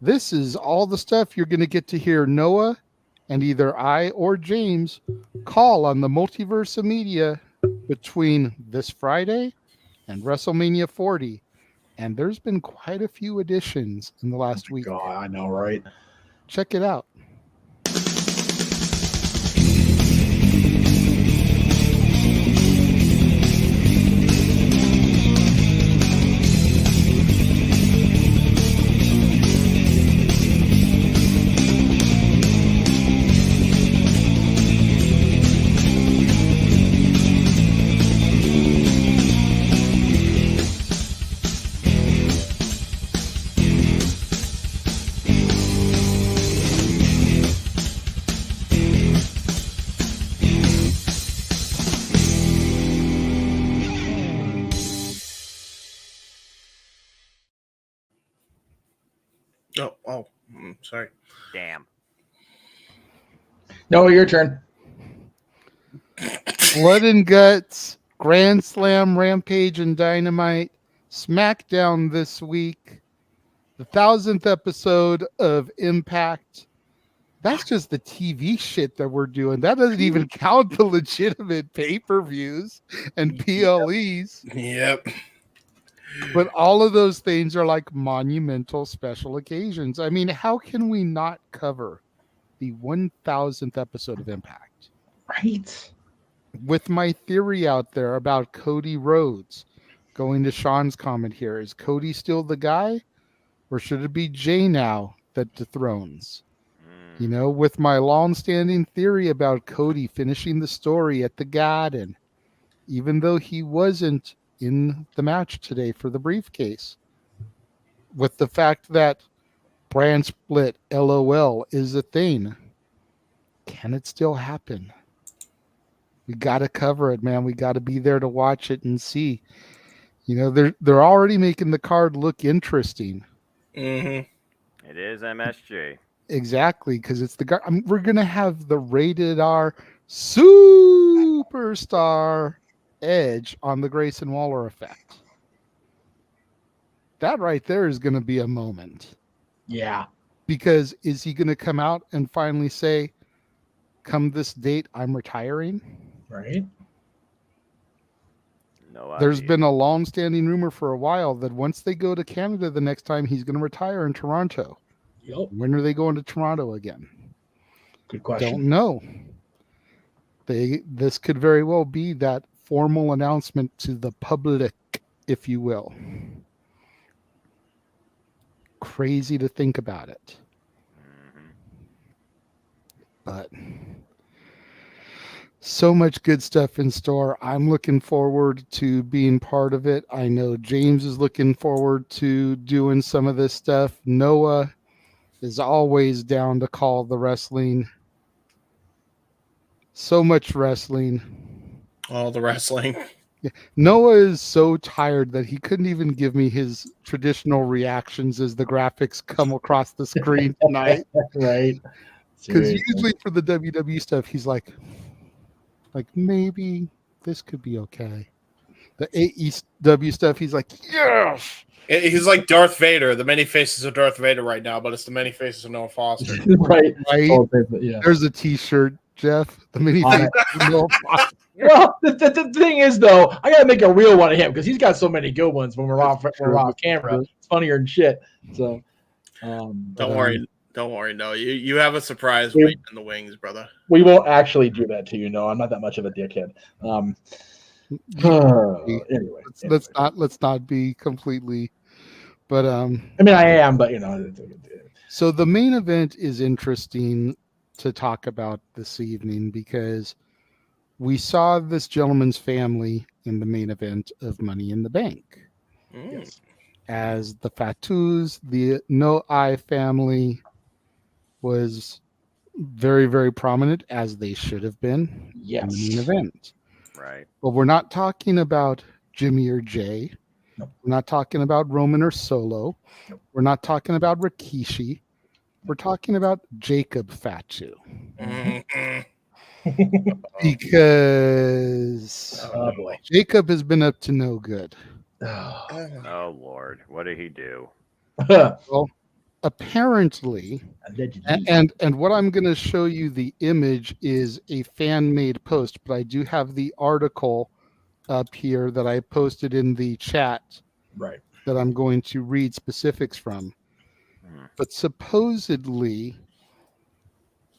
this is all the stuff you're going to get to hear Noah and either I or James call on the Multiverse of Media between this Friday and WrestleMania 40. And there's been quite a few additions in the last week. God, I know, right? Check it out. Sorry. Damn. No, your turn. Blood and Guts Grand Slam, Rampage, and Dynamite. SmackDown this week. The 1000th episode of Impact. That's just the TV shit that we're doing. That doesn't even count the legitimate pay-per-views and PLEs. Yep. But all of those things are like monumental special occasions. I mean, how can we not cover the 1000th episode of Impact? Right. With my theory out there about Cody Rhodes, going to Sean's comment here, is Cody still the guy? Or should it be Jay now that dethrones? You know, with my long-standing theory about Cody finishing the story at the Garden, even though he wasn't in the match today for the briefcase, with the fact that brand split, LOL, is a thing, can it still happen? We got to cover it, man. We got to be there to watch it and see. You know, they're already making the card look interesting. Mm-hmm. It is MSG. Exactly, because it's the guy. We're gonna have the rated R superstar Edge on the Grayson Waller effect. That right there is gonna be a moment. Yeah. Because is he gonna come out and finally say, "Come this date, I'm retiring"? Right. No idea. There's been a long-standing rumor for a while that once they go to Canada the next time, he's gonna retire in Toronto. Yep. When are they going to Toronto again? Good question. Don't know. This could very well be that formal announcement to the public, if you will. Crazy to think about it. But so much good stuff in store. I'm looking forward to being part of it. I know James is looking forward to doing some of this stuff. Noah is always down to call the wrestling. So much wrestling. All the wrestling. Yeah. Noah is so tired that he couldn't even give me his traditional reactions as the graphics come across the screen tonight. Right. Because usually for the WWE stuff, he's like maybe this could be okay. The AEW stuff, he's like, yes. He's like Darth Vader, the many faces of Darth Vader right now, but it's the many faces of Noah Foster. Right. Right. Yeah. There's a T-shirt, Jeff. The many faces of Noah Foster. Well, the thing is, though, I gotta make a real one of him because he's got so many good ones when we're off camera. It's funnier than shit. So, don't worry, no, you have a surprise waiting in the wings, brother. We won't actually do that to you. No, I'm not that much of a dickhead. Anyway, let's not be completely. But I mean, I am, but you know. So the main event is interesting to talk about this evening because we saw this gentleman's family in the main event of Money in the Bank. Yes. As the Fatus, the No Eye family was very, very prominent, as they should have been in the main event. Right. But we're not talking about Jimmy or Jay. Nope. We're not talking about Roman or Solo. Nope. We're not talking about Rikishi. We're talking about Jacob Fatu. Because Jacob has been up to no good. Oh Lord, what did he do? Well, apparently, and what I'm going to show you the image is a fan-made post, but I do have the article up here that I posted in the chat. Right. That I'm going to read specifics from. But supposedly,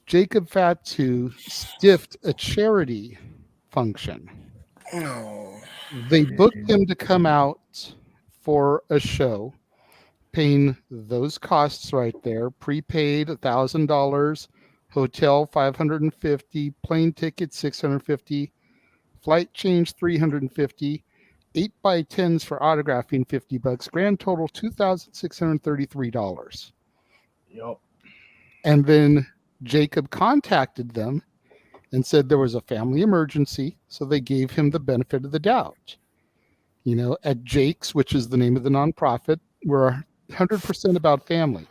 Jacob Fatu stiffed a charity function. They booked him to come out for a show, paying those costs right there, prepaid $1,000, hotel $550, plane ticket $650, flight change $350, 8x10s for autographing $50, grand total $2,633. Yep. And then Jacob contacted them and said there was a family emergency, so they gave him the benefit of the doubt. You know, at Jake's, which is the name of the nonprofit, we're 100% about family.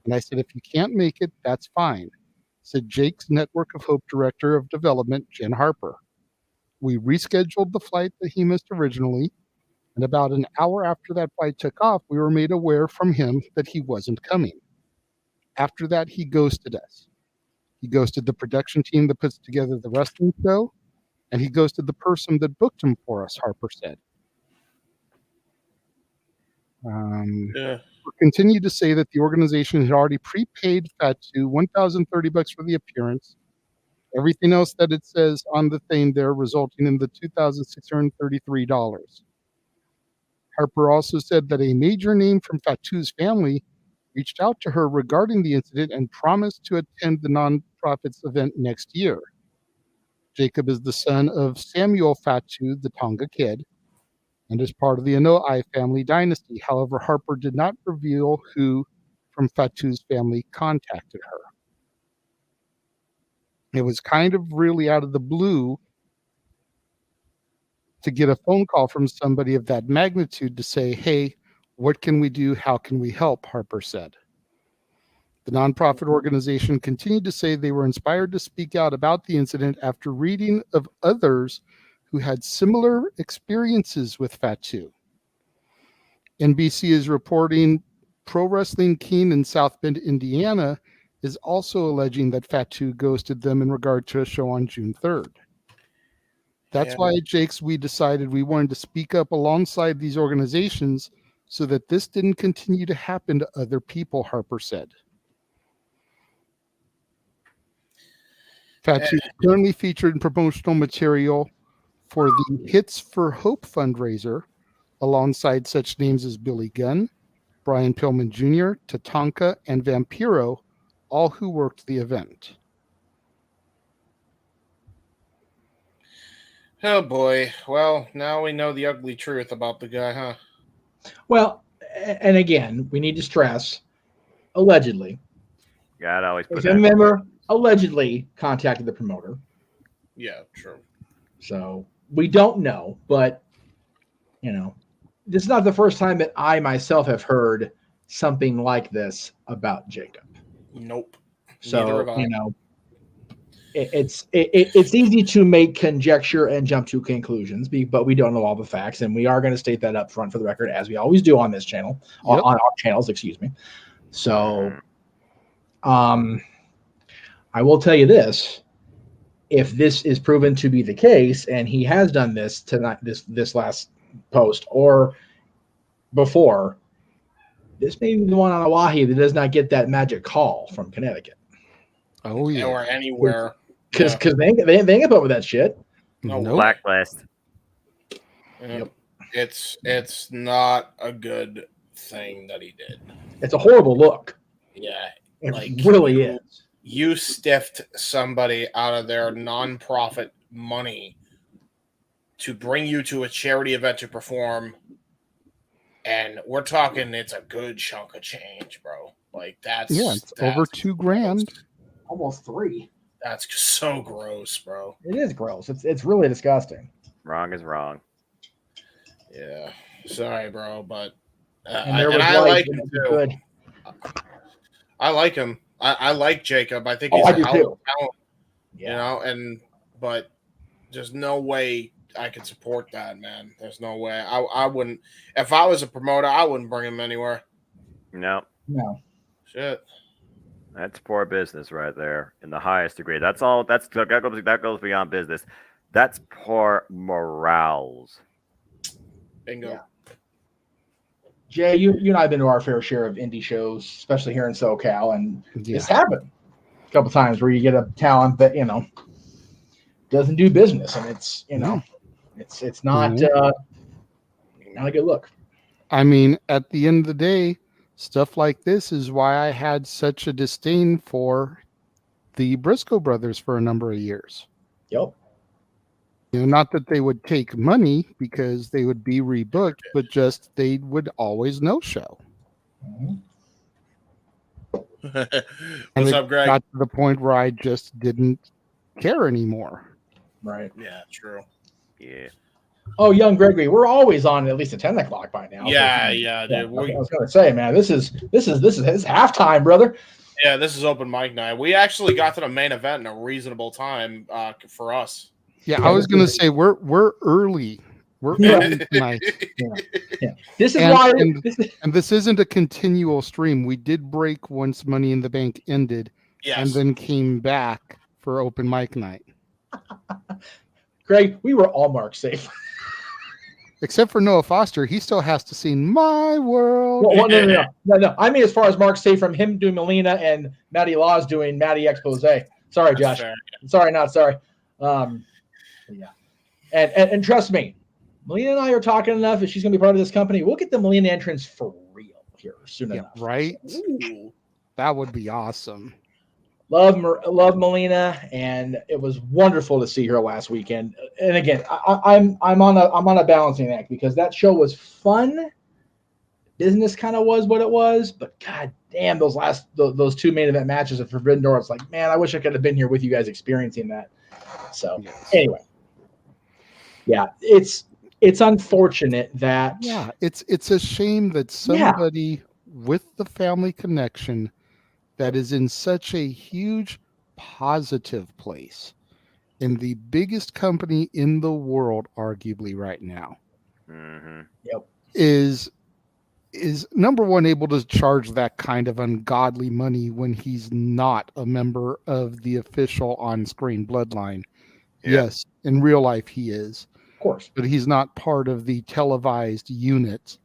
And I said, if you can't make it, that's fine. Said Jake's Network of Hope Director of Development, Jen Harper. We rescheduled the flight that he missed originally, and about an hour after that flight took off, we were made aware from him that he wasn't coming. After that, he ghosted us. He ghosted the production team that puts together the wrestling show, and he ghosted the person that booked him for us, Harper said. Continued to say that the organization had already prepaid Fatu $1,030 for the appearance. Everything else that it says on the thing there resulting in the $2,633. Harper also said that a major name from Fatu's family reached out to her regarding the incident and promised to attend the nonprofit's event next year. Jacob is the son of Samuel Fatu, the Tonga Kid, and is part of the Anoa'i family dynasty. However, Harper did not reveal who from Fatu's family contacted her. It was kind of really out of the blue to get a phone call from somebody of that magnitude to say, hey, what can we do? How can we help? Harper said. The nonprofit organization continued to say they were inspired to speak out about the incident after reading of others who had similar experiences with Fatu. NBC is reporting Pro Wrestling King in South Bend, Indiana, is also alleging that Fatu ghosted them in regard to a show on June 3rd. That's why at Jake's we decided we wanted to speak up alongside these organizations so that this didn't continue to happen to other people, Harper said. Fatu is currently featured in promotional material for the Hits for Hope fundraiser alongside such names as Billy Gunn, Brian Pillman Jr., Tatanka, and Vampiro, all who worked the event. Oh boy. Well, now we know the ugly truth about the guy, huh? Well, and again, we need to stress, allegedly. God, I always put If that. a member allegedly contacted the promoter. Yeah, true. So we don't know, but this is not the first time that I myself have heard something like this about Jacob. Nope. So it's easy to make conjecture and jump to conclusions, but we don't know all the facts, and we are going to state that up front for the record, as we always do on this channel, on our channels, excuse me. So, I will tell you this: if this is proven to be the case, and he has done this tonight, this last post or before, this may be the one on Oahu that does not get that magic call from Connecticut. Oh yeah, or anywhere, because they ain't up with that shit. No. Blacklist. Yep. It's not a good thing that he did. It's a horrible look. Yeah, it really is. You stiffed somebody out of their nonprofit money to bring you to a charity event to perform, and we're talking it's a good chunk of change, bro. Like that's over $2,000, almost $3,000. That's so gross, bro. It is gross. It's really disgusting. Wrong is wrong. Yeah, sorry, bro, but I like him too. Good. I like him. I like Jacob. I think he's a hell of a talent. But there's no way I could support that, man. There's no way. I wouldn't. If I was a promoter, I wouldn't bring him anywhere. No. Shit. That's poor business right there in the highest degree. That goes beyond business. That's poor morals. Bingo. Yeah. Jay, you and I have been to our fair share of indie shows, especially here in SoCal, and it's happened a couple times where you get a talent that doesn't do business, and it's it's not not a good look. I mean, at the end of the day, stuff like this is why I had such a disdain for the Briscoe brothers for a number of years. Yep. Not that they would take money because they would be rebooked, but just they would always no-show. What's up, Greg? Got to the point where I just didn't care anymore. Right. Yeah, true. Yeah. Oh, young Gregory, we're always on at least at 10 o'clock by now. Yeah, dude. I was gonna say, man, this is halftime, brother. Yeah, this is open mic night. We actually got to the main event in a reasonable time for us. Yeah, I was going to say we're early. We're early tonight. This is and, why. And this isn't a continual stream. We did break once Money in the Bank ended, and then came back for open mic night. Greg, we were all marked safe. Except for Noah Foster, he still has to sing My World. Well, no. I mean, as far as Mark safe from him doing Melina and Maddie Laws doing Maddie Expose. Sorry, Josh. Fair. Sorry, not sorry. Yeah. And trust me, Melina and I are talking enough. If she's going to be part of this company, we'll get the Melina entrance for real here soon enough. Right? Ooh. That would be awesome. Love Melina, and it was wonderful to see her last weekend. And again, I'm on a balancing act because that show was fun. Business kind of was what it was, but god damn, those two main event matches at Forbidden Door. It's like, man, I wish I could have been here with you guys experiencing that. So anyway, yeah, it's unfortunate that it's a shame that somebody with the family connection that is in such a huge positive place in the biggest company in the world, arguably right now, is number one able to charge that kind of ungodly money when he's not a member of the official on-screen bloodline. Yes, in real life he is, of course, but he's not part of the televised unit.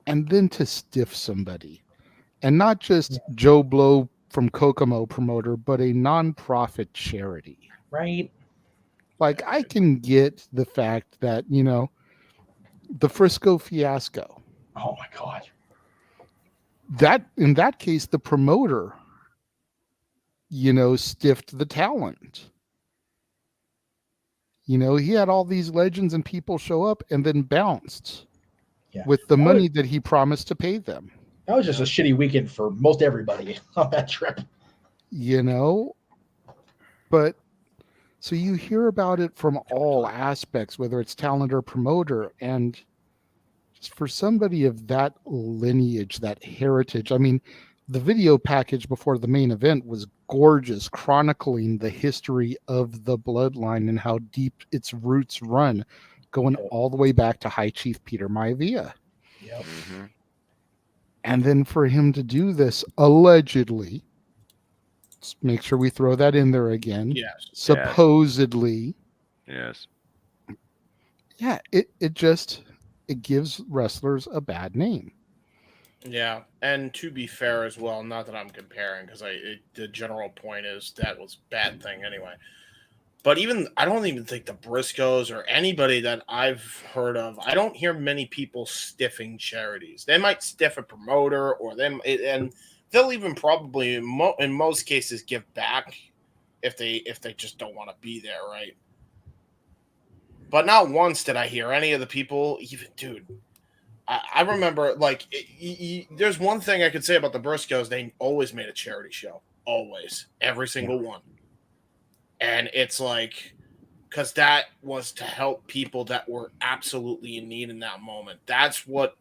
And then to stiff somebody. And not just Joe Blow from Kokomo promoter, but a nonprofit charity. Right. Like, I can get the fact that, the Frisco fiasco. Oh my God. That, in that case, the promoter, stiffed the talent. He had all these legends and people show up and then bounced with the money that he promised to pay them. That was just a shitty weekend for most everybody on that trip. But so you hear about it from all aspects, whether it's talent or promoter, and just for somebody of that lineage, that heritage. I mean, the video package before the main event was gorgeous, chronicling the history of the bloodline and how deep its roots run, going all the way back to High Chief Peter Maivia. Yep. Mm-hmm. And then for him to do this, allegedly, let's make sure we throw that in there again. Yes. Supposedly. Yes. Yeah, it gives wrestlers a bad name. Yeah, and to be fair as well, not that I'm comparing, because the general point is that was a bad thing anyway. But I don't even think the Briscoes or anybody that I've heard of, I don't hear many people stiffing charities. They might stiff a promoter, and they'll even probably in most cases give back if they just don't want to be there, right? But not once did I hear any of the people, even dude. I remember, there's one thing I could say about the Briscoes. They always made a charity show. Always. Every single one. And it's like, because that was to help people that were absolutely in need in that moment. That's what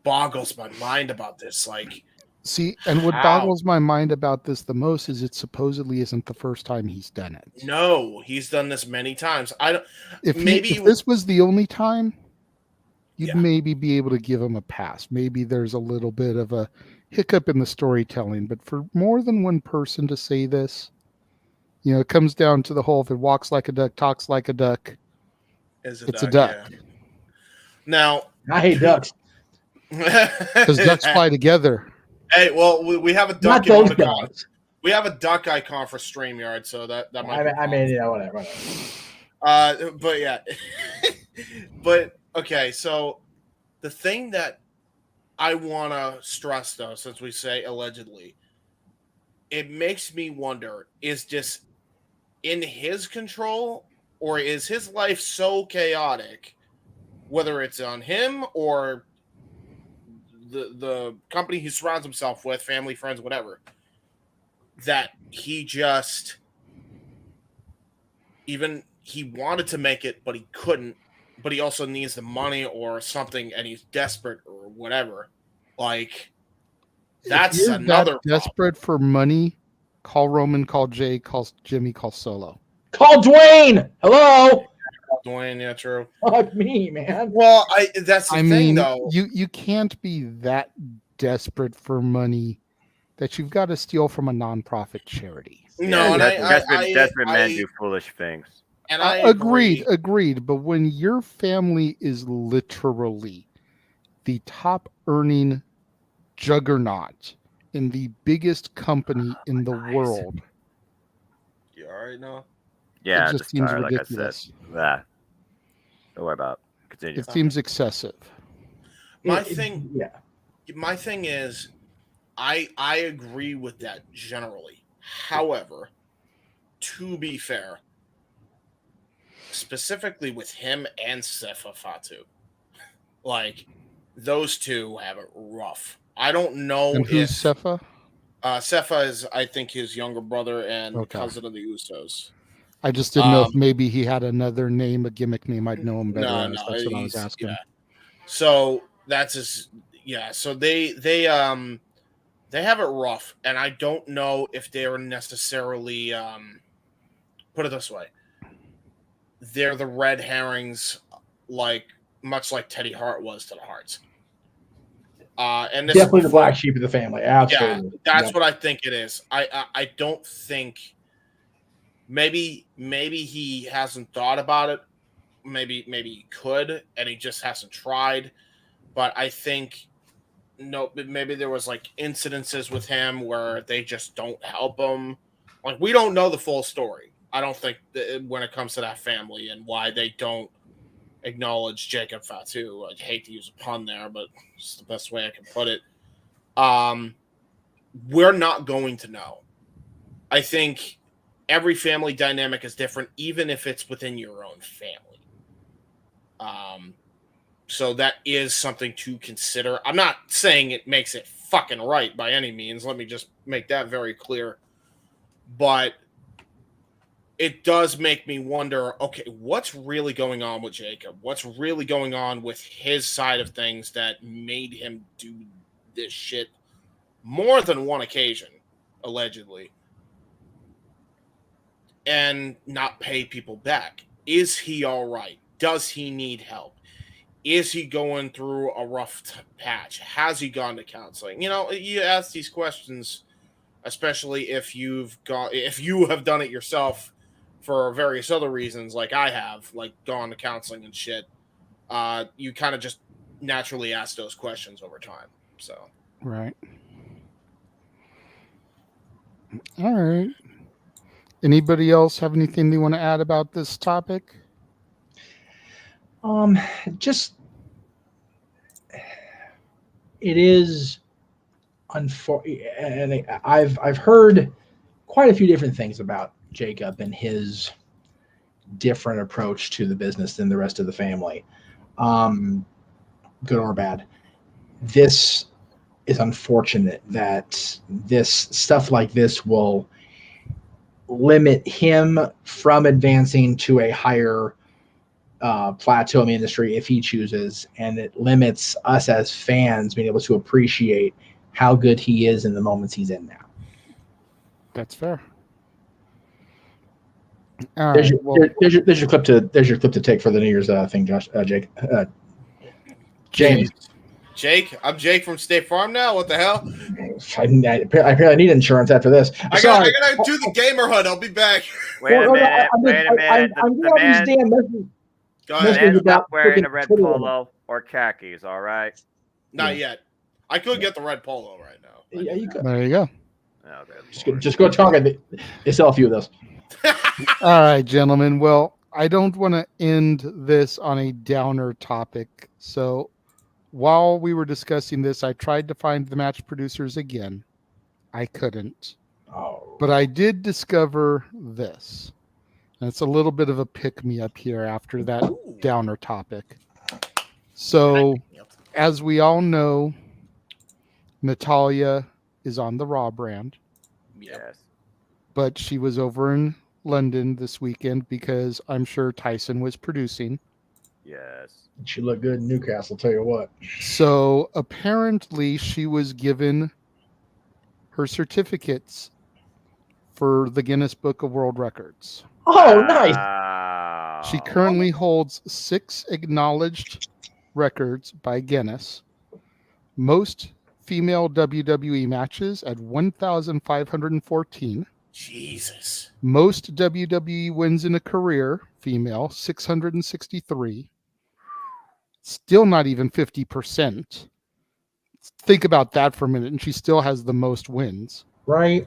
boggles my mind about this. See, and what boggles my mind about this the most is it supposedly isn't the first time he's done it. No, he's done this many times. If this was the only time, you'd maybe be able to give him a pass. Maybe there's a little bit of a hiccup in the storytelling, but for more than one person to say this, it comes down to the whole, if it walks like a duck, talks like a duck, it's a duck. Yeah. Now, I hate ducks. Because ducks fly together. Hey, well, we have a duck icon. We have a duck icon for StreamYard, so that might whatever. But yeah. But okay, so the thing that I want to stress, though, since we say allegedly, it makes me wonder, is this in his control, or is his life so chaotic, whether it's on him or the company he surrounds himself with, family, friends, whatever, that he just, even he wanted to make it, but he couldn't, but he also needs the money or something, and he's desperate or whatever. That's another desperate for money. Call Roman, call Jay, call Jimmy, call Solo. Call Dwayne. Hello. Dwayne, yeah, true. Fuck me, man. Well, that's the I thing, mean, though. you can't be that desperate for money that you've got to steal from a nonprofit charity. No, and desperate men do foolish things. And I agreed. But when your family is literally the top earning juggernaut in the biggest company in the world, you all right now? Yeah, it just seems like ridiculous. I said. Don't worry about it. Continue. It seems excessive. My thing is, I agree with that generally. However, to be fair, specifically with him and Sefa Fatu, like those two have it rough. I don't know And who's if Sefa? Sefa is, I think, his younger brother and cousin of the Usos. I just didn't know if maybe he had another name, a gimmick name. I'd know him better. No, That's what I was asking. Yeah. So that's his. Yeah. So they have it rough, and I don't know if they're necessarily. Put it this way. They're the red herrings, much like Teddy Hart was to the Hearts. And this definitely the black sheep of the family. Absolutely. Yeah, that's what I think it is. I don't think. Maybe he hasn't thought about it. Maybe he could, and he just hasn't tried. But I think maybe there was incidences with him where they just don't help him. We don't know the full story. I don't think when it comes to that family and why they don't acknowledge Jacob Fatu. I hate to use a pun there, but it's the best way I can put it. We're not going to know. I think every family dynamic is different, even if it's within your own family. So that is something to consider. I'm not saying it makes it fucking right by any means. Let me just make that very clear. But it does make me wonder, okay, what's really going on with Jacob? What's really going on with his side of things that made him do this shit more than one occasion, allegedly, and not pay people back? Is he all right? Does he need help? Is he going through a rough patch? Has he gone to counseling? You ask these questions, especially if you have done it yourself for various other reasons, like I have, gone to counseling and shit. You kind of just naturally ask those questions over time. So right. All right. Anybody else have anything they want to add about this topic? Just it is unfortunate, and I've heard quite a few different things about Jacob and his different approach to the business than the rest of the family, good or bad. This is unfortunate that this stuff like this will limit him from advancing to a higher plateau in the industry if he chooses, and it limits us as fans being able to appreciate how good he is in the moments he's in now. That's fair. There's your clip to take for the New Year's thing, Jake. James. Jake, I'm Jake from State Farm now. What the hell? I apparently need insurance after this. I gotta do the gamer hunt. I'll be back. Wait a minute. Go ahead. Man's not wearing a red polo or khakis, all right? Not yet. I could get the red polo right now. Yeah, you could. There you go. Okay, just go target. They sell a few of those. All right, gentlemen. Well, I don't want to end this on a downer topic. So while we were discussing this, I tried to find the match producers again. I couldn't. Oh. But I did discover this. And it's a little bit of a pick-me-up here after that downer topic. So, as we all know, Natalya is on the Raw brand. Yes. But she was over in London this weekend because I'm sure Tyson was producing. Yes. She looked good in Newcastle, tell you what. So apparently she was given her certificates for the Guinness Book of World Records. Oh, nice. She currently holds 6 acknowledged records by Guinness. Most female WWE matches at 1,514. Jesus. Most WWE wins in a career, female, 663. Still not even 50%. Think about that for a minute, and she still has the most wins. Right.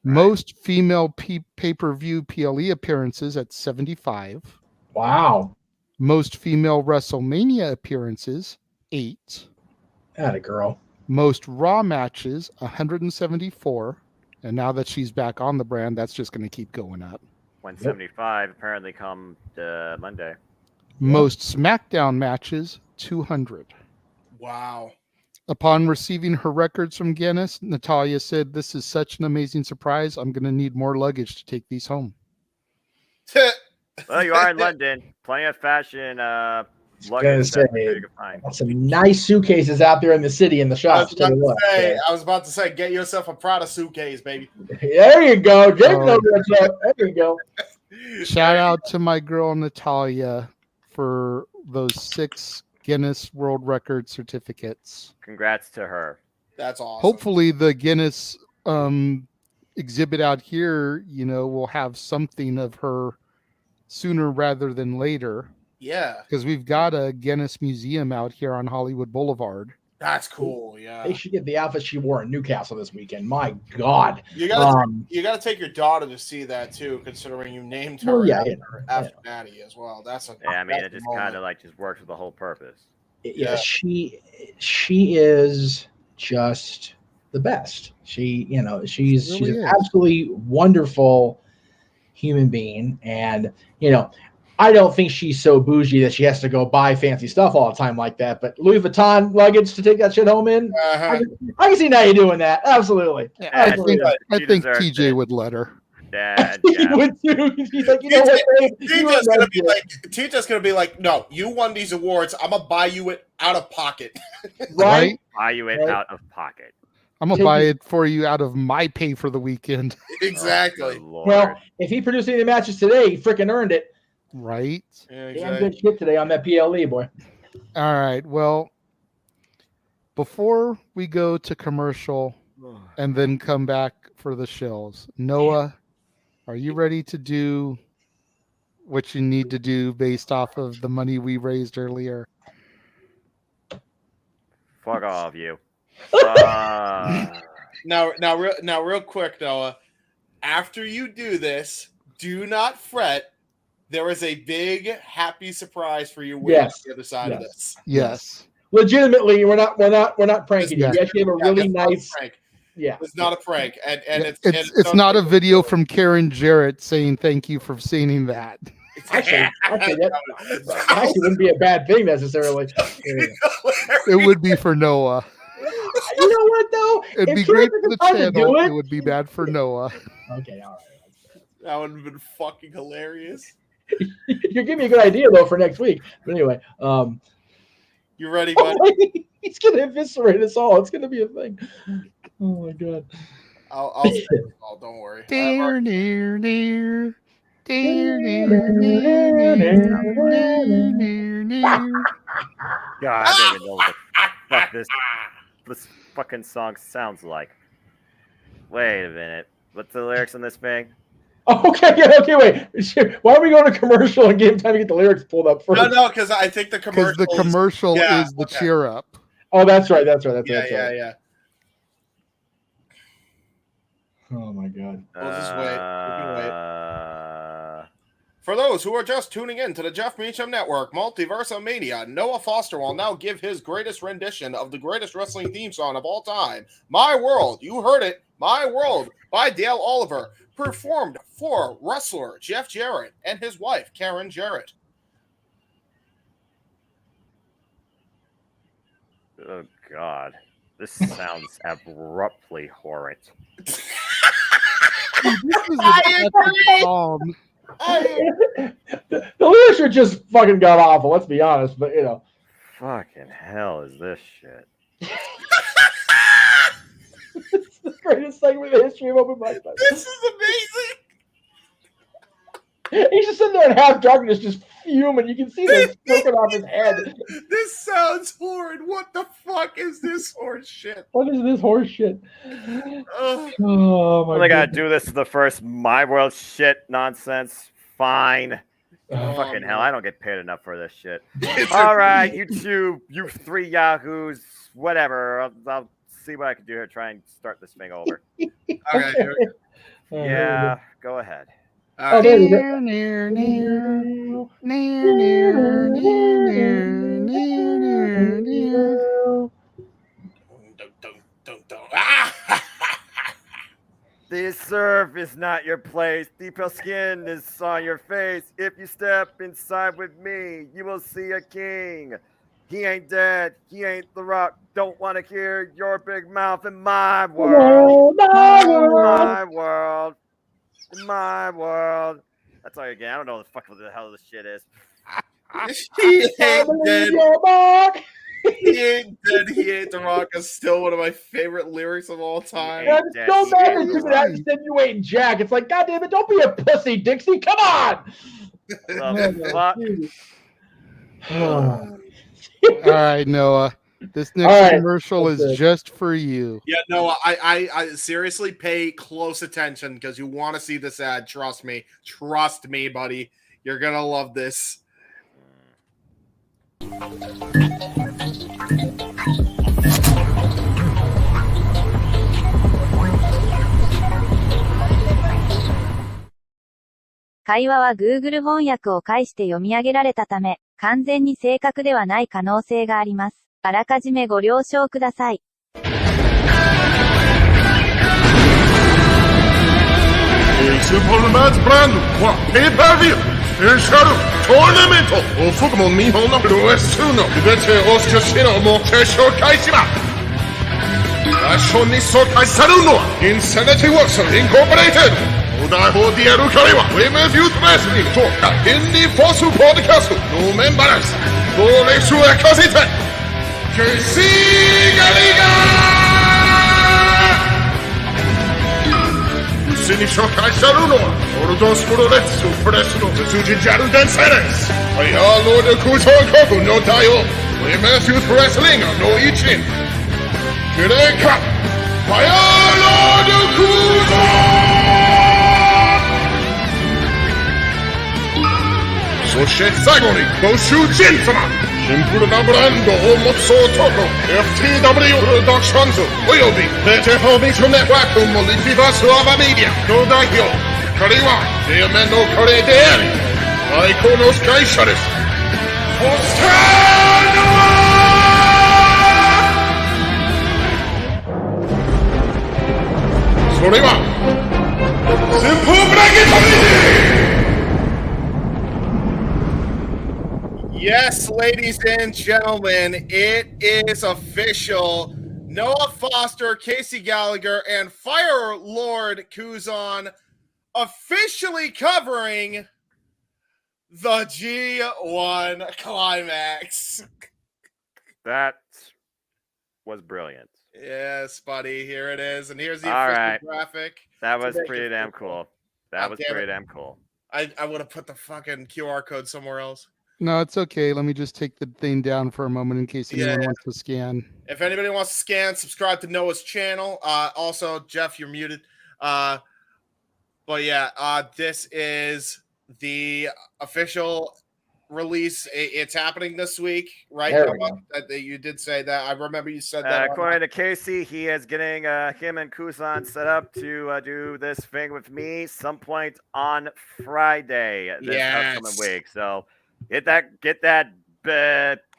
Most female pay-per-view PLE appearances at 75. Wow. Most female WrestleMania appearances, 8. Atta girl. Most Raw matches, 174. And now that she's back on the brand, that's just going to keep going up. 175 apparently come Monday. Most SmackDown matches, 200. Wow. Upon receiving her records from Guinness, Natalia said, "This is such an amazing surprise. I'm going to need more luggage to take these home." Well, you are in London. Plenty of fashion luggage. Some nice suitcases out there in the city in the shops. I was about to say, get yourself a Prada suitcase, baby. There you go. There you go. Shout out to my girl Natalia for those 6 Guinness World Record certificates. Congrats to her. That's awesome. Hopefully the Guinness exhibit out here, will have something of her sooner rather than later. Yeah. Because we've got a Guinness museum out here on Hollywood Boulevard. That's cool. Yeah. They should get the outfit she wore in Newcastle this weekend. My God. You gotta take your daughter to see that too, considering you named her after Maddie as well. It just kind of just works with the whole purpose. Yeah, she is just the best. She's an absolutely wonderful human being, and I don't think she's so bougie that she has to go buy fancy stuff all the time like that. But Louis Vuitton luggage to take that shit home in, I can see now you're doing that. Absolutely. Yeah, I think TJ would let her. Dad, he would too. He's like, TJ's gonna be like, no, you won these awards. I'm gonna buy you it out of pocket. Right? Buy you it out of pocket. I'm gonna buy it for you out of my pay for the weekend. Exactly. Well, if he produced any of the matches today, he freaking earned it. Right. Damn good shit today on that PLE, boy. All right. Well, before we go to commercial and then come back for the shills, Noah, are you ready to do what you need to do based off of the money we raised earlier? Fuck off, you. Now, real quick, Noah. After you do this, do not fret. There is a big happy surprise for you waiting on the other side of this. Yes. Legitimately, we're not pranking you. We actually have a really nice prank. Yeah. It's not a prank. And it's not a video from Karen Jarrett saying thank you for saying that. Actually, that wouldn't be a bad thing necessarily. It would be for Noah. You know what though? It'd be great for the channel. It would be bad for Noah. Okay, all right. That would have been fucking hilarious. You're giving me a good idea though for next week. But anyway, you ready, buddy? He's gonna eviscerate us all. It's gonna be a thing. Oh my God. I'll say it all, don't worry. Dear, dear, dear. God, I don't even know what the fuck this fucking song sounds like. Wait a minute. What's the lyrics on this thing? Okay, wait. Why are we going to commercial and give him time to get the lyrics pulled up first? No, because I think the commercial. Because the commercial is the cheer up. Oh, that's right. Yeah. Oh my God. We'll just wait. We can wait. For those who are just tuning in to the Jeff Meacham Network, Multiverse Mania, Noah Foster will now give his greatest rendition of the greatest wrestling theme song of all time, My World. You heard it, My World, by Dale Oliver, performed for wrestler Jeff Jarrett and his wife, Karen Jarrett. Oh, God. This sounds abruptly horrid. The lyrics are just fucking god awful. Let's be honest, but fucking hell is this shit? It's the greatest segment in the history of open mic night. This is amazing. He's just sitting there in half darkness, just fuming. You can see the smoking off his head. This sounds horrid. What the fuck is this horse shit? What is this horse shit? Oh, Oh my I gotta god. do this to the first My World shit nonsense. Fine. Fucking hell, I don't get paid enough for this shit. All right, you two, you three yahoos, whatever. I'll see what I can do here. Try and start this thing over. Okay. Here we go. Yeah, go ahead. Oh, there you go. Near, near, near, near, near, near, near. This surf is not your place. Deep pale skin is on your face. If you step inside with me, you will see a king. He ain't dead. He ain't the Rock. Don't want to hear your big mouth in my world. My world. In my world. That's all you get. I don't know what the hell this shit is. He ain't dead. He ain't dead. He ain't the Rock is still one of my favorite lyrics of all time. Yeah, it's so bad that you that insinuating Jack. It's like, God damn it, don't be a pussy, Dixie. Come on. All right, Noah. This next commercial is just for you. Yeah, no, I seriously pay close attention because you want to see this ad. Trust me, buddy. You're gonna love this.会話は Google 翻訳を介して読み上げられたため、完全に正確ではない可能性があります。あらかじめご了承ください。Superman's brandはペーパービュースペシャルトーナメントを含む日本のプロレスの全てを少しのも提紹介します。最初に紹介されるのはインサニティワークスインコーポレーテッドお台場である彼はウィメンズユースレスリングとインディフォースポッドキャストのメンバーです。ご歴史を明かせてケイシーガリガーに紹介されるのはオルドスプロレスプレスの通じジャル伝説です。ファイヤーロード空想国の対応ウィメンズユースプレスリングの一員クレーカファイヤーロード空想そして最後にご主人様シンプルなブランドを持つ男 FTW プロダクションズおよびメテホビットネットワークモリティバースアバメディアの代表彼はデアメンの彼であり最高の司会者ですそしてそれは旋風ブラケットミー Yes, ladies and gentlemen, it is official. Noah Foster, Casey Gallagher, and Fire Lord Kuzan officially covering the G1 Climax. That was brilliant. Yes, buddy, here it is. And here's the All official right. graphic. That was pretty damn cool. That was pretty it. damn cool. I would have put the fucking QR code somewhere else. No, it's okay. Let me just take the thing down for a moment in case anyone wants to scan. If anybody wants to scan, subscribe to Noah's channel. Also, Jeff, you're muted. But yeah, this is the official release. It's happening this week, right? Noah? You did say that. I remember you said that. According to Casey, he is getting him and Kuzan set up to do this thing with me some point on Friday this upcoming week. So get that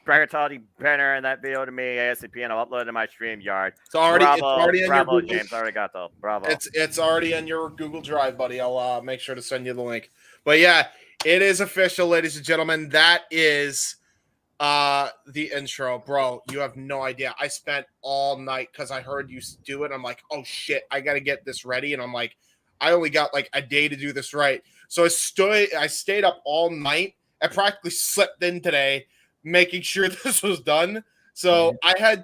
bracketology banner and that video to me ASAP, and I'll upload it to my StreamYard. It's already in your Google. James Arigato. Bravo. It's already in your Google Drive, buddy. I'll make sure to send you the link. But yeah, it is official, ladies and gentlemen. That is the intro, bro. You have no idea. I spent all night because I heard you do it. I'm like, oh shit, I gotta get this ready, and I'm like, I only got like a day to do this right. So I stayed up all night. I practically slept in today, making sure this was done. So I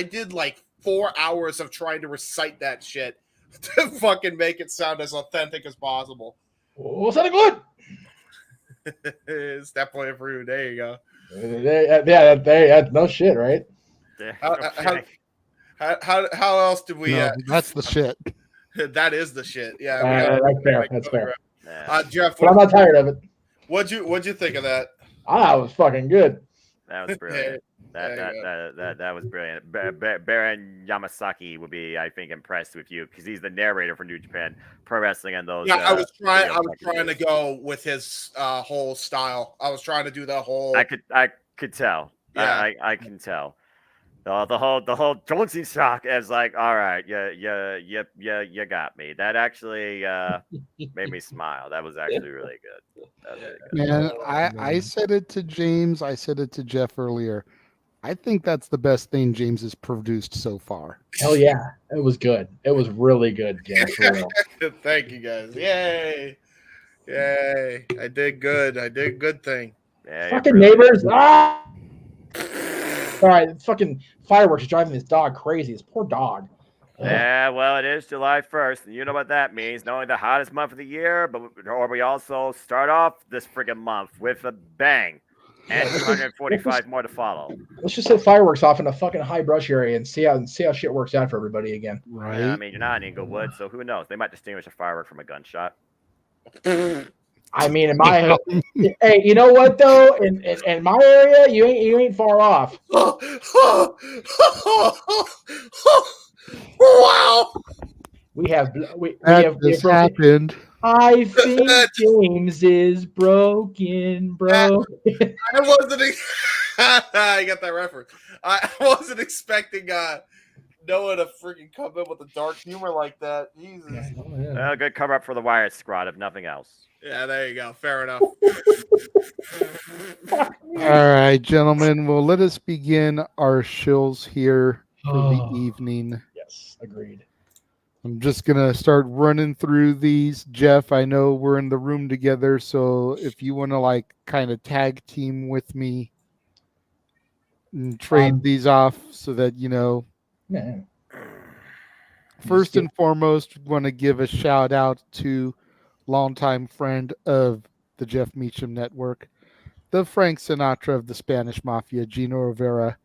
did like 4 hours of trying to recite that shit to fucking make it sound as authentic as possible. Oh, sounding good. Step point for you. There you go. Yeah, no shit, right? How else did we? No, that's the shit. That is the shit. Yeah, that's fair. That's fair. Jeff, but I'm not tired of it. What'd you think of that? It was fucking good. That was brilliant. That was brilliant. Baron Yamasaki would be, I think, impressed with you because he's the narrator for New Japan Pro Wrestling and those. Yeah, I was trying to go with his whole style. I was trying to do the whole. I could tell. Yeah, I can tell. The whole Jonesy shock is like, all right, you got me. That actually made me smile. That was actually really good. That was really good. Man, I said it to James. I said it to Jeff earlier. I think that's the best thing James has produced so far. Hell yeah, it was good. It was really good, James. For real. Thank you guys. Yay! I did good. I did a good thing. Yeah, fucking neighbors. Ah! All right, fucking fireworks are driving this dog crazy. This poor dog. Yeah, well, it is July 1st, and you know what that means. Not only the hottest month of the year, but we also start off this friggin' month with a bang. And 245 more to follow. Let's just set fireworks off in a fucking high brush area and see how shit works out for everybody again. Right. Yeah, I mean, you're not in Inglewood, so who knows? They might distinguish a firework from a gunshot. I mean, in my hey, you know what though? In my area, you ain't far off. Wow. We have happened. I think James is broken, bro. I wasn't. I got that reference. I wasn't expecting Noah to freaking come in with a dark humor like that. Jesus. Well, good cover up for the Wyatt squad, if nothing else. Yeah, there you go. Fair enough. All right, gentlemen. Well, let us begin our shills here for the evening. Yes, agreed. I'm just going to start running through these. Jeff, I know we're in the room together, so if you want to kind of tag team with me and trade these off so that, Man. First and foremost, want to give a shout out to longtime friend of the Jeff Meacham Network, the Frank Sinatra of the Spanish Mafia, Gino Rivera.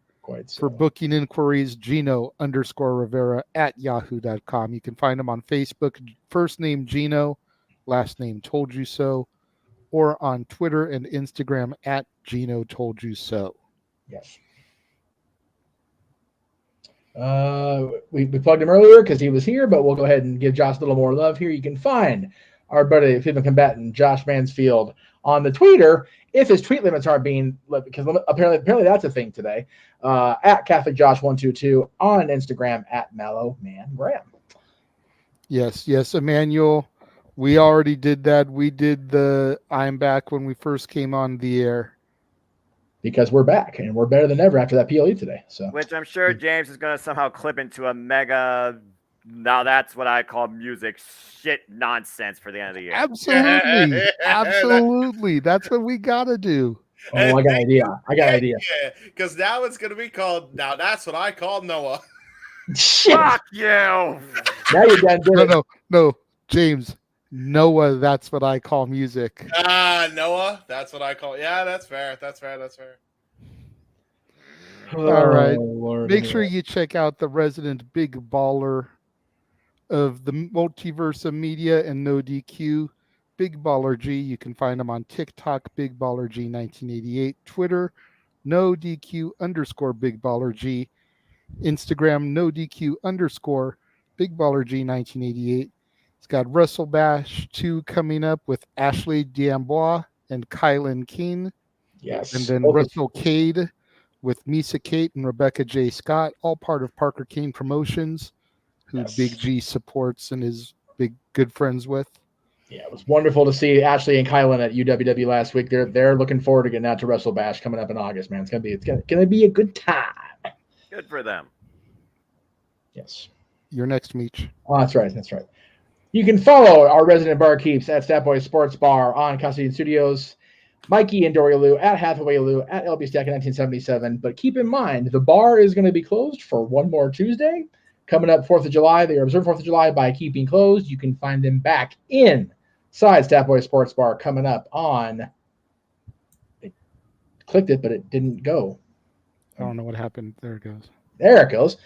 For booking inquiries, Gino_Rivera at yahoo.com. You can find him on Facebook, first name Gino, last name Told You So, or on Twitter and Instagram at Gino Told You So. Yes. We plugged him earlier because he was here, but we'll go ahead and give Josh a little more love here. You can find our buddy, female combatant, Josh Mansfield, on the Twitter, if his tweet limits aren't being, because apparently that's a thing today, at CatholicJosh122, on Instagram at MallowManGraham. Yes, Emmanuel. We already did that. We did the I'm back when we first came on the air. Because we're back, and we're better than ever after that PLE today. So, which I'm sure James is going to somehow clip into a mega, now that's what I call music shit nonsense for the end of the year. Absolutely. Absolutely. That's what we got to do. Oh, I got an idea. Yeah, because now it's going to be called, now that's what I call Noah. Shit. Fuck you. Now you're done doing No, James. Noah, that's what I call music. Noah, that's what I call. Yeah, that's fair. All right. Lord, make sure you check out the resident big baller of the Multiverse of Media and No DQ, Big Baller G. You can find him on TikTok, Big Baller G 1988, Twitter, No DQ _ Big Baller G, Instagram, No DQ _ Big Baller G 1988. It's got Wrestle Bash 2 coming up with Ashley D'Amboise and Kylan King. Yes. And then WrestleCade with Misa Kate and Rebecca J. Scott, all part of Parker Kane Promotions, who Big G supports and is good friends with. Yeah, it was wonderful to see Ashley and Kylan at UWW last week. They're looking forward to getting out to Wrestle Bash coming up in August, man. It's gonna be a good time. Good for them. Yes. You're next, Meech. Oh, that's right. You can follow our resident barkeeps at Stat Boy Sports Bar on Custody Studios Mikey and Dory Lou, at Hathaway Lou, at LB Stack in 1977. But keep in mind, the bar is going to be closed for one more Tuesday. Coming up 4th of July, they observe 4th of July by keeping closed. You can find them back inside Stat Boy Sports Bar coming up on. It clicked it, but it didn't go. I don't know what happened. There it goes. There it goes.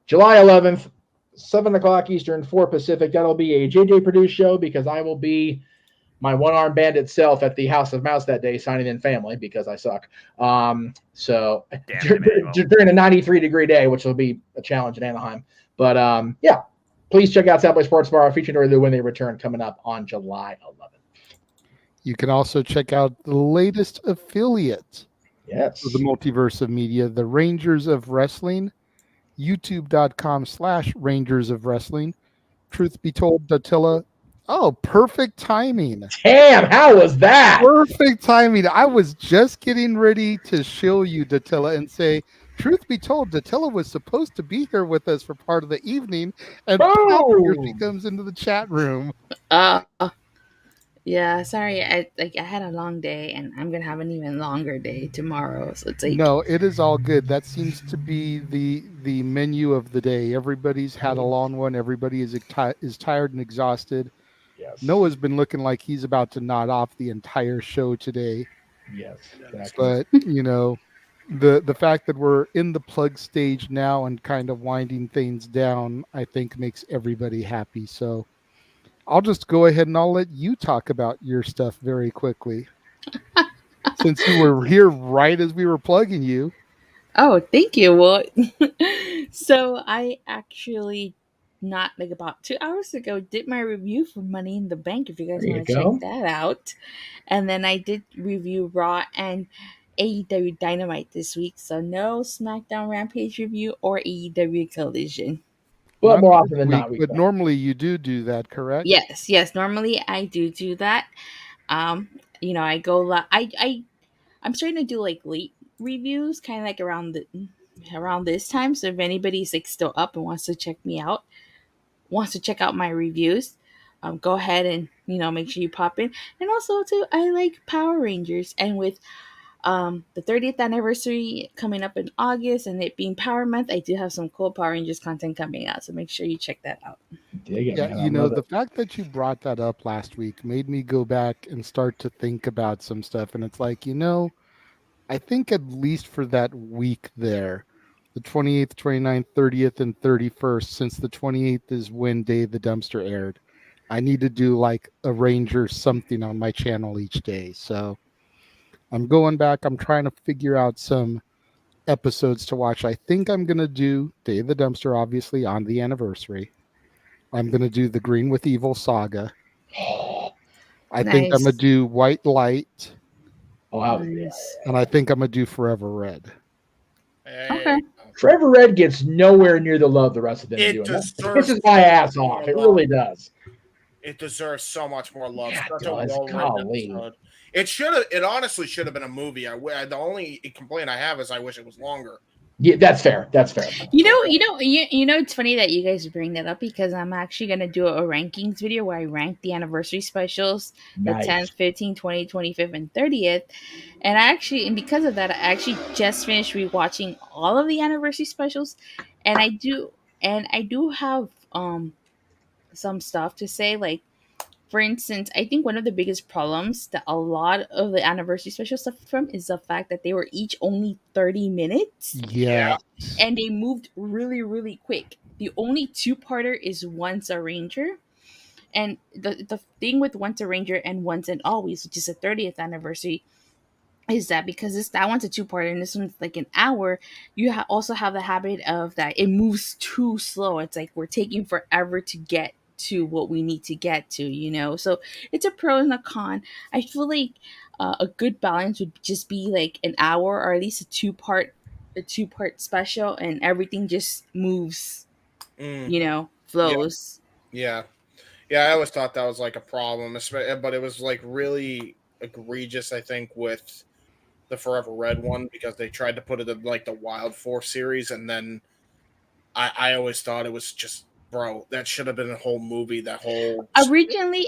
July 11th, 7 o'clock Eastern, 4 Pacific. That'll be a JJ produced show because I will be my one-armed bandit self at the House of Mouse that day, signing in family because I suck. So during a 93-degree day, which will be a challenge in Anaheim. But yeah, please check out Southway Sports Bar featuring Dory Lou when they return coming up on July 11th. You can also check out the latest affiliate of the Multiverse of Media, the Rangers of Wrestling, youtube.com/Rangers of Wrestling. Truth be told, Datilla. Oh, perfect timing. Damn, how was that? Perfect timing. I was just getting ready to show you Datilla and say, truth be told, Datilla was supposed to be here with us for part of the evening, and here she comes into the chat room. Yeah, sorry. I had a long day, and I'm gonna have an even longer day tomorrow. So it's like No, it is all good. That seems to be the menu of the day. Everybody's had a long one. Everybody is tired and exhausted. Yes. Noah's been looking like he's about to nod off the entire show today. Yes, exactly. But the fact that we're in the plug stage now and kind of winding things down, I think makes everybody happy. So I'll just go ahead and I'll let you talk about your stuff very quickly. Since you were here right as we were plugging you. Oh, thank you. Well, so I actually not like about 2 hours ago did my review for Money in the Bank, if you guys want to check that out. And then I did review Raw and AEW Dynamite this week, so no SmackDown Rampage review or AEW Collision. Well, more often than not, but normally you do that, correct? Yes. Normally I do that. I go I'm starting to do like late reviews, kind of like around this time. So if anybody's like still up and wants to check me out, wants to check out my reviews, go ahead and make sure you pop in. And also too, I like Power Rangers, and with the 30th anniversary coming up in August and it being Power Month, I do have some cool Power Rangers content coming out, so make sure you check that out. Yeah, the fact that you brought that up last week made me go back and start to think about some stuff, and it's like, I think at least for that week there, the 28th, 29th, 30th, and 31st, since the 28th is when Day of the Dumpster aired, I need to do like a Ranger something on my channel each day. So I'm going back. I'm trying to figure out some episodes to watch. I think I'm going to do Day of the Dumpster, obviously, on the anniversary. I'm going to do the Green with Evil saga. I think I'm going to do White Light. Wow. And I think I'm going to do Forever Red. Okay. Forever Red gets nowhere near the love the rest of them do. It pisses my ass off. It really does. It deserves so much more love. Yeah, Such it a does. well-written Golly. episode. It honestly should have been a movie. The only complaint I have is I wish it was longer. Yeah, that's fair. That's fair. It's funny that you guys bring that up because I'm actually going to do a rankings video where I rank the anniversary specials, Nice. the 10th, 15th, 20th, 25th, and 30th. And because of that, I actually just finished rewatching all of the anniversary specials, and I do have some stuff to say. Like, for instance, I think one of the biggest problems that a lot of the anniversary special stuff from is the fact that they were each only 30 minutes. Yeah. And they moved really, really quick. The only two-parter is Once a Ranger. And the thing with Once a Ranger and Once and Always, which is the 30th anniversary, is that because that one's a two-parter and this one's like an hour, you also have the habit of that it moves too slow. It's like we're taking forever to get to what we need to get to, so it's a pro and a con. I feel like a good balance would just be like an hour or at least a two-part special, and everything just moves, flows. Yeah, I always thought that was like a problem, but it was like really egregious, I think, with the Forever Red one, because they tried to put it in like the Wild Force series, and then I always thought it was just bro, that should have been a whole movie. That whole Originally,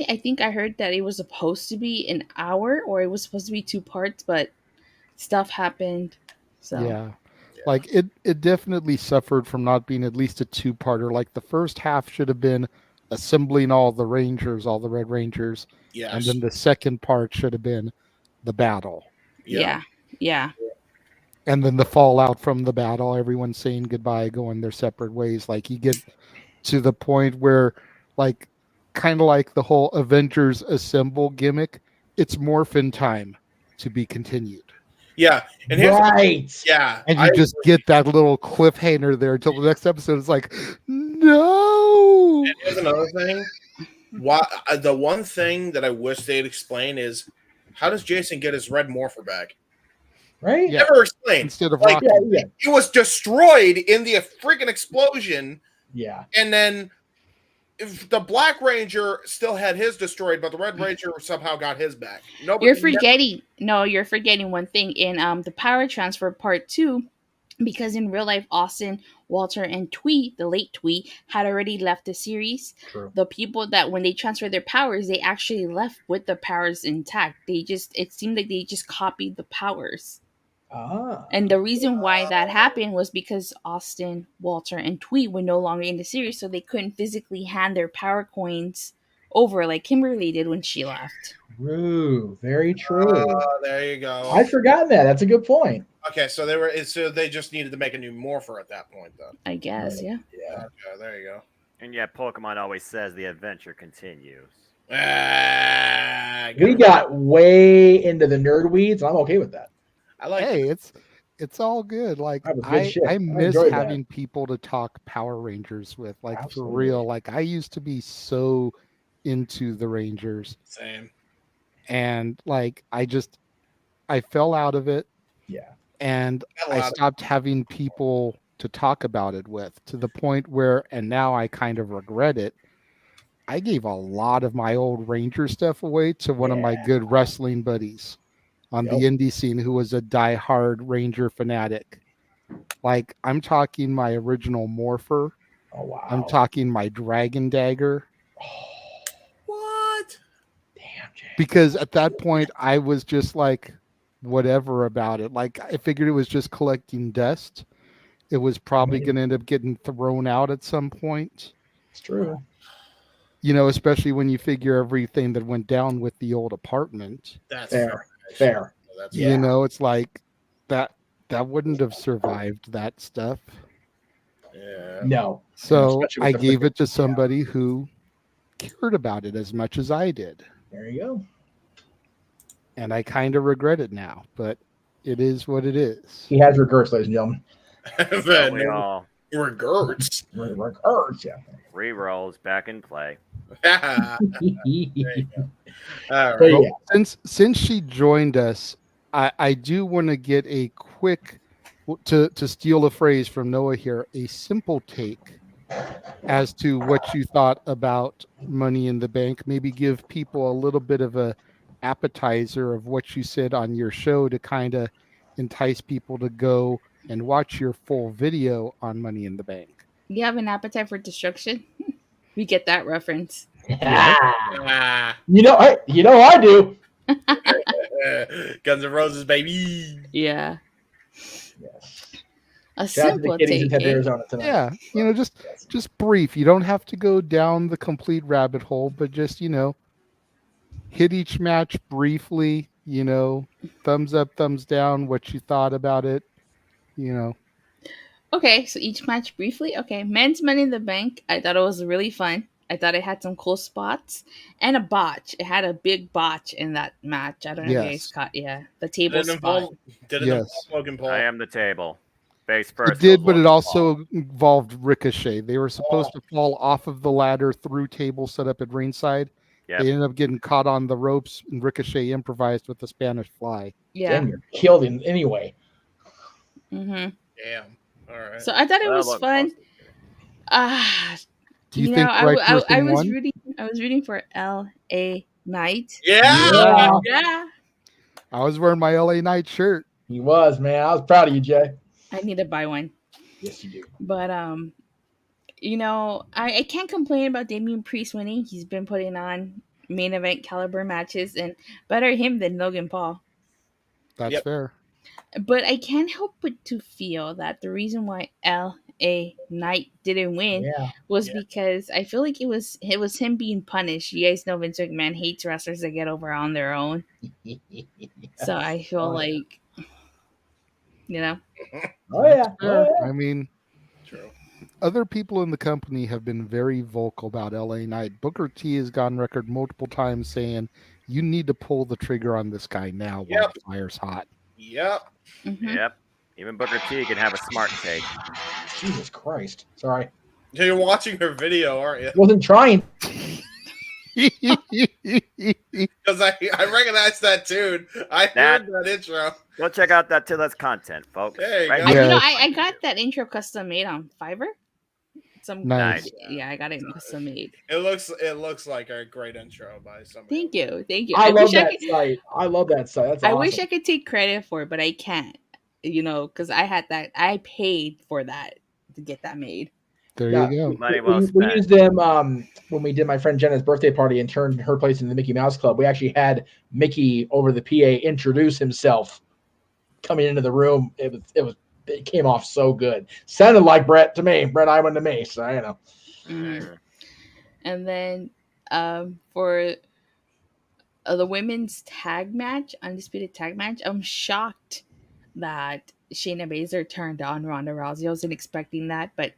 I think I heard that it was supposed to be an hour, or it was supposed to be 2 parts, but stuff happened. So Yeah. Like it definitely suffered from not being at least a 2-parter. Like the first half should have been assembling all the Rangers, all the Red Rangers. Yes. And then the second part should have been the battle. yeah. And then the fallout from the battle, everyone saying goodbye, going their separate ways. Like you get to the point where, like, kind of like the whole Avengers Assemble gimmick, it's morphin time to be continued. Yeah, and here's Right. yeah, And you I just agree. get that little cliffhanger there until the next episode. It's like, no. And here's another thing. The one thing that I wish they'd explain is how does Jason get his red morpher back? Right? Yeah. Never explained. Instead of Like, Rocky. Yeah. he was destroyed in the freaking explosion, Yeah. and then if the Black Ranger still had his destroyed, but the Red Ranger somehow got his back. Nobody You're forgetting. No, you're forgetting one thing in the Power Transfer Part 2, because in real life, Austin, Walter, and Twee, the late Twee, had already left the series. True. The people that when they transferred their powers, they actually left with the powers intact. It seemed like they just copied the powers. And the reason why that happened was because Austin, Walter, and Twee were no longer in the series, so they couldn't physically hand their power coins over like Kimberly did when she left. True. Very true. There you go. I'd forgotten that. That's a good point. Okay, so they just needed to make a new morpher at that point, then. I guess, yeah. Yeah. Okay, there you go. And yet, Pokemon always says the adventure continues. We got way into the nerd weeds. I'm okay with that. I like. Hey, it's all good. Like That was good shit. I I miss enjoyed that. having people to talk Power Rangers with. Like Absolutely. for real. Like I used to be so into the Rangers. Same. And like I fell out of it. Yeah. And Fell I out of it. stopped having people to talk about it with, to the point where, and now I kind of regret it, I gave a lot of my old Ranger stuff away to one of my good wrestling buddies on the indie scene who was a diehard Ranger fanatic. Like I'm talking my original Morpher. Oh wow. I'm talking my Dragon Dagger. What? Because at that point I was just like whatever about it. Like I figured it was just collecting dust. It was probably going to end up getting thrown out at some point. It's true. You know, especially when you figure everything that went down with the old apartment. That's fair. That's You know, it's like that wouldn't have survived that stuff. Yeah. No. So Especially with I the gave freaking- it to somebody who cared about it as much as I did. There you go. And I kind of regret it now, but it is what it is. He has regrets, ladies and gentlemen. Don't we all? Regrets. Regrets, yeah. Re-rolls back in play. All right. So, yeah. Since she joined us, I do want to get a quick, to steal a phrase from Noah here, a simple take as to what you thought about Money in the Bank. Maybe give people a little bit of a appetizer of what you said on your show to kind of entice people to go and watch your full video on Money in the Bank. You have an appetite for destruction? We get that reference. Ah. You know I do. Guns N' Roses, baby. Yeah. A Shout out to the simple kiddies in take. Tempe, Arizona tonight. Yeah, you know, just brief. You don't have to go down the complete rabbit hole, but just, you know, hit each match briefly, you know, thumbs up, thumbs down, what you thought about it, you know. Okay, so each match briefly. Okay, men's Money in the Bank. I thought it was really fun. I thought it had some cool spots and a botch. It had a big botch in that match. I don't know if you guys Yes. caught. Yeah, the table Did it spot. involve Yes. Logan Paul? I am the table. Face first. It did, goes but it Logan also Paul. involved Ricochet. They were supposed to fall off of the ladder through tables set up at ringside. Yep. They ended up getting caught on the ropes, and Ricochet improvised with the Spanish Fly. Yeah. Damn, you're killed in anyway. Mm-hmm. Damn. All right. So I thought it Well, was look, fun. Do you You think know, the right I person was won? rooting. I was rooting for L.A. Knight. Yeah. Yeah. I was wearing my LA Knight shirt. He was, man. I was proud of you, Jay. I need to buy one. Yes, you do. But I can't complain about Damian Priest winning. He's been putting on main event caliber matches, and better him than Logan Paul. That's fair. But I can't help but to feel that the reason why L.A. Knight didn't win was because I feel like it was him being punished. You guys know Vince McMahon hates wrestlers that get over on their own. So I feel like, That's fair. I mean, other people in the company have been very vocal about LA Knight. Booker T has gone record multiple times saying, you need to pull the trigger on this guy now while the fire's hot. Yep. Yep. Even Booker T can have a smart take. Jesus Christ. Sorry. You're watching her video, aren't you? Wasn't trying. Because I recognize that tune. I heard that intro. Go check out that Tillet's content, folks. There you Right go. I got that intro custom made on Fiverr. Nice. Yeah, I got it custom made. It looks like a great intro by somebody. Thank you. I love that site. I love that site. That's I awesome. wish I could take credit for it, but I can't. Because I had that. I paid for that to get that made. There you go. Money well We spent. used them when we did my friend Jenna's birthday party and turned her place into the Mickey Mouse Club. We actually had Mickey over the PA introduce himself coming into the room. It came off so good. Sounded like Brett to me. Brett Iwan to me. So you know. Mm-hmm. And then for the women's tag match, undisputed tag match, I'm shocked that Shayna Baszler turned on Ronda Rousey. I wasn't expecting that, but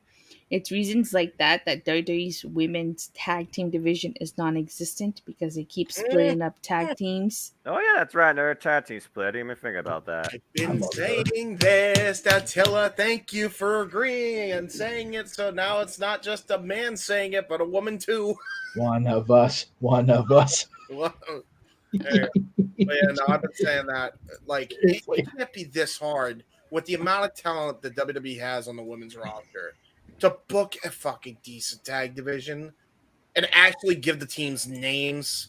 it's reasons like that WWE's women's tag team division is non-existent because they keep splitting up tag teams. Oh yeah, that's right. They're a tag team split. I didn't even think about that. I've been saying this, Attila. Thank you for agreeing and saying it. So now it's not just a man saying it, but a woman too. One of us. Well, yeah. But yeah, no, I've been saying that. Like, it can't be this hard with the amount of talent that WWE has on the women's roster to book a fucking decent tag division and actually give the teams names,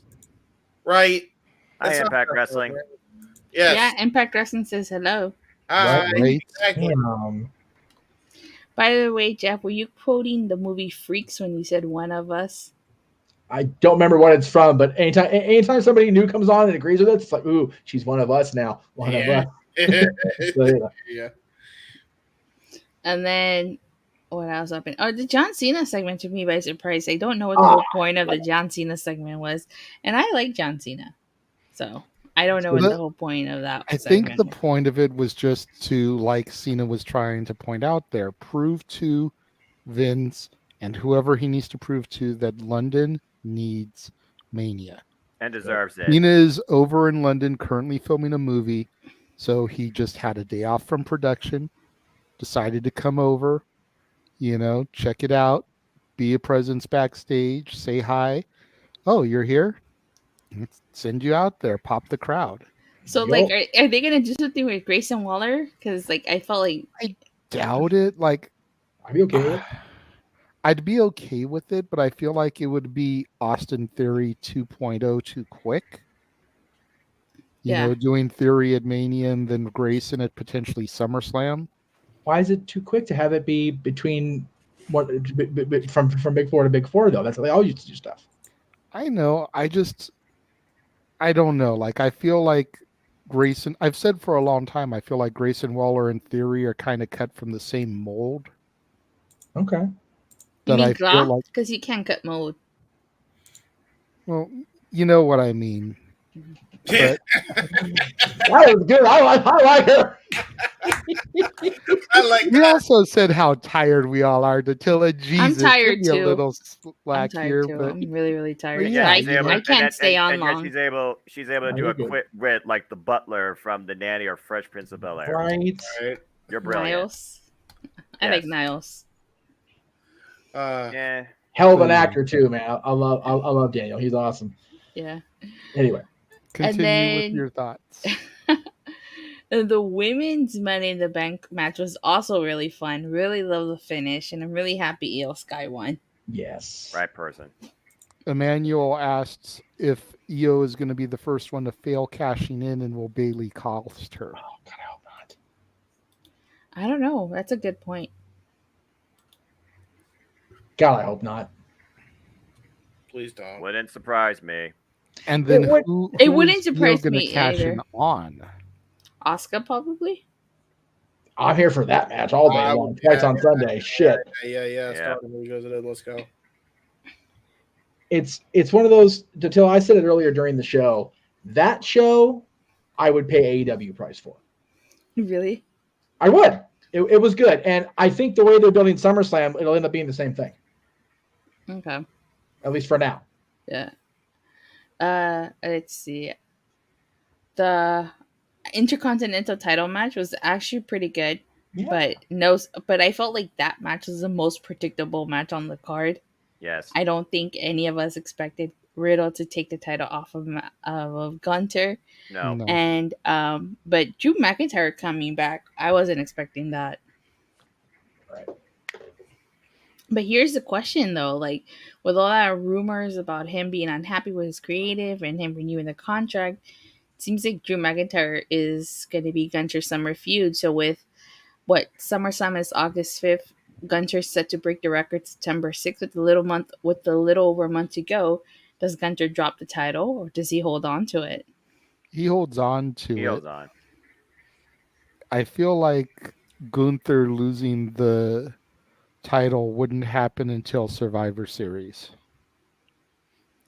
right? Hi, Impact Wrestling. Yes. Yeah, Impact Wrestling says hello. Exactly. By the way, Jeff, were you quoting the movie Freaks when you said one of us? I don't remember what it's from, but anytime somebody new comes on and agrees with it, it's like, ooh, she's one of us now. One of us. So, yeah. And then what else happened? Oh, the John Cena segment took me by surprise. I don't know what the whole point of the John Cena segment was. And I like John Cena. So I don't know what the whole point of that I segment think the point of it was just to, like Cena was trying to point out there, prove to Vince and whoever he needs to prove to that London needs Mania. And deserves it. Cena is over in London currently filming a movie, so he just had a day off from production, decided to come over, check it out, be a presence backstage, say hi. Oh, you're here? Let's send you out there, pop the crowd. So, like, are they going to do something with Grayson Waller? Because, like, I felt like... I doubt it. Like, I'd be okay with it. I'd be okay with it, but I feel like it would be Austin Theory 2.0 too quick. You know, doing Theory at Mania and then Grayson at potentially SummerSlam. Why is it too quick to have it be between from Big Four to Big Four, though? That's how they all used to do stuff. I know. I don't know. Like, I feel like Grayson, I've said for a long time, I feel like Grayson Waller and Theory are kind of cut from the same mold. Okay. You mean I feel like, because you can't cut mold. well, you know what I mean. But, that was good. I like her. I like we also said how tired we all are. Attila, Jesus, I'm tired give me too. a little slack I'm tired here, too. but I'm really, really tired. yeah, I can't stay on long. She's able to do a quick wit like the butler from The Nanny or Fresh Prince of Bel-Air. Right. You're brilliant. Niles. I like Niles. Yeah. Hell of an actor too, man. I love Daniel. He's awesome. Yeah. Anyway, continue with your thoughts. The women's Money in the Bank match was also really fun. Really love the finish, and I'm really happy Io Sky won. Yes. Right person. Emmanuel asks if Io is going to be the first one to fail cashing in, and will Bailey cost her? Oh God, I hope not. I don't know. That's a good point. God, I hope not. Please don't. Wouldn't surprise me. And then It who wouldn't is Io surprise going to me cash either. in on? Asuka probably. I'm here for that match all day long. Twice on Sunday. Shit. Yeah. Starting Revisited. Let's go. It's one of those. Until I said it earlier during the show. That show, I would pay AEW price for. Really? I would. It was good, and I think the way they're building SummerSlam, it'll end up being the same thing. Okay. At least for now. Yeah. Let's see. The Intercontinental title match was actually pretty good, but I felt like that match was the most predictable match on the card. Yes. I don't think any of us expected Riddle to take the title off of Gunter. No. And but Drew McIntyre coming back, I wasn't expecting that. Right. But here's the question though, like with all that rumors about him being unhappy with his creative and him renewing the contract, it seems like Drew McIntyre is going to be Gunter's summer feud. So with what SummerSlam is August 5th, Gunter's set to break the record September 6th with a little over a month to go. Does Gunter drop the title or does he hold on to it? He holds on to He it. holds on. I feel like Gunther losing the title wouldn't happen until Survivor Series.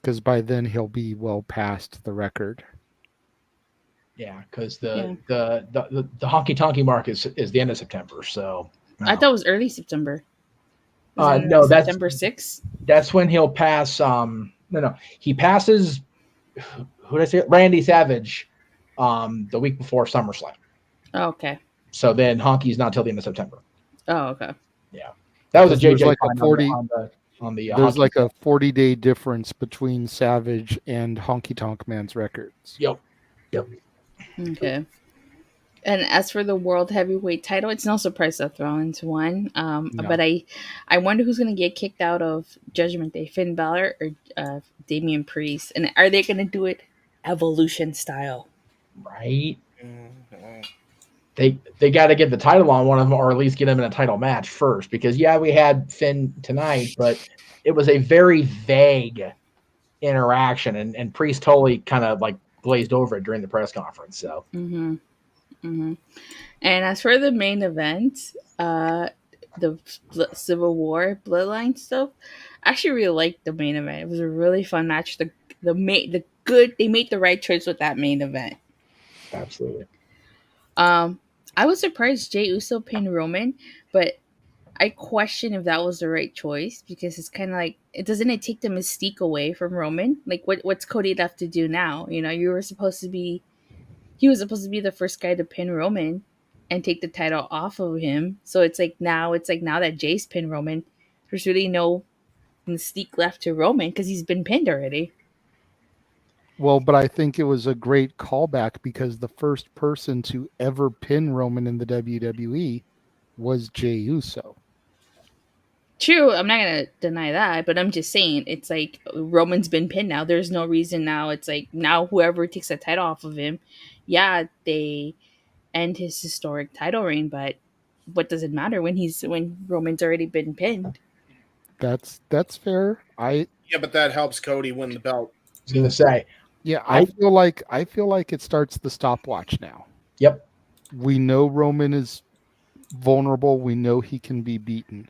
Because by then he'll be well past the record. Yeah, because the honky tonky mark is the end of September. So I thought it was early September. No, that's September 6th. That's when he'll pass. No, he passes. Who did I say? Randy Savage, the week before SummerSlam. Oh, okay. So then honky's not till the end of September. Oh, okay. Yeah, that was a There's JJ like a 40 on the. There's honky like a 40-day difference between Savage and Honky Tonk Man's records. Yep. Okay. And as for the World Heavyweight title, it's no surprise that Rollins won. No. But I wonder who's going to get kicked out of Judgment Day, Finn Balor or Damian Priest. And are they going to do it Evolution style? Right. They got to get the title on one of them, or at least get him in a title match first. Because we had Finn tonight, but it was a very vague interaction, and Priest totally kind of like glazed over it during the press conference. So. Mm-hmm. Mm-hmm. And as for the main event, the Civil War Bloodline stuff, I actually really liked the main event. It was a really fun match. They made the right choice with that main event. Absolutely. I was surprised Jey Uso pinned Roman, but I question if that was the right choice because it's kind of like doesn't it take the mystique away from Roman? Like what's Cody left to do now? He was supposed to be the first guy to pin Roman and take the title off of him. So it's like now that Jay's pinned Roman, there's really no mystique left to Roman because he's been pinned already. Well, but I think it was a great callback because the first person to ever pin Roman in the WWE was Jey Uso. True, I'm not going to deny that, but I'm just saying it's like Roman's been pinned now. There's no reason now. It's like now whoever takes the title off of him, they end his historic title reign, but what does it matter when Roman's already been pinned? That's fair. But that helps Cody win the belt. I was gonna say. Yeah, I feel like it starts the stopwatch now. Yep. We know Roman is vulnerable. We know he can be beaten.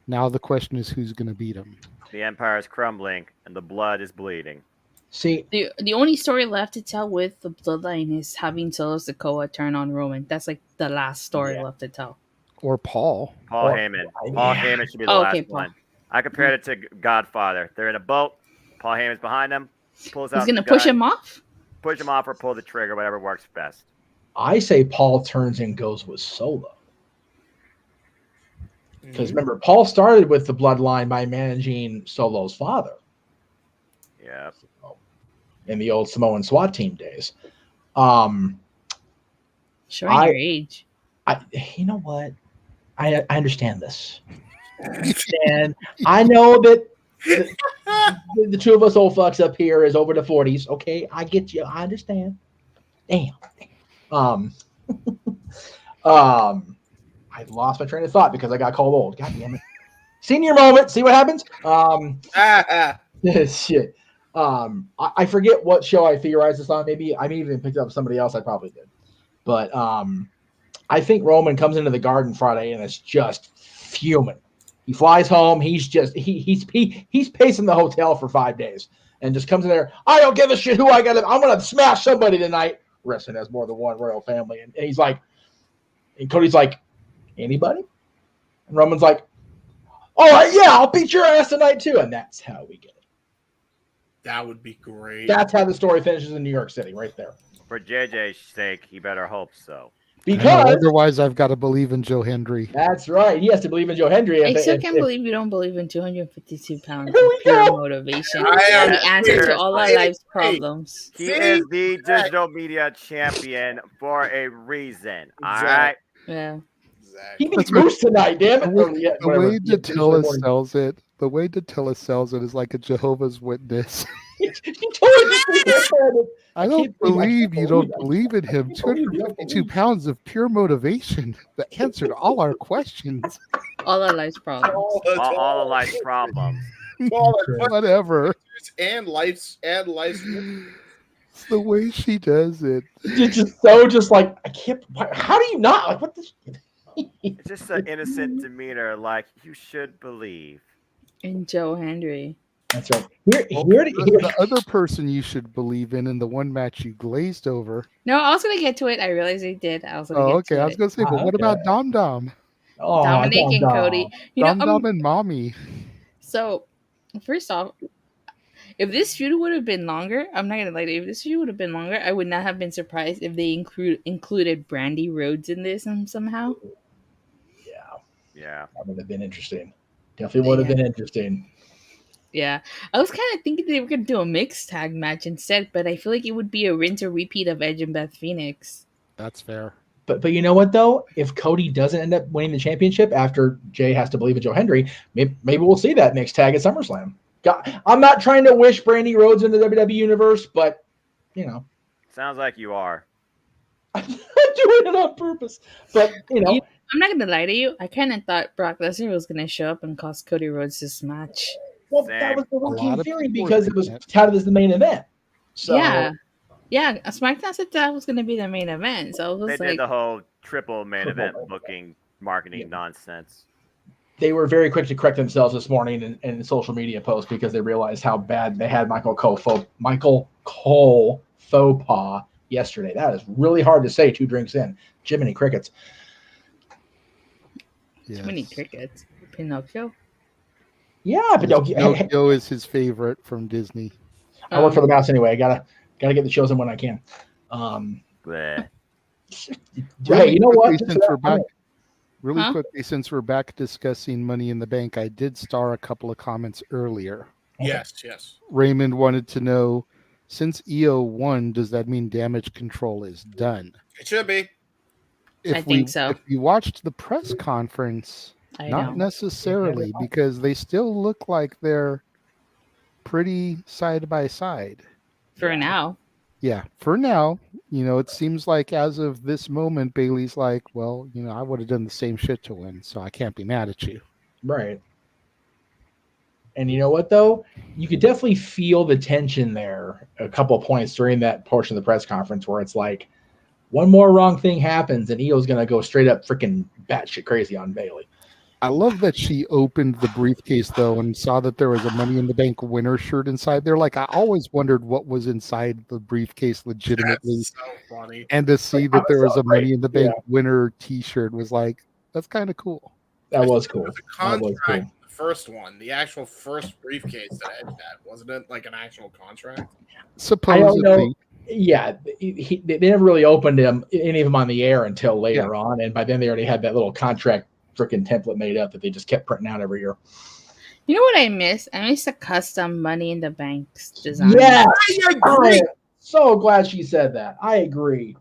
Now the question is who's going to beat him. The Empire is crumbling and the blood is bleeding. See, the only story left to tell with the Bloodline is having Solo Sikoa turn on Roman. That's like the last story left to tell. Or Paul. Paul Heyman. Paul Heyman should be the last one. I compared it to Godfather. They're in a boat. Paul Heyman's behind them. Pulls out. He's gonna push him off. Push him off or pull the trigger, whatever works best. I say Paul turns and goes with Solo. Because remember, Paul started with the Bloodline by managing Solo's father. Yeah. In the old Samoan SWAT team days. Showing your age. You know what? I understand this. And I know that the two of us old fucks up here is over the 40s. Okay, I get you. I understand. Damn. I lost my train of thought because I got called old. God damn it. Senior moment. See what happens. Shit. I forget what show I theorized this on. Maybe I may even picked up somebody else. I probably did. But I think Roman comes into the Garden Friday and is just fuming. He flies home. He's pacing the hotel for 5 days and just comes in there. I don't give a shit who I got. I'm gonna smash somebody tonight. Wrestling has more than one royal family, and he's like, and Cody's like, anybody? And Roman's like, all right, yeah, I'll beat your ass tonight too. And that's how we get it. That would be great. That's how the story finishes in New York City, right there. For JJ's sake, he better hope so. Because otherwise, I've got to believe in Joe Hendry. That's right. He has to believe in Joe Hendry. I still can't believe you don't believe in 252 pounds of pure motivation. The answer to all our life's problems. He is the digital media champion for a reason. All right. Yeah. He needs Moose tonight, damn it. The way Datilla sells it, is like a Jehovah's Witness. I don't believe you don't believe in him. 252 pounds of pure motivation. The answer to all our questions. All our life's problems. All our life's problems. Whatever. And life's. It's the way she does it. It's just like, I can't. How do you not? Like, what this? It's just an innocent demeanor, like you should believe in Joe Hendry. That's right. The other person you should believe in the one match you glazed over. No, I was gonna get to it. I realized I did. I was gonna get to I was gonna say, but what about Dom Dom? Dominic and Cody. Dom Dom and Mommy. So, first off, if this feud would have been longer, I'm not gonna lie to you. If this feud would have been longer, I would not have been surprised if they included Brandy Rhodes in this somehow. Yeah, that would have been interesting. Definitely would have been interesting. Yeah, I was kind of thinking they were gonna do a mixed tag match instead, but I feel like it would be a rinse or repeat of Edge and Beth Phoenix. That's fair. But you know what though? If Cody doesn't end up winning the championship after Jay has to believe in Joe Hendry, maybe we'll see that mixed tag at SummerSlam. I'm not trying to wish Brandy Rhodes in the WWE universe, but you know, sounds like you are. I'm doing it on purpose. But you know, I'm not gonna lie to you. I kind of thought Brock Lesnar was gonna show up and cost Cody Rhodes this match. Well, that was the working theory because it was touted as the main event. So yeah. SmackDown said that was gonna be the main event. So it was they did the whole triple main event booking marketing nonsense. They were very quick to correct themselves this morning in social media posts because they realized how bad they had Michael Cole faux pas yesterday. That is really hard to say 2 drinks in. Jiminy Crickets. Yes. Jiminy Crickets. Pinocchio. Yeah, Pinocchio is his favorite from Disney. I work for the mouse anyway. I gotta get the shows in when I can. Bleh. Hey, you know what? Quickly, since we're back discussing Money in the Bank, I did star a couple of comments earlier. Yes. Raymond wanted to know, since EO won, does that mean Damage Control is done? It should be. I think so. If you watched the press conference, not necessarily, because they still look like they're pretty side by side. For now. Yeah, for now. You know, it seems like as of this moment, Bailey's like, well, you know, I would have done the same shit to win, so I can't be mad at you. Right. And you know what, though? You could definitely feel the tension there a couple of points during that portion of the press conference where it's like, one more wrong thing happens and Io's going to go straight up freaking batshit crazy on Bailey. I love that she opened the briefcase, though, and saw that there was a Money in the Bank winner shirt inside there. Like, I always wondered what was inside the briefcase legitimately. That's so funny. And to see that there was a Money in the Bank winner T-shirt was like, that's kind of cool. That was cool. The contract, the first one, the actual first briefcase that Edge had, wasn't it like an actual contract? Supposedly. I don't know. Yeah, they never really opened any of them on the air until later on, and by then they already had that little contract freaking template made up that they just kept printing out every year. You know what I miss? I miss the custom Money in the Bank's design. Yeah, I agree. So glad she said that. I agree.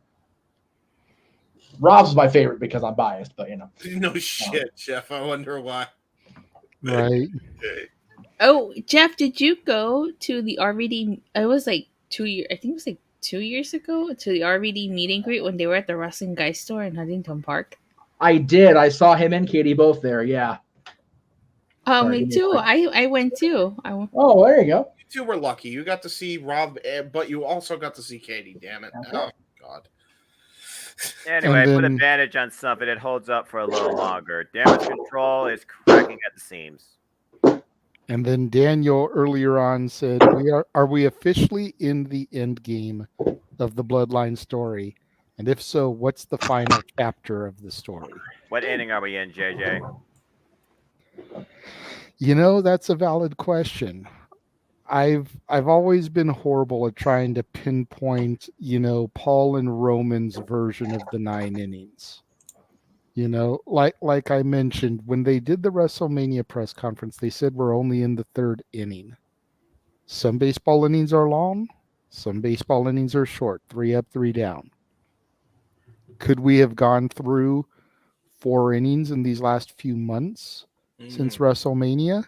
Rob's my favorite because I'm biased, but you know. No shit, Jeff. I wonder why. Right. Oh, Jeff, did you go to the RVD? It was like 2 years. I think it was like 2 years ago to the RVD meet and greet when they were at the Wrestling Guy store in Huntington Park. I did. I saw him and Katie both there. Yeah. Sorry, Me too. I went too. Oh, there you go. You two were lucky. You got to see Rob, but you also got to see Katie. Damn it! That's Oh right. God. Anyway, And put a then- bandage on something that holds up for a little longer. Damage control is cracking at the seams. And then Daniel earlier on said, "Are we officially in the end game of the Bloodline story? And if so, what's the final chapter of the story?" What inning are we in, JJ? You know, that's a valid question. I've always been horrible at trying to pinpoint, Paul and Roman's version of the 9 innings. Like I mentioned, when they did the WrestleMania press conference, they said we're only in the 3rd inning. Some baseball innings are long, some baseball innings are short, 3 up, 3 down. Could we have gone through 4 innings in these last few months since WrestleMania?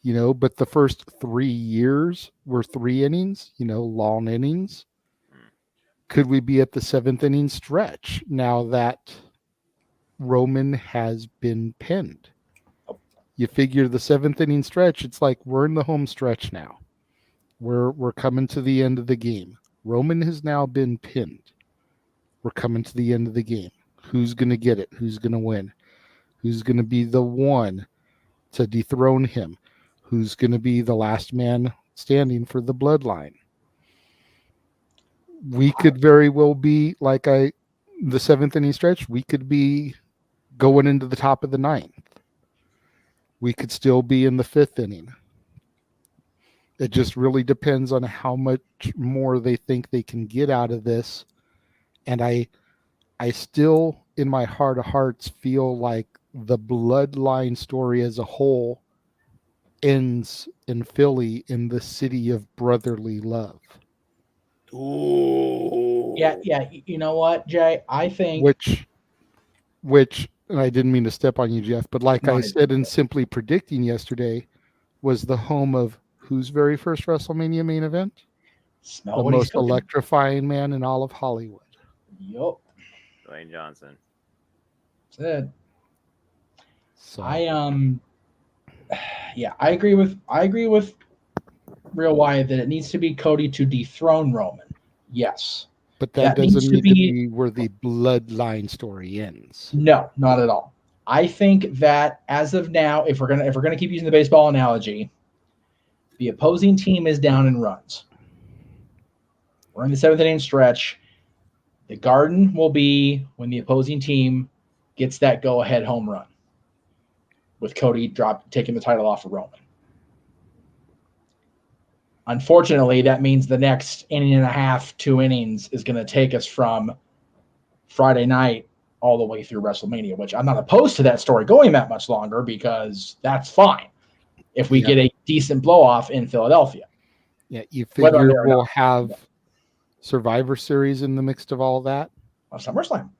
But the first 3 years were 3 innings, long innings. Could we be at the 7th inning stretch now that Roman has been pinned? You figure the 7th inning stretch, it's like we're in the home stretch now. We're coming to the end of the game. Roman has now been pinned. We're coming to the end of the game. Who's going to get it? Who's going to win? Who's going to be the one to dethrone him? Who's going to be the last man standing for the bloodline? We could very well be the 7th inning stretch. We could be going into the top of the 9th. We could still be in the 5th inning. It just really depends on how much more they think they can get out of this. And I still, in my heart of hearts, feel like the bloodline story as a whole ends in Philly, in the city of brotherly love. Ooh. Yeah. You know what, Jay? I think which, and I didn't mean to step on you, Jeff, but like I said in Simply Predicting yesterday, was the home of whose very first WrestleMania main event? Smell The what he's most cooking. electrifying man in all of Hollywood. Yup. Dwayne Johnson. That's it. So I agree with Real Wyatt that it needs to be Cody to dethrone Roman. Yes. But that doesn't need to be where the bloodline story ends. No, not at all. I think that as of now, if we're gonna keep using the baseball analogy, the opposing team is down in runs. We're in the 7th inning stretch. The Garden will be when the opposing team gets that go-ahead home run, with Cody taking the title off of Roman. Unfortunately, that means the next inning and a half, 2 innings, is going to take us from Friday night all the way through WrestleMania, which I'm not opposed to that story going that much longer, because that's fine if we get a decent blow-off in Philadelphia. Yeah, you figure we'll have Survivor Series in the mix of all that? SummerSlam.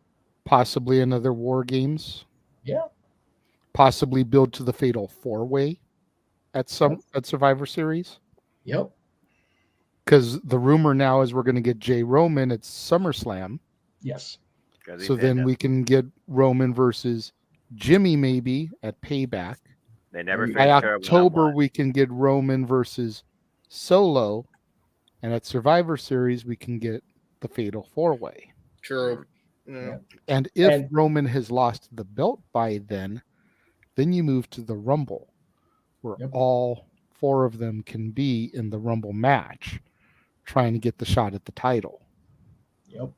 Possibly another War Games. Yeah. Possibly build to the Fatal 4-Way at Survivor Series. Yep. Because the rumor now is we're going to get Jay Roman at SummerSlam. Yes. So then we can get Roman versus Jimmy maybe at Payback. They never By October, we can get Roman versus Solo. And at Survivor Series, we can get the Fatal 4-Way. True. Yeah. And if Roman has lost the belt by then you move to the Rumble, where all 4 of them can be in the Rumble match, trying to get the shot at the title. Yep.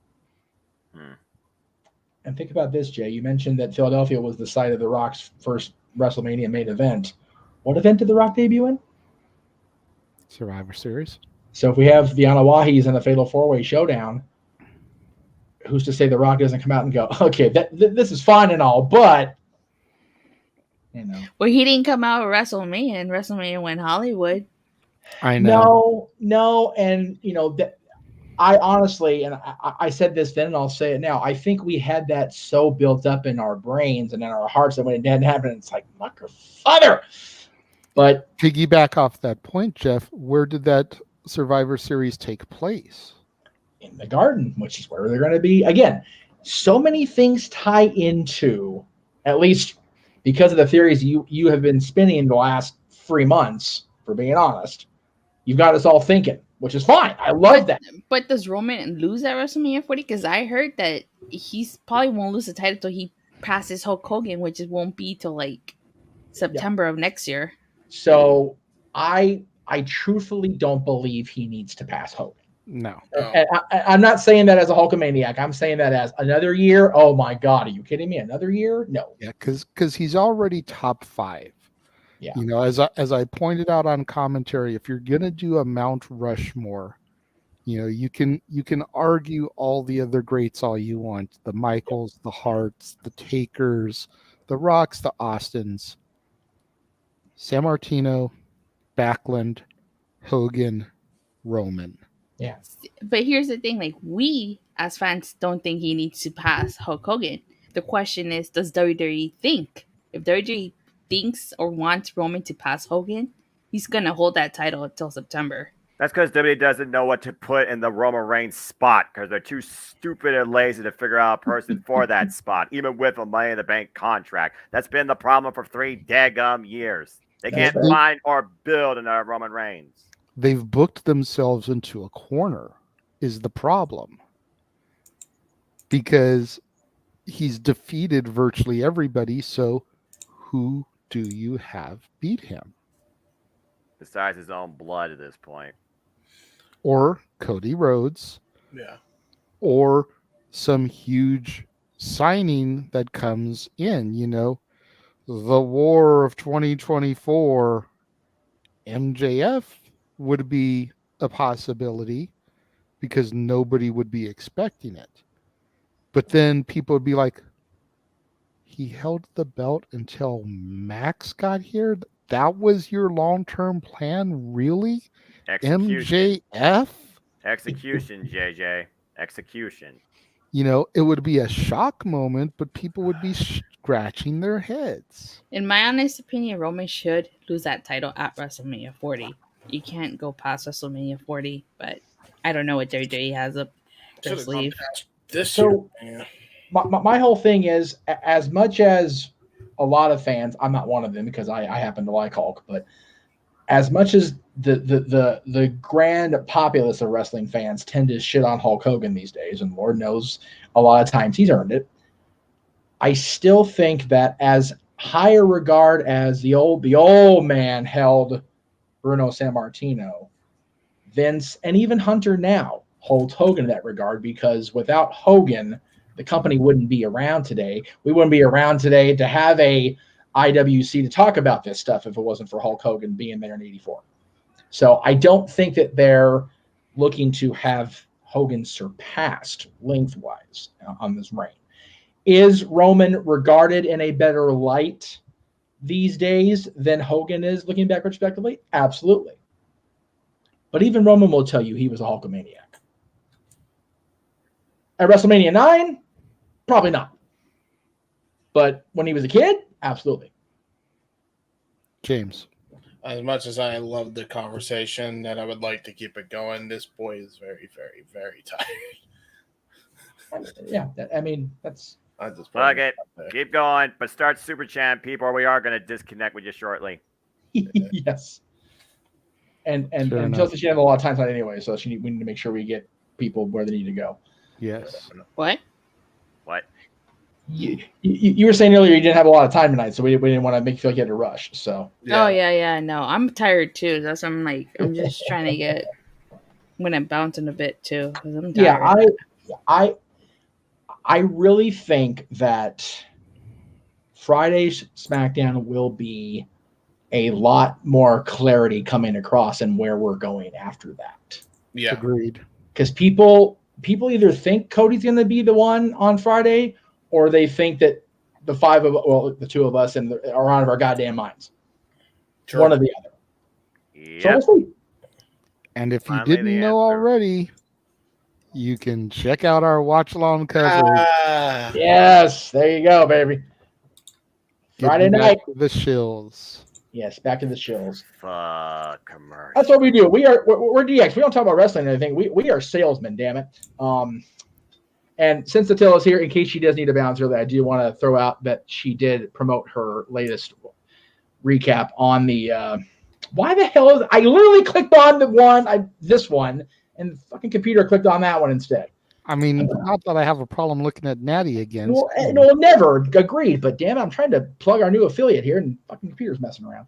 And think about this, Jay. You mentioned that Philadelphia was the site of The Rock's first WrestleMania main event. What event did The Rock debut in? Survivor Series. So if we have the Anawahis and the Fatal 4-Way showdown, who's to say The Rock doesn't come out and go, okay, this is fine and all, but Well, he didn't come out with WrestleMania, and WrestleMania went Hollywood. I know. No, and I honestly, and I said this then, and I'll say it now, I think we had that so built up in our brains and in our hearts that when it didn't happen, it's like, motherfucker. But piggyback off that point, Jeff, where did that Survivor Series take place? In the Garden, which is where they're going to be. Again, so many things tie into, at least because of the theories you have been spinning in the last 3 months, for being honest, you've got us all thinking, which is fine. I love that. But does Roman lose at WrestleMania 40? Because I heard that he's probably won't lose the title till he passes Hulk Hogan, which it won't be till like September of next year. So I truthfully don't believe he needs to pass Hogan. No. And I'm not saying that as a Hulkamaniac. I'm saying that as another year. Oh my God, are you kidding me? Another year? No. Yeah, because he's already top 5. Yeah. You know, as I pointed out on commentary, if you're gonna do a Mount Rushmore, you know, you can argue all the other greats all you want, the Michaels, the Harts, the Takers, the Rocks, the Austins, Sammartino, Backlund, Hogan, Roman. Yeah. But here's the thing, like, we as fans don't think he needs to pass Hulk Hogan. The question is, does WWE think? If WWE thinks or wants Roman to pass Hogan, he's gonna hold that title until September. That's because WWE doesn't know what to put in the Roman Reigns spot because they're too stupid and lazy to figure out a person for that spot, even with a Money in the Bank contract. That's been the problem for 3 daggum years. They can't find or build another Roman Reigns. They've booked themselves into a corner is the problem. Because he's defeated virtually everybody, so who do you have beat him? Besides his own blood at this point. Or Cody Rhodes. Yeah. Or some huge signing that comes in, you know, the War of 2024, MJF would be a possibility because nobody would be expecting it. But then people would be like, he held the belt until Max got here? That was your long-term plan? Really? Execution. MJF? Execution, JJ. Execution. You know, it would be a shock moment, but people would be scratching their heads. In my honest opinion, Roman should lose that title at WrestleMania 40. You can't go past WrestleMania 40, but I don't know what WWE has up their sleeve. This year. Yeah. My whole thing is, as much as a lot of fans, I'm not one of them because I happen to like Hulk, but as much as the grand populace of wrestling fans tend to shit on Hulk Hogan these days, and Lord knows a lot of times he's earned it, I still think that as high a regard as the old man held Bruno Sammartino, Vince, and even Hunter now holds Hogan in that regard, because without Hogan, the company wouldn't be around today. We wouldn't be around today to have a IWC to talk about this stuff if it wasn't for Hulk Hogan being there in '84. So I don't think that they're looking to have Hogan surpassed lengthwise on this reign. Is Roman regarded in a better light these days than Hogan is looking back retrospectively? Absolutely. But even Roman will tell you he was a Hulkamaniac. At WrestleMania 9, probably not. But when he was a kid, absolutely. James. As much as I love the conversation and I would like to keep it going, this boy is very, very, very tired. Yeah, I mean, that's... Plug it. Keep going, but start Super Champ, people, or we are going to disconnect with you shortly. Yes. And Fair Chelsea, she has a lot of time tonight anyway, so we need to make sure we get people where they need to go. Yes. What? What? You were saying earlier you didn't have a lot of time tonight, so we didn't want to make you feel like you had to rush. So. Oh yeah, no, I'm tired too. That's why I'm just trying to get. I'm gonna bounce in a bit too because I'm tired. Yeah, I really think that Friday's SmackDown will be a lot more clarity coming across and where we're going after that. Yeah, agreed. Because people either think Cody's going to be the one on Friday, or they think that the two of us are out of our goddamn minds. Sure. One or the other. Yep. So we'll see. And if you didn't know already, you can check out our watch-along coverage. Yes, there you go, baby. Friday night. The shills. Yes, back to the shills. Fuck commercial. That's what we do. We're DX. We don't talk about wrestling or anything. We are salesmen, damn it. And since Attila's here, in case she does need a bounce early, I do want to throw out that she did promote her latest recap on the. Why the hell is I literally clicked on this one, and the fucking computer clicked on that one instead. I mean, not that I have a problem looking at Natty again. Well, no, never agreed. But damn it, I'm trying to plug our new affiliate here, and fucking computer's messing around.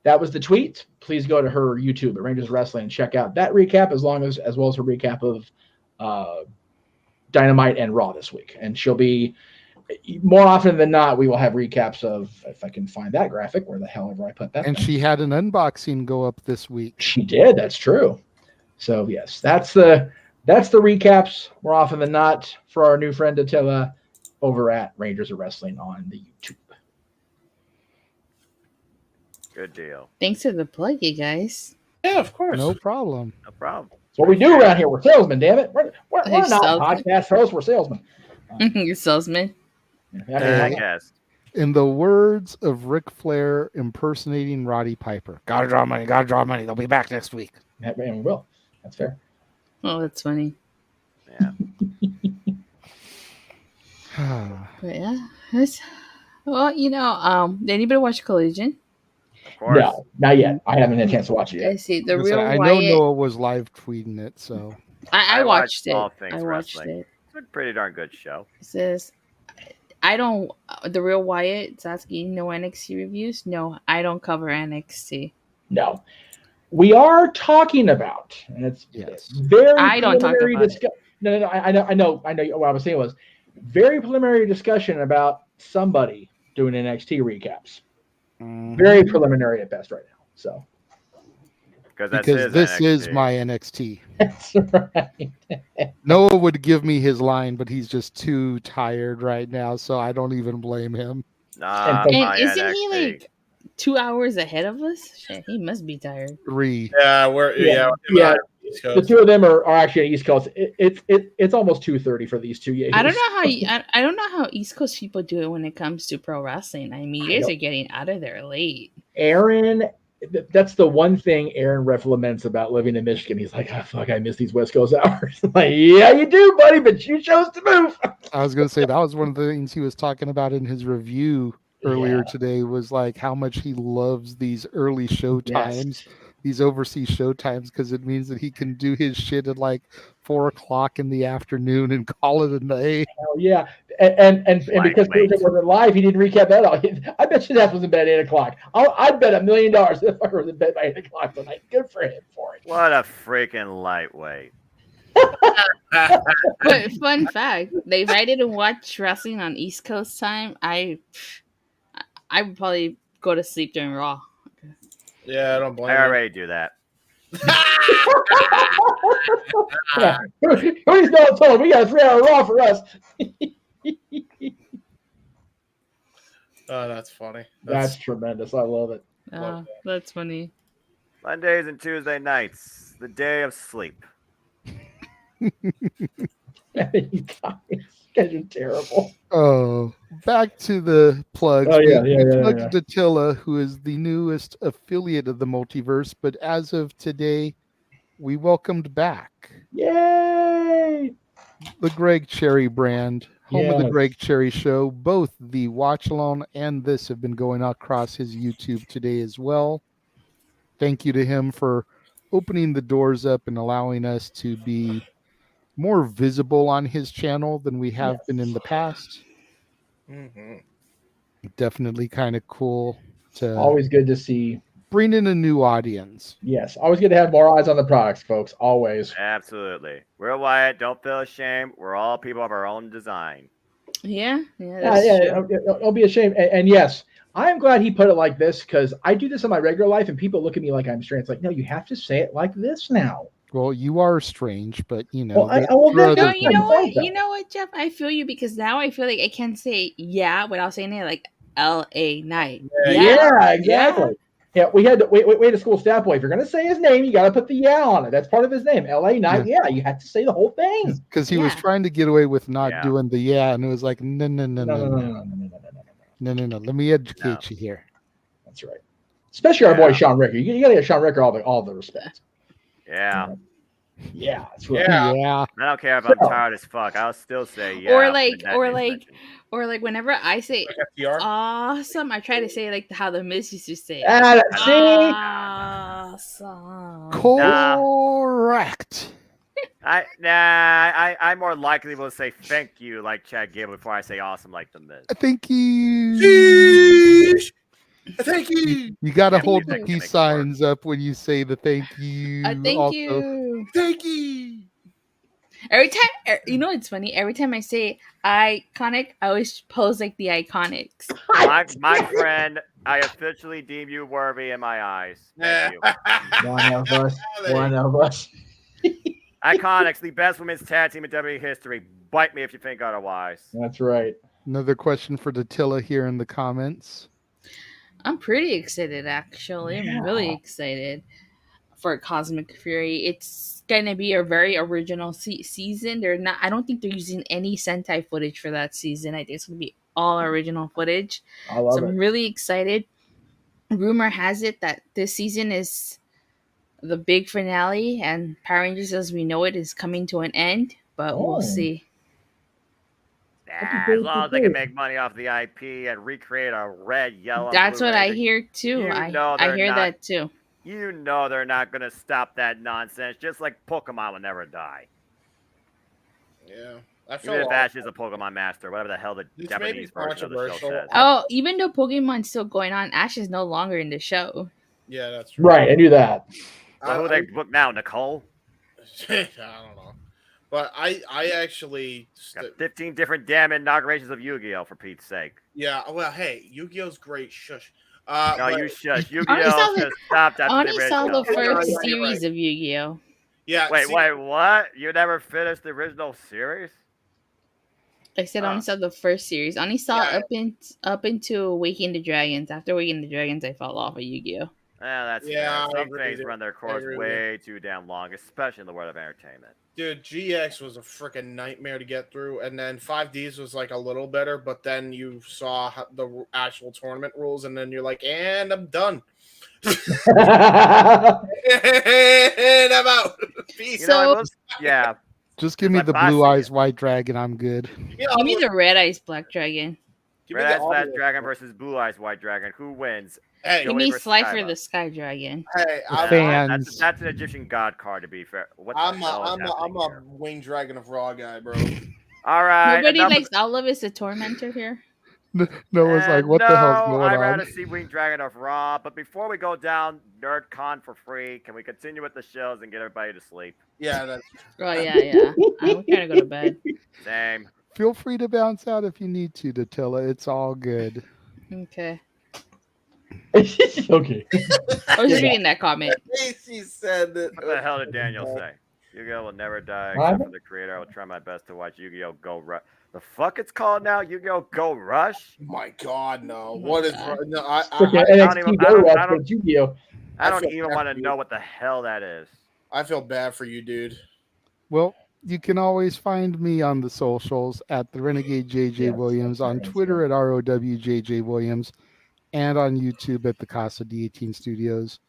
That was the tweet. Please go to her YouTube at Rangers Wrestling and check out that recap, as well as her recap of Dynamite and Raw this week. And she'll be more often than not. We will have recaps of, if I can find that graphic, where the hell ever I put that. And she had an unboxing go up this week. She did. That's true. So yes, that's the recaps more often than not for our new friend Attila over at Rangers of Wrestling on the YouTube. Good deal. Thanks for the plug, you guys. Yeah, of course. No problem. No problem. That's what we do around here. We're salesmen, damn it. We're not salesman. podcast hosts. We're salesmen. You're salesman. I guess. In the words of Ric Flair impersonating Roddy Piper, gotta draw money, they'll be back next week. Yeah, we will. That's fair. Oh, that's funny. Yeah. But yeah, well, did anybody watch Collision? Of course. No, not yet. I haven't had a chance to watch it yet. I see. The Listen, real I know Wyatt. Noah was live tweeting it, so I watched it. all things I watched wrestling. it. It's a pretty darn good show. It says, the real Wyatt's asking no NXT reviews. No, I don't cover NXT. No. We are talking about, and it's very I don't talk preliminary about it. No, I know. What I was saying was very preliminary discussion about somebody doing NXT recaps. Very preliminary at best right now. So Because this NXT. is my NXT. That's right. Noah would give me his line, but he's just too tired right now, so I don't even blame him. Nah, And my isn't NXT. he like 2 hours ahead of us? Shit, he must be tired. 3. Yeah, we're Yeah. East The Coast. two of them are actually on East Coast. It's almost 2:30 for these two. I don't know how I don't know how East Coast people do it when it comes to pro wrestling. I mean, you guys are getting out of there late. Aaron, that's the one thing Aaron Ref laments about living in Michigan. He's like, oh, fuck, I miss these West Coast hours. I'm like, yeah, you do, buddy, but you chose to move. I was going to say that was one of the things he was talking about in his review earlier today, was like how much he loves these early show times, these overseas show times, because it means that he can do his shit at like 4 o'clock in the afternoon and call it a day. Hell yeah. And because it wasn't live, he didn't recap that all. I bet you that was in bed at 8 o'clock. I'd bet $1 million if I was in bed by 8 o'clock tonight. Good for him for it. What a freaking lightweight. But fun fact, if I didn't watch wrestling on East Coast time, I would probably go to sleep during Raw. Yeah, I don't blame I you. already do that. Yeah. Who's not told? We got a 3-hour Raw for us. Oh, that's funny. That's tremendous. I love it. That's funny. Mondays and Tuesday nights, the day of sleep. You guys are terrible. Oh, back to the plugs. Oh, yeah, We yeah. plugged Attila, who is the newest affiliate of the Multiverse, but as of today, we welcomed back Yay! the Greg Cherry brand, home of the Yes. Greg Cherry Show. Both the Watch Alone and this have been going across his YouTube today as well. Thank you to him for opening the doors up and allowing us to be more visible on his channel than we have been in the past. Definitely kind of cool to Always good to see. bring in a new audience. Yes, always good to have more eyes on the products, folks. Always. Absolutely. We're Wyatt. Don't feel ashamed. We're all people of our own design. Yeah, that's true. It'll be a shame. And yes, I'm glad he put it like this, because I do this in my regular life and people look at me like I'm strange. It's like, no, you have to say it like this now. Well, you are strange, but you know. Well, no, You know what? You know what, Jeff? I feel you, because now I feel like I can say yeah without saying it like LA Knight. Yeah, exactly. Yeah, we had to wait a school staff boy. If you're gonna say his name, you got to put the yeah on it. That's part of his name. LA Knight. Yeah, you have to say the whole thing. Because he was trying to get away with not doing the and it was like, no. Let me educate you here. That's right. Especially our boy Sean Ricker. You got to give Sean Ricker all the respect. Yeah. Yeah, that's right. Yeah. I don't care if I'm tired as fuck. I'll still say yeah. or when like, that or name's like, mentioned. or like, whenever I say FTR? awesome, I try to say like how the Miz used to say. See? Awesome. Correct. I more likely will say thank you like Chad Gable before I say awesome like the Miz. Thank you. Sheesh. Thank you. You got to Can't hold believe the that peace gimmick worked. signs up when you say the thank you. Thank also. you. Thank you. Every time, you know, it's funny. Every time I say iconic, I always pose like the Iconics. My friend, I officially deem you worthy in my eyes. Thank you. One of us. One of us. Iconics, the best women's tag team in WWE history. Bite me if you think otherwise. That's right. Another question for Datilla here in the comments. I'm pretty excited, actually. I'm really excited for Cosmic Fury. It's gonna be a very original season. They're not. I don't think they're using any Sentai footage for that season. I think it's gonna be all original footage. I love I'm really excited. Rumor has it that this season is the big finale, and Power Rangers as we know it is coming to an end. But we'll see. As long as they can make money off the IP and recreate a red, yellow. That's Blu-ray, what I hear too. You I know hear that too. You know they're not going to stop that nonsense. Just like Pokemon will never die. Yeah, I feel Even if like Ash is a Pokemon master, whatever the hell the This may Japanese be version of the show controversial. says. Oh, even though Pokemon's still going on, Ash is no longer in the show. Yeah, that's true. Right, I knew that. So who they book now, Nicole? I don't know, but I actually Got 15 different damn inaugurations of Yu-Gi-Oh! For Pete's sake. Yeah, well, hey, Yu-Gi-Oh's great. Shush. No, but- you shush. I only saw Yu-Gi-Oh! the- Just stopped after I the only saw original. the first You're series right. of Yu-Gi-Oh. Yeah. Wait, what? You never finished the original series? I said I only saw the first series. I only saw up into Awakening the Dragons. After Awakening the Dragons, I fell off of Yu-Gi-Oh. That's Yeah, fair. I Some agree things with you. run their I course agree with way too damn long, especially in the world of entertainment. Dude, GX was a freaking nightmare to get through, and then 5Ds was like a little better, but then you saw the actual tournament rules, and then you're like, and I'm done. And I'm out. Peace. Yeah. Just give me the blue eyes white dragon. I'm good. Give me the Red Eyes Black Dragon. Red Eyes Black Dragon versus Blue Eyes White Dragon. Who wins? Hey, Give Joey me versus Slifer Kaiba. the Sky Dragon. Hey, fans. That's an Egyptian god card, to be fair. What the I'm hell is happening a here? Wayne Dragon of Raw guy, bro. All right. Nobody enough likes Olive as a tormentor here. Noah's like, what the hell's going I'd on? rather see Winged Dragon of Raw. But before we go down NerdCon for free, can we continue with the shows and get everybody to sleep? Yeah, that's. Oh yeah. I'm trying to go to bed. Same. Feel free to bounce out if you need to, Datilla. It's all good. Okay. Okay. I was just reading that comment. Casey said that. What the hell did Daniel say? Yu-Gi-Oh! Will never die except for the creator. I will try my best to watch Yu-Gi-Oh! Go Rush. The fuck it's called now? Yu-Gi-Oh! Go Rush? My God, no! What is? No, I NXT Go Rush with Yu-Gi-Oh. I don't feel even bad want for to you. know what the hell that is. I feel bad for you, dude. Well, you can always find me on the socials at the Renegade JJ Williams, on Twitter at ROWJJ Williams, and on YouTube at the Casa D18 Studios.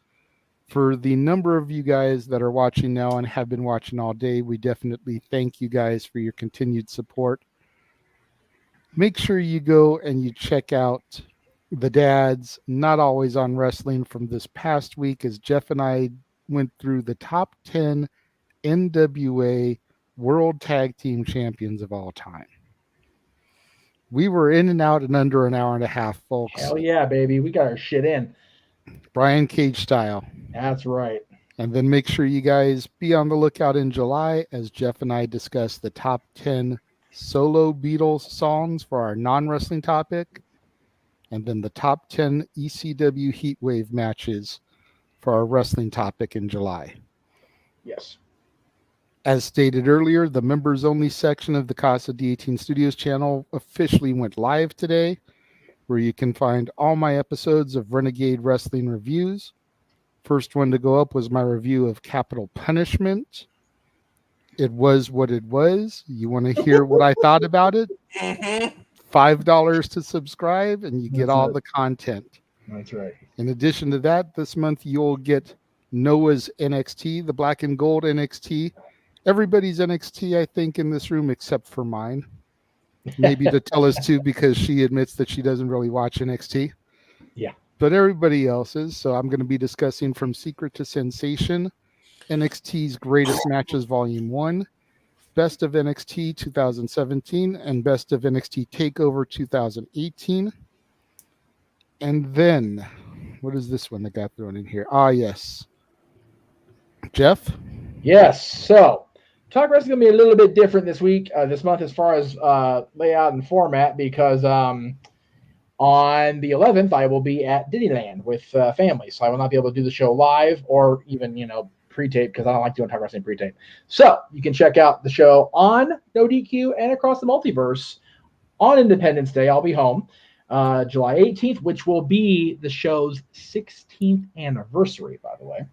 For the number of you guys that are watching now and have been watching all day, we definitely thank you guys for your continued support. Make sure you go and you check out the dads, Not Always on Wrestling, from this past week, as Jeff and I went through the top 10 NWA World Tag Team Champions of all time. We were in and out in under an hour and a half, folks. Hell yeah, baby. We got our shit in. Brian Cage style. That's right. And then make sure you guys be on the lookout in July as Jeff and I discuss the top 10 solo Beatles songs for our non-wrestling topic, and then the top 10 ECW Heatwave matches for our wrestling topic in July. Yes. As stated earlier, the members only section of the Casa D18 Studios channel officially went live today, where you can find all my episodes of Renegade Wrestling reviews. First one to go up was my review of Capital Punishment. It was what it was. You want to hear what I thought about it? $5 to subscribe, and you get all the content. That's right. In addition to that, this month you'll get Noah's NXT, the black and gold NXT. Everybody's NXT, I think, in this room except for mine. Maybe to tell us too, because she admits that she doesn't really watch NXT. Yeah. But everybody else's. So I'm going to be discussing From Secret to Sensation, NXT's Greatest Matches Volume 1, Best of NXT 2017, and Best of NXT TakeOver 2018. And then, what is this one that got thrown in here? Ah, yes. Jeff? Yes. So, Talk Wrestling is going to be a little bit different this week, this month, as far as layout and format, because on the 11th, I will be at Disneyland with family. So I will not be able to do the show live or even, pre-tape, because I don't like doing Talk Wrestling pre-tape. So you can check out the show on No DQ and across the multiverse on Independence Day. I'll be home July 18th, which will be the show's 16th anniversary, by the way.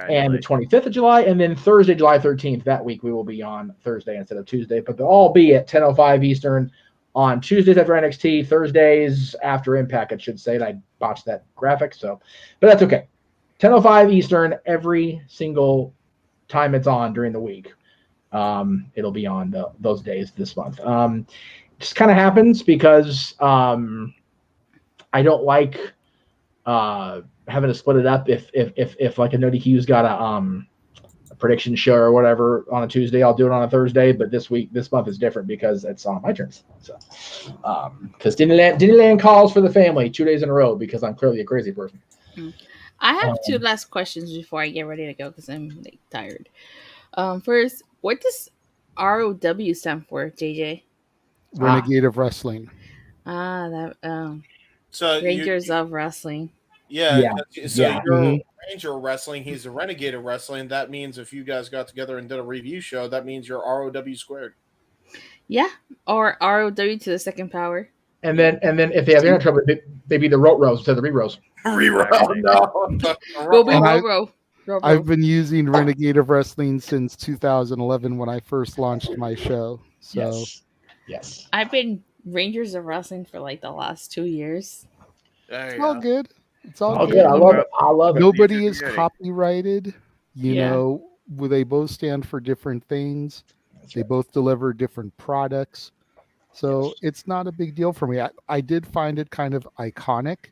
And the 25th of July, and then Thursday, July 13th, that week, we will be on Thursday instead of Tuesday. But they'll all be at 10:05 Eastern on Tuesdays after NXT, Thursdays after Impact, I should say. And I botched that graphic, but that's okay. 10:05 Eastern every single time it's on during the week. It'll be on those days this month. Just kind of happens because I don't like having to split it up. If like a No DQ's got a prediction show or whatever on a Tuesday, I'll do it on a Thursday. But this month is different because it's on my turns. So, because Disneyland calls for the family 2 days in a row because I'm clearly a crazy person. I have two last questions before I get ready to go because I'm tired. First, what does ROW stand for, JJ? Renegade of Wrestling. So Rangers of Wrestling. Yeah. So Yeah. you're a Ranger of Wrestling. He's a Renegade of Wrestling. That means if you guys got together and did a review show, that means you're ROW squared. Yeah, or ROW to the second power. And then if they have internet trouble, they be the rows instead of the re-rows. No. We'll be And row. I've been using Renegade of Wrestling since 2011 when I first launched my show. So yes. I've been Rangers of Wrestling for like the last 2 years. It's all good. It's all Oh, good. good. I love it. Nobody is copyrighted. Yeah. They both stand for different things. They both deliver different products. So it's not a big deal for me. I did find it kind of iconic,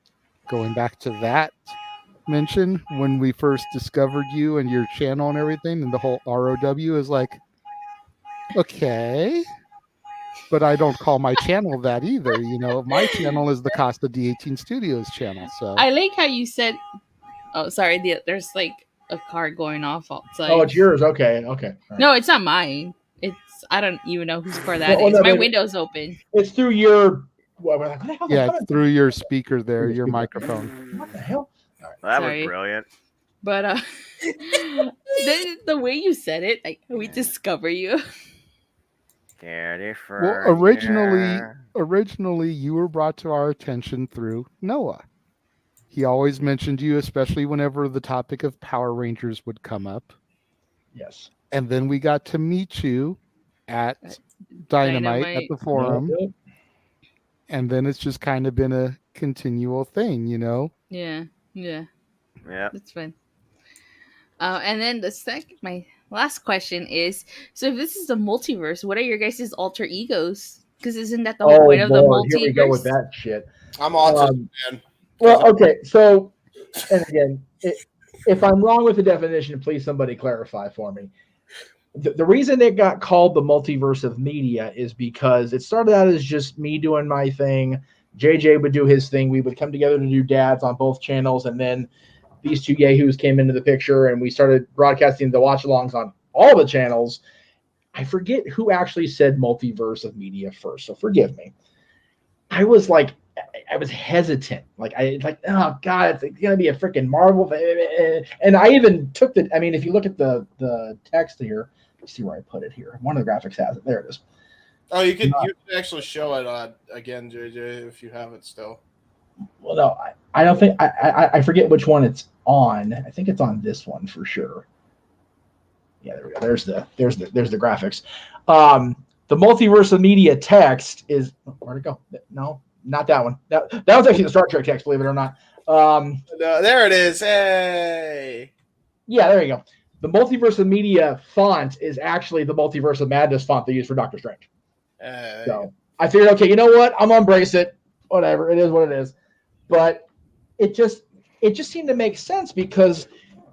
going back to that mention when we first discovered you and your channel and everything, and the whole ROW is like, okay. But I don't call my channel that either. My channel is the Costa D18 Studios channel. So I like how you said, oh, sorry, there's like a car going off outside. Oh, it's yours. Okay. All right. No, it's not mine. I don't even know whose car that is. My window's open. It's through your. it's through your speaker there, your microphone. What the hell? That Sorry. was brilliant. But the way you said it, like we discover you. Well, originally you were brought to our attention through Noah. He always mentioned you, especially whenever the topic of Power Rangers would come up. Yes. And then we got to meet you at Dynamite at the forum. And then it's just kind of been a continual thing, Yeah. Yeah. That's fun. And then my last question is: so if this is the multiverse, what are your guys' alter egos? Because isn't that the whole point of the multiverse? Here we go with that shit. I'm autistic, man. Well, okay. So, and again, if I'm wrong with the definition, please somebody clarify for me. The reason it got called the multiverse of media is because it started out as just me doing my thing. JJ would do his thing. We would come together to do dads on both channels, and then these two yahoos came into the picture, and we started broadcasting the watch-alongs on all the channels. I forget who actually said multiverse of media first, so forgive me. I was hesitant. Oh God, it's gonna be a freaking Marvel. And I even took if you look at the text here, let's see where I put it here. One of the graphics has it. There it is. Oh, you can actually show it again, JJ, if you have it still. Well, no, I don't think I forget which one it's on. I think it's on this one for sure. Yeah, there we go. There's the graphics. The multiverse of media text is where'd it go? No, not that one. That was actually the Star Trek text, believe it or not. There it is. Hey. Yeah, there you go. The Multiverse of Media font is actually the Multiverse of Madness font they use for Doctor Strange. So I figured, okay, you know what? I'm gonna embrace it. Whatever, it is what it is. But it just seemed to make sense because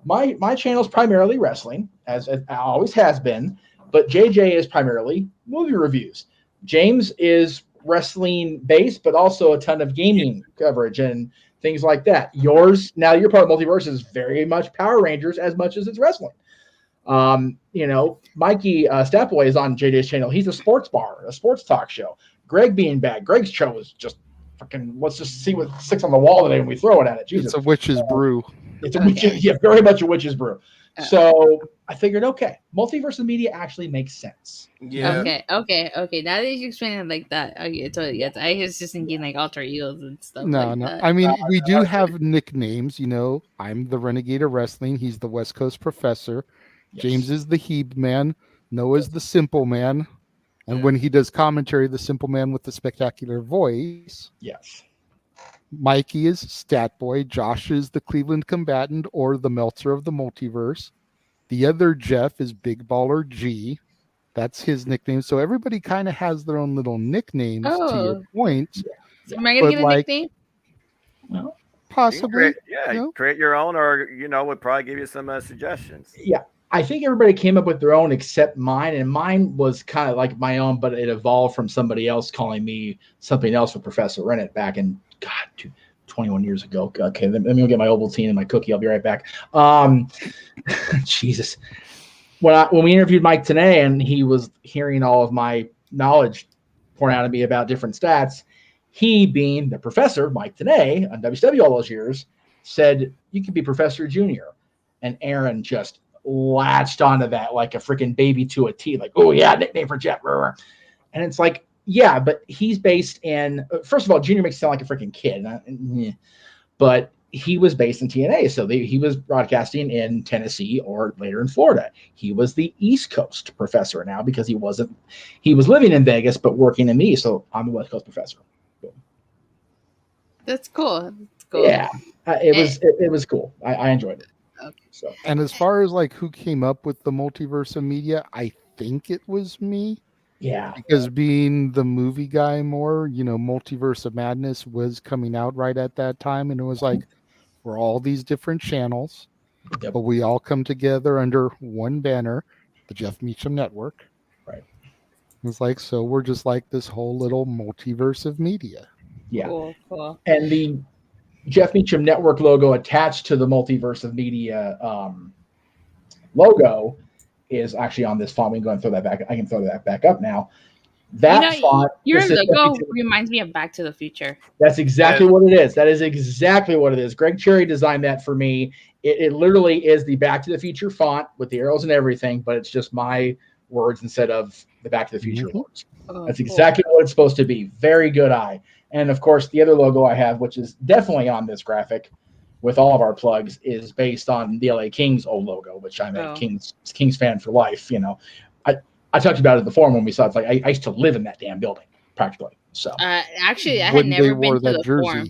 my channel is primarily wrestling, as it always has been. But JJ is primarily movie reviews. James is wrestling based, but also a ton of gaming coverage and things like that. Yours, now you're part of Multiverse, is very much Power Rangers as much as it's wrestling. Mikey Statboy is on JJ's channel. He's a sports bar, a sports talk show. Greg being bad. Greg's show is just fucking, let's just see what sticks on the wall today when we throw it at it. Jesus. It's a witch's brew. It's a witch's, yeah, very much a witch's brew. So I figured, okay, Multiverse of Media actually makes sense. Yeah. Okay. Now that you explain it like that, okay, totally. Yes, I was just thinking like alter egos and stuff. No. That. I mean, we do have nicknames. I'm the Renegade of Wrestling. He's the West Coast Professor. Yes. James is the Heb Man. Noah's the Simple Man. And when he does commentary, the Simple Man with the spectacular voice. Yes. Mikey is Stat Boy. Josh is the Cleveland Combatant or the Meltzer of the Multiverse. The other Jeff is Big Baller G. That's his nickname. So everybody kind of has their own little nicknames to your point. So am I going to get a nickname? Well, possibly. Create your own, or would probably give you some suggestions. Yeah. I think everybody came up with their own except mine, and mine was kind of like my own, but it evolved from somebody else calling me something else with Professor Rennet back in 21 years ago. Okay, let me go get my Ovaltine and my cookie. I'll be right back. Jesus. When we interviewed Mike today and he was hearing all of my knowledge pouring out of me about different stats, he, being the professor, Mike today, on WCW all those years, said, you could be Professor Junior. And Aaron just latched onto that like a freaking baby to a T, like, oh yeah, nickname for Jeff. And it's like, yeah, but he's based in, first of all, Junior makes it sound like a freaking kid, but he was based in TNA. So he was broadcasting in Tennessee or later in Florida. He was the East Coast professor now because he was living in Vegas, but working in the East. So I'm the West Coast professor. That's cool. Yeah, it was cool. I enjoyed it. Okay. So, and as far as like who came up with the Multiverse of Media, I think it was me. Yeah. Because being the movie guy more, Multiverse of Madness was coming out right at that time. And it was like, we're all these different channels, but we all come together under one banner, the Jeff Meacham Network. Right. It's like, so we're just like this whole little multiverse of media. Yeah. Cool. And the Jeff Meacham Network logo attached to the Multiverse of Media logo is actually on this font. We can go and throw that back. I can throw that back up now. That font. Your logo reminds me of Back to the Future. That's exactly what it is. That is exactly what it is. Greg Cherry designed that for me. It literally is the Back to the Future font with the arrows and everything, but it's just my words instead of the Back to the Future words. That's exactly what it's supposed to be. Very good eye. And of course, the other logo I have, which is definitely on this graphic with all of our plugs, is based on the LA Kings old logo, which I'm a Kings fan for life. I talked about it in the forum when we saw it. It's like I used to live in that damn building practically. So actually, I had never been to the forum.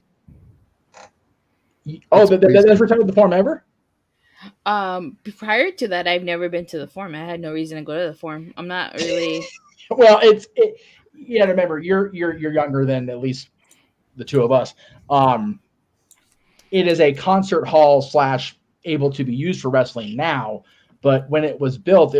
Oh, that's the first time at the forum ever? Prior to that, I've never been to the forum. I had no reason to go to the forum. I'm not really. Well, you got to remember, you're younger than at least the two of us. It is a concert hall / able to be used for wrestling now, but when it was built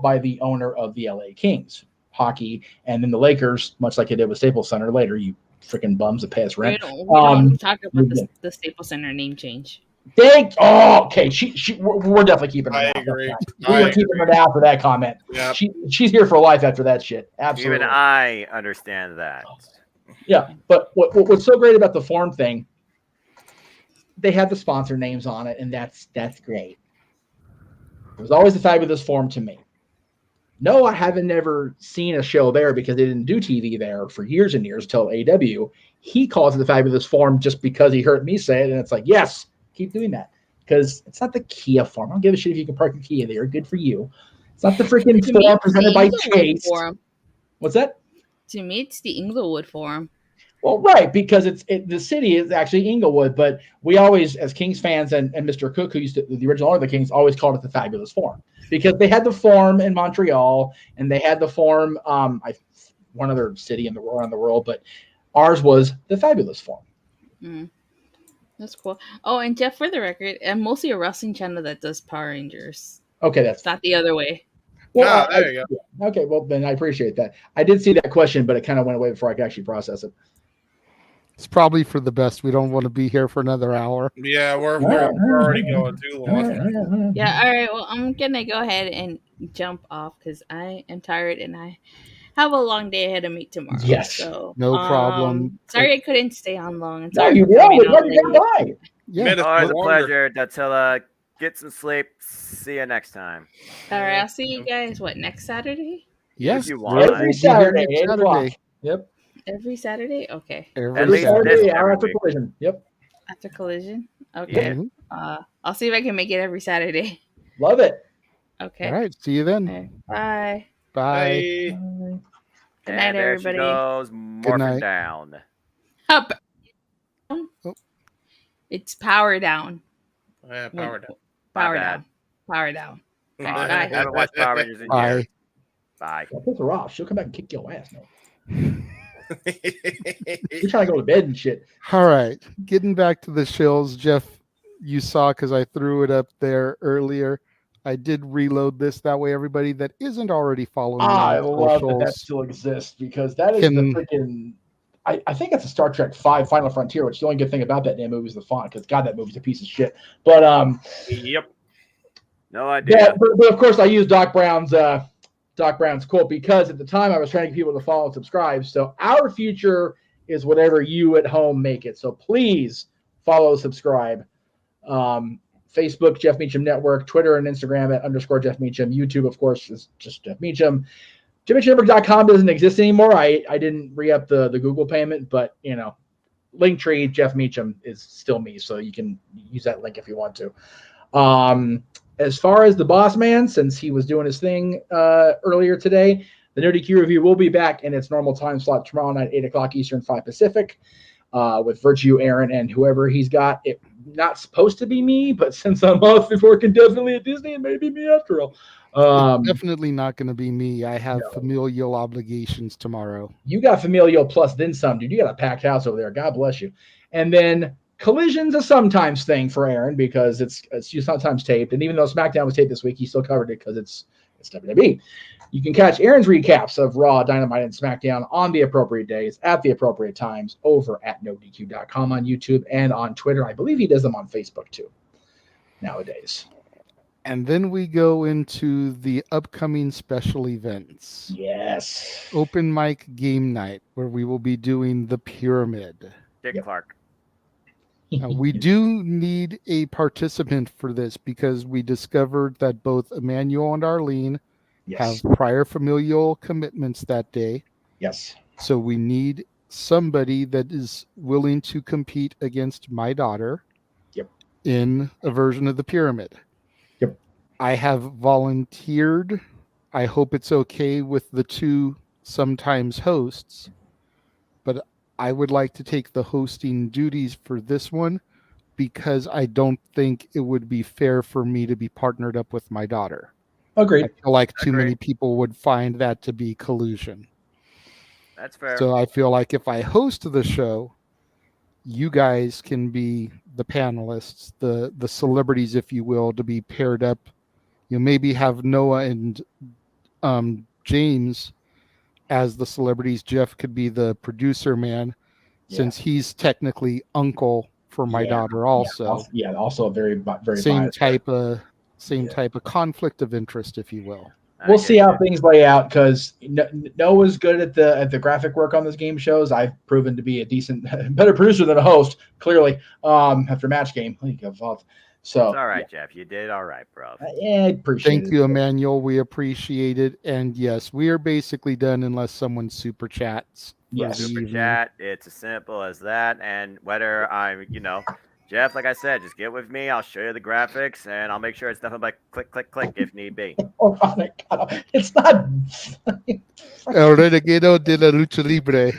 by the owner of the LA Kings hockey, and then the Lakers, much like it did with Staples Center later. You freaking bums that pay us rent. We don't talk about the Staples Center name change. Okay. We're definitely keeping her down. I agree. We're keeping her down for that comment. Yep. She's here for life after that shit. Absolutely. Even I understand that. Yeah, but what's so great about the forum thing, they had the sponsor names on it, and that's great. It was always a fabulous forum to me. No, I haven't never seen a show there because they didn't do TV there for years and years until AW. He calls it the fabulous forum just because he heard me say it, and it's like, yes, keep doing that. Because it's not the Kia forum. I don't give a shit if you can park a Kia there. Good for you. It's not the freaking forum presented by Chase. What's that? To me, it's the Inglewood forum. Well, right, because the city is actually Inglewood, but we always, as Kings fans and Mr. Cook, who used to the original owner of the Kings, always called it the Fabulous Forum because they had the Forum in Montreal and they had the Forum, one other city around the world, but ours was the Fabulous Forum. Mm. That's cool. Oh, and Jeff, for the record, I'm mostly a wrestling channel that does Power Rangers. Okay, that's not the other way. Well, there you go. Okay, well then I appreciate that. I did see that question, but it kind of went away before I could actually process it. It's probably for the best. We don't want to be here for another hour. Yeah, we're already going too long. Yeah, all right. Well, I'm gonna go ahead and jump off because I am tired and I have a long day ahead of me tomorrow. Yes, so no problem. Sorry I couldn't stay on long. And No, sorry you for coming won't. on Let you late. die. Yeah, always a pleasure, Datilla. Get some sleep. See you next time. All right, I'll see you guys. What, next Saturday? Yes, If you want. Every Saturday, 8 o'clock. Yep. Every Saturday? Okay. Every Saturday, hour after Collision. Yep. After Collision? Okay. Yeah. I'll see if I can make it every Saturday. Love it. Okay. All right. See you then. Bye. Bye. Good And night, there everybody. she goes, morphing night. down. Up. Oh. It's power down. Yeah, power down. Power bad. down. Power down. Bye. Bye. I haven't watched Power Rangers in Bye. years. Bye. I'll piss her off. She'll come back and kick your ass. No. You're trying to go to bed and shit. All right. Getting back to the shills, Jeff, you saw because I threw it up there earlier. I did reload this. That way, everybody that isn't already following me I on love that socials still exists because that is Can- the freaking. I think it's a Star Trek V Final Frontier, which the only good thing about that damn movie is the font because God, that movie's a piece of shit. But Yep. No idea. yeah, but of course I use Doc Brown's quote because at the time I was trying to get people to follow and subscribe. So our future is whatever you at home make it. So please follow, subscribe. Facebook, Jeff Meacham Network, Twitter and Instagram at _Jeff Meacham. YouTube, of course, is just Jeff Meacham. JeffMeachamNetwork.com doesn't exist anymore. I didn't re-up the Google payment, but Linktree, Jeff Meacham is still me, so you can use that link if you want to. As far as the Boss Man, since he was doing his thing earlier today, the Nerdy Q review will be back in its normal time slot tomorrow night, 8 o'clock Eastern, 5 Pacific, with Virtue, Aaron, and whoever he's got. It not supposed to be me, but since I'm off before definitely at Disney, it may be me after all. It's definitely not going to be me. I have familial obligations tomorrow. You got familial plus then some, dude. You got a packed house over there. God bless you. And then Collision's a sometimes thing for Aaron because it's sometimes taped. And even though SmackDown was taped this week, he still covered it because it's WWE. You can catch Aaron's recaps of Raw, Dynamite, and SmackDown on the appropriate days at the appropriate times over at NoDQ.com on YouTube and on Twitter. I believe he does them on Facebook too nowadays. And then we go into the upcoming special events. Yes. Open mic game night, where we will be doing the Pyramid. Dick Clark. Now, we do need a participant for this because we discovered that both Emmanuel and Arlene have prior familial commitments that day. Yes. So we need somebody that is willing to compete against my daughter in a version of the Pyramid. I have volunteered. I hope it's okay with the two sometimes hosts, but I would like to take the hosting duties for this one because I don't think it would be fair for me to be partnered up with my daughter. Agreed. I feel like too many people would find that to be collusion. That's fair. So I feel like if I host the show, you guys can be the panelists, the celebrities, if you will, to be paired up. You maybe have Noah and James as the celebrities. Jeff could be the producer man, since he's technically uncle for my daughter also. Also a very same biased type of conflict of interest, if you will. We'll see how things lay out because Noah's good at the graphic work on those game shows. I've proven to be a decent, better producer than a host, clearly, after match game. So It's all right, Jeff. You did all right, bro. I appreciate it. Thank you, Emmanuel. We appreciate it. And yes, we are basically done unless someone super chats. Super chat. It's as simple as that. And whether I'm, Jeff, like I said, just get with me. I'll show you the graphics, and I'll make sure it's nothing but click, click, click if need be. Oh my God. It's not. El Renegado de la Lucha Libre.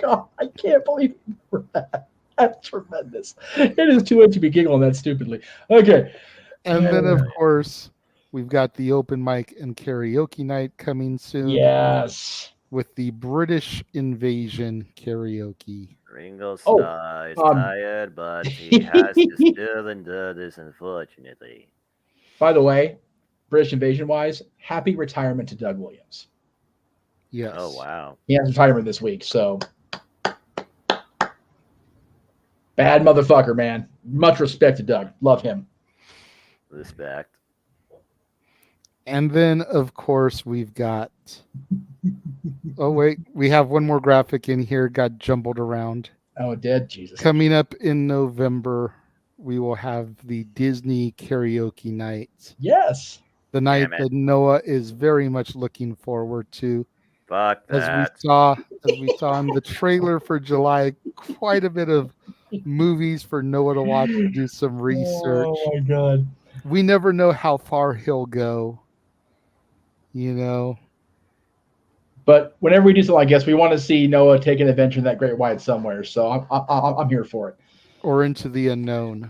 God, I can't believe you remember that. That's tremendous. It is too late to be giggling that stupidly. Okay. And then, of course, we've got the open mic and karaoke night coming soon. Yes. With the British Invasion karaoke. Ringo Starr is tired, but he has to still endure this, unfortunately. By the way, British Invasion wise, happy retirement to Doug Williams. Yes. Oh, wow. He has retirement this week, so bad motherfucker, man. Much respect to Doug. Love him. Respect. And then, of course, we've got... Oh, wait. We have one more graphic in here. Got jumbled around. Oh, it did? Jesus. Coming up in November, we will have the Disney karaoke night. Yes. The night that Noah is very much looking forward to. Fuck that. As we saw in the trailer for July, quite a bit of movies for Noah to watch and do some research. Oh my God. We never know how far he'll go. You know. But whenever we do something like this, we want to see Noah take an adventure in that Great White somewhere. So I'm here for it. Or into the unknown.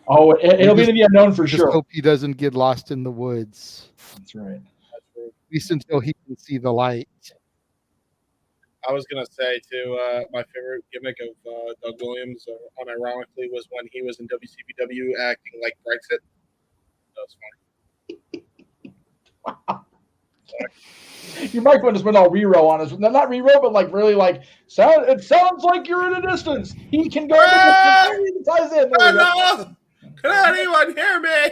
Oh, it'll be in the unknown for sure. Hope he doesn't get lost in the woods. That's right. At least until he can see the light. I was gonna say too, my favorite gimmick of Doug Williams, unironically, was when he was in WCW acting like Brexit. That was funny. Wow. Your microphone just went all re-row on us. No, not re-row, but like really like sound. It sounds like you're in a distance. He can go. Ties in. Hello. Can anyone hear me?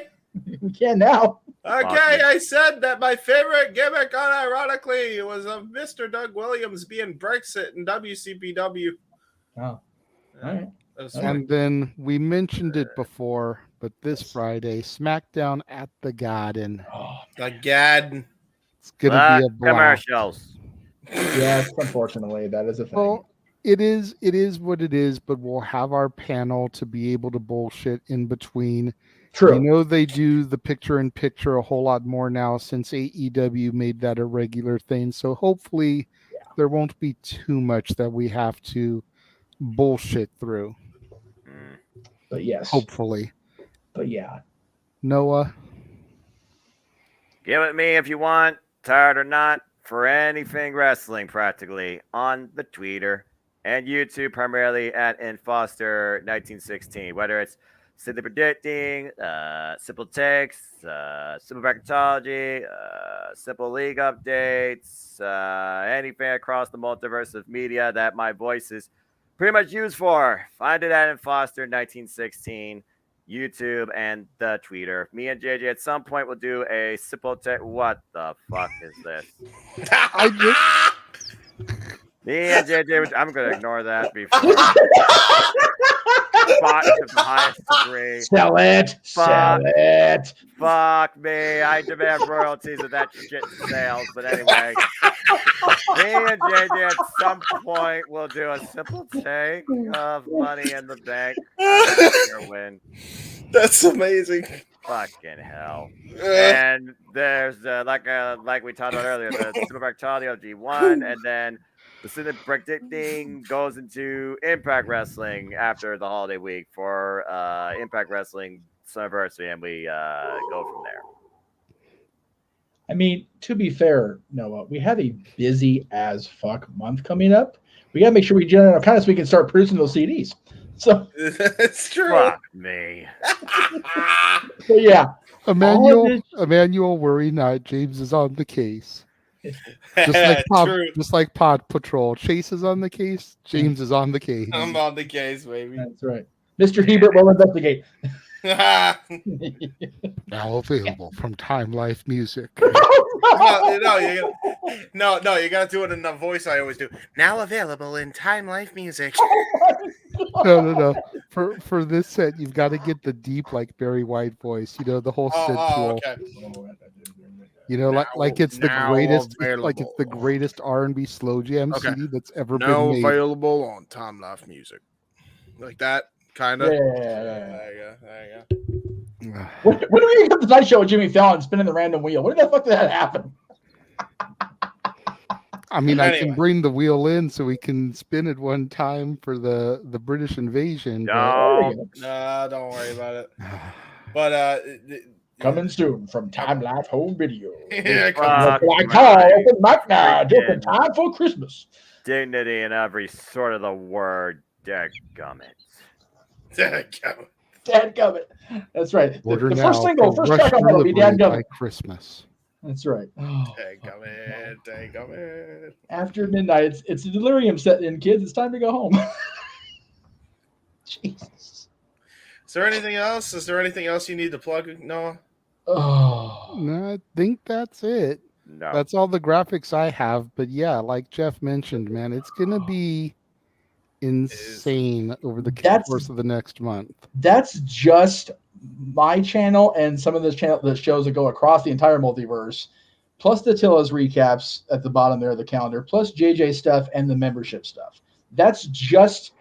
We can now. Okay, I said that my favorite gimmick, unironically, was of Mr. Doug Williams being Brexit in WCPW. Oh, all right. And then we mentioned it before, but this Friday, SmackDown at the Garden. Oh, the Garden. It's gonna be a blast. Commercials. Yes, unfortunately, that is a thing. Well, it is what it is, but we'll have our panel to be able to bullshit in between. True. You know they do the picture-in-picture a whole lot more now since AEW made that a regular thing. So hopefully there won't be too much that we have to bullshit through. But yes. Hopefully. But yeah. Noah? Give it me if you want, tired or not, for anything wrestling practically on the Twitter and YouTube, primarily at InFoster1916, whether it's Simply Predicting, Simple Takes, Simple Bracketology, Simple League Updates, anything across the multiverse of media that my voice is pretty much used for. Find it at InFoster1916, YouTube, and the Twitter. Me and JJ at some point will do a Simple Take. What the fuck is this? Me and JJ, I'm going to ignore that before. Fuck to the highest degree. Sell it. Sell it. Fuck me. I demand royalties of that shit sales. But anyway, me and JJ at some point will do a Simple Take of Money in the Bank. Win. That's amazing. Fucking hell. And there's like we talked about earlier, the Simple Bracketology of G1, and then the Simple Predicting goes into Impact Wrestling after the holiday week for Impact Wrestling Anniversary, and we go from there. I mean, to be fair, Noah, we have a busy as fuck month coming up. We got to make sure we generate our kind so we can start producing those CDs. So it's true. Fuck me. So yeah, Emmanuel, worry not. James is on the case. Just like Pod Patrol. Chase is on the case. James is on the case. I'm on the case, baby. That's right. Mr. Hebert will investigate. Now available from Time Life Music. No, you gotta do it in the voice I always do. Now available in Time Life Music. No. For this set, you've got to get the deep, like Barry White voice. You know, the whole sensual. Okay. You know, like it's the greatest, like it's the greatest R&B slow jam CD that's ever been made. Now available on Time Life Music, like that kind of. Yeah. There you go. When do we get the Tonight Show with Jimmy Fallon spinning the random wheel? When the fuck did that happen? I mean, I can Anyway. bring the wheel in so we can spin it one time for the British invasion. No, don't worry about it. But coming soon from Time Life Home Video. Yeah, What I call open mic night, just in time for Christmas. Dignity in every sort of the word. Dadgummit. Dadgummit. That's right. Order The now first single, for first rush track on that'll be delivery by Dadgummit. Christmas. That's right. Dadgummit. After midnight, it's a delirium set in, kids. It's time to go home. Jesus. Is there anything else? Is there anything else you need to plug, Noah? Oh, No, I think that's it. No. That's all the graphics I have. But yeah, like Jeff mentioned, man, it's gonna be insane over the course of the next month. That's just my channel and some of the shows that go across the entire multiverse, plus the Tilla's recaps at the bottom there of the calendar, plus JJ stuff and the membership stuff. That's just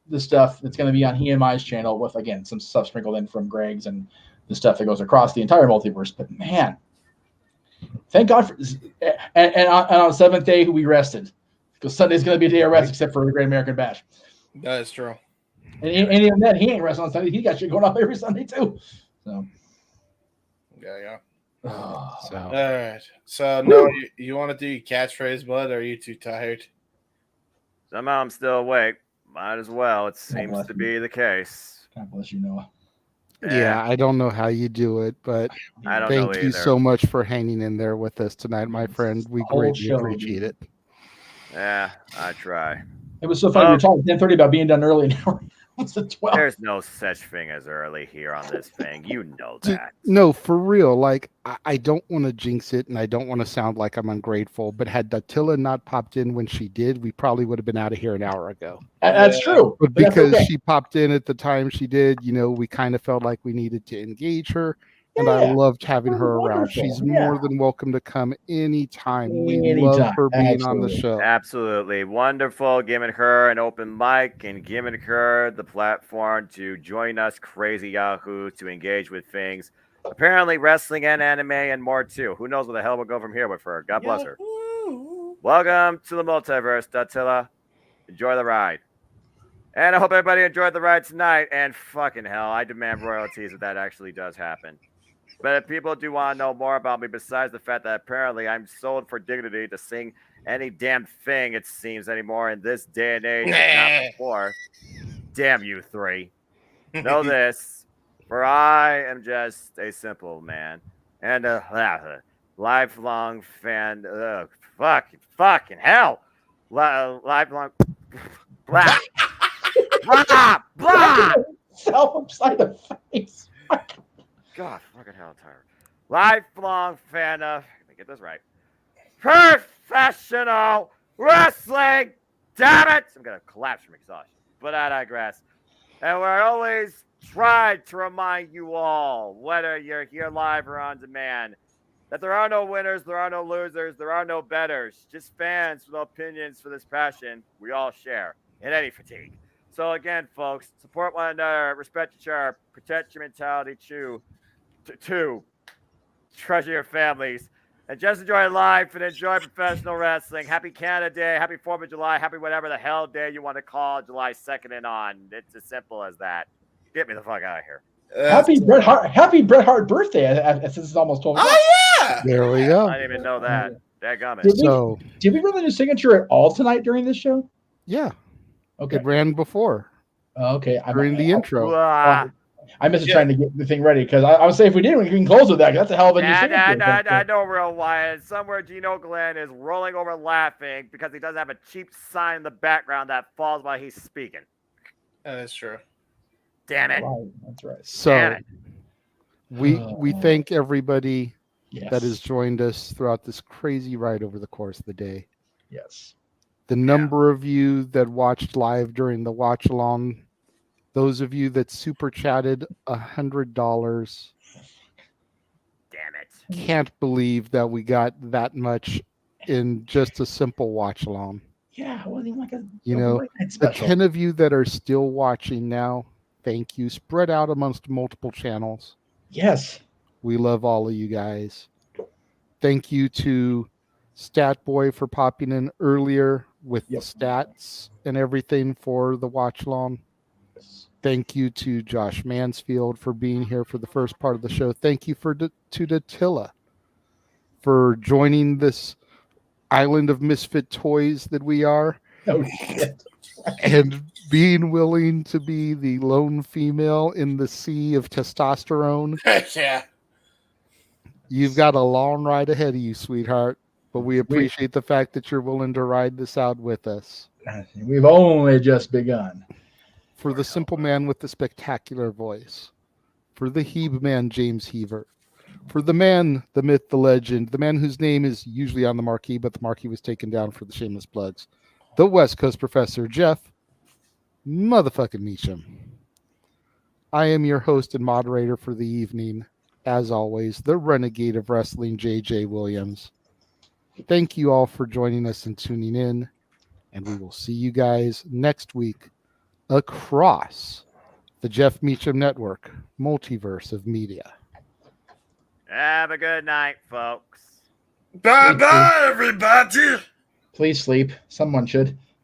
the stuff that's going to be on he and my's channel, with again some stuff sprinkled in from Greg's and the stuff that goes across the entire multiverse. But man, thank God for and on the seventh day we rested, because Sunday's going to be a day of rest except for the Great American Bash. That is true. And even then, he ain't resting on Sunday. He got shit going on every Sunday too. So Yeah. Oh, All right. So no, you want to do your catchphrase, bud? Or are you too tired? Somehow I'm still awake. Might as well. It seems to be the case. God bless you, Noah. Yeah, I don't know how you do it, but I don't know thank you either. so much for hanging in there with us tonight, my friend. We whole greatly show, appreciate it. Yeah, I try. It was so funny. We were talking 10:30 about being done early. Now it's at 12. There's no such thing as early here on this thing. You know Dude, that. no, for real. Like, I don't want to jinx it, and I don't want to sound like I'm ungrateful, but had Dattila not popped in when she did, we probably would have been out of here an hour ago. That's true. But But that's because okay. she popped in at the time she did, we kind of felt like we needed to engage her. And I loved having her around. wonderful. She's Yeah. more than welcome to come anytime. We Anytime. love her being on the Absolutely. show. Absolutely wonderful. Giving her an open mic and giving her the platform to join us crazy yahoos to engage with things. Apparently wrestling and anime and more too. Who knows where the hell we'll go from here with her. God bless her. Welcome to the multiverse, Dattila. Enjoy the ride. And I hope everybody enjoyed the ride tonight. And fucking hell, I demand royalties if that actually does happen. But if people do want to know more about me, besides the fact that apparently I'm sold for dignity to sing any damn thing, it seems, anymore in this day and age, not before. Damn you three. Know this, for I am just a simple man and a lifelong fan. Fucking hell. Lifelong. Blah. Blah. Blah. Self upside the face. God, fucking hell, I'm tired. Lifelong fan of, let me get this right, professional wrestling. Damn it! I'm gonna collapse from exhaustion, but I digress. And we're always trying to remind you all, whether you're here live or on demand, that there are no winners, there are no losers, there are no betters, just fans with opinions for this passion we all share in any fatigue. So again, folks, support one another, respect each other, protect your mentality, two, treasure your families, and just enjoy life and enjoy professional wrestling. Happy Canada Day, happy 4th of July, happy whatever the hell day you want to call July 2nd and on. It's as simple as that. Get me the fuck out of here. Happy Bret Hart birthday! Since it's almost 12 o'clock. Yeah. There we go. I didn't even know that. Dadgummit. Did we run the new signature at all tonight during this show? Yeah. Okay. It ran before. Okay. During the intro. I missed trying to get the thing ready, because I would say if we did, we can close with that. 'Cause that's a hell of a new signature. I know real Wyatt. Somewhere Gino Glenn is rolling over laughing because he doesn't have a cheap sign in the background that falls while he's speaking. That is true. Damn it. Right, that's right. So we thank everybody that has joined us throughout this crazy ride over the course of the day. Yes. The number of you that watched live during the watch along, those of you that super chatted $100. Damn it. Can't believe that we got that much in just a simple watch along. Yeah, it wasn't even like a the special. 10 of you that are still watching now, thank you. Spread out amongst multiple channels. Yes. We love all of you guys. Thank you to Stat Boy for popping in earlier with the stats and everything for the watch long. Thank you to Josh Mansfield for being here for the first part of the show. Thank you to Datilla for joining this island of misfit toys that we are. Oh, shit. And being willing to be the lone female in the sea of testosterone. Yeah. You've got a long ride ahead of you, sweetheart. But we appreciate the fact that you're willing to ride this out with us. We've only just begun. For the simple man with the spectacular voice. For the Heb Man, James Hebert. For the man, the myth, the legend, the man whose name is usually on the marquee, but the marquee was taken down for the shameless plugs. The West Coast Professor, Jeff motherfucking Meacham. I am your host and moderator for the evening. As always, the Renegade of Wrestling, JJ Williams. Thank you all for joining us and tuning in, and we will see you guys next week across the Jeff Meacham Network, Multiverse of Media. Have a good night, folks. Bye-bye, everybody. Please sleep. Someone should.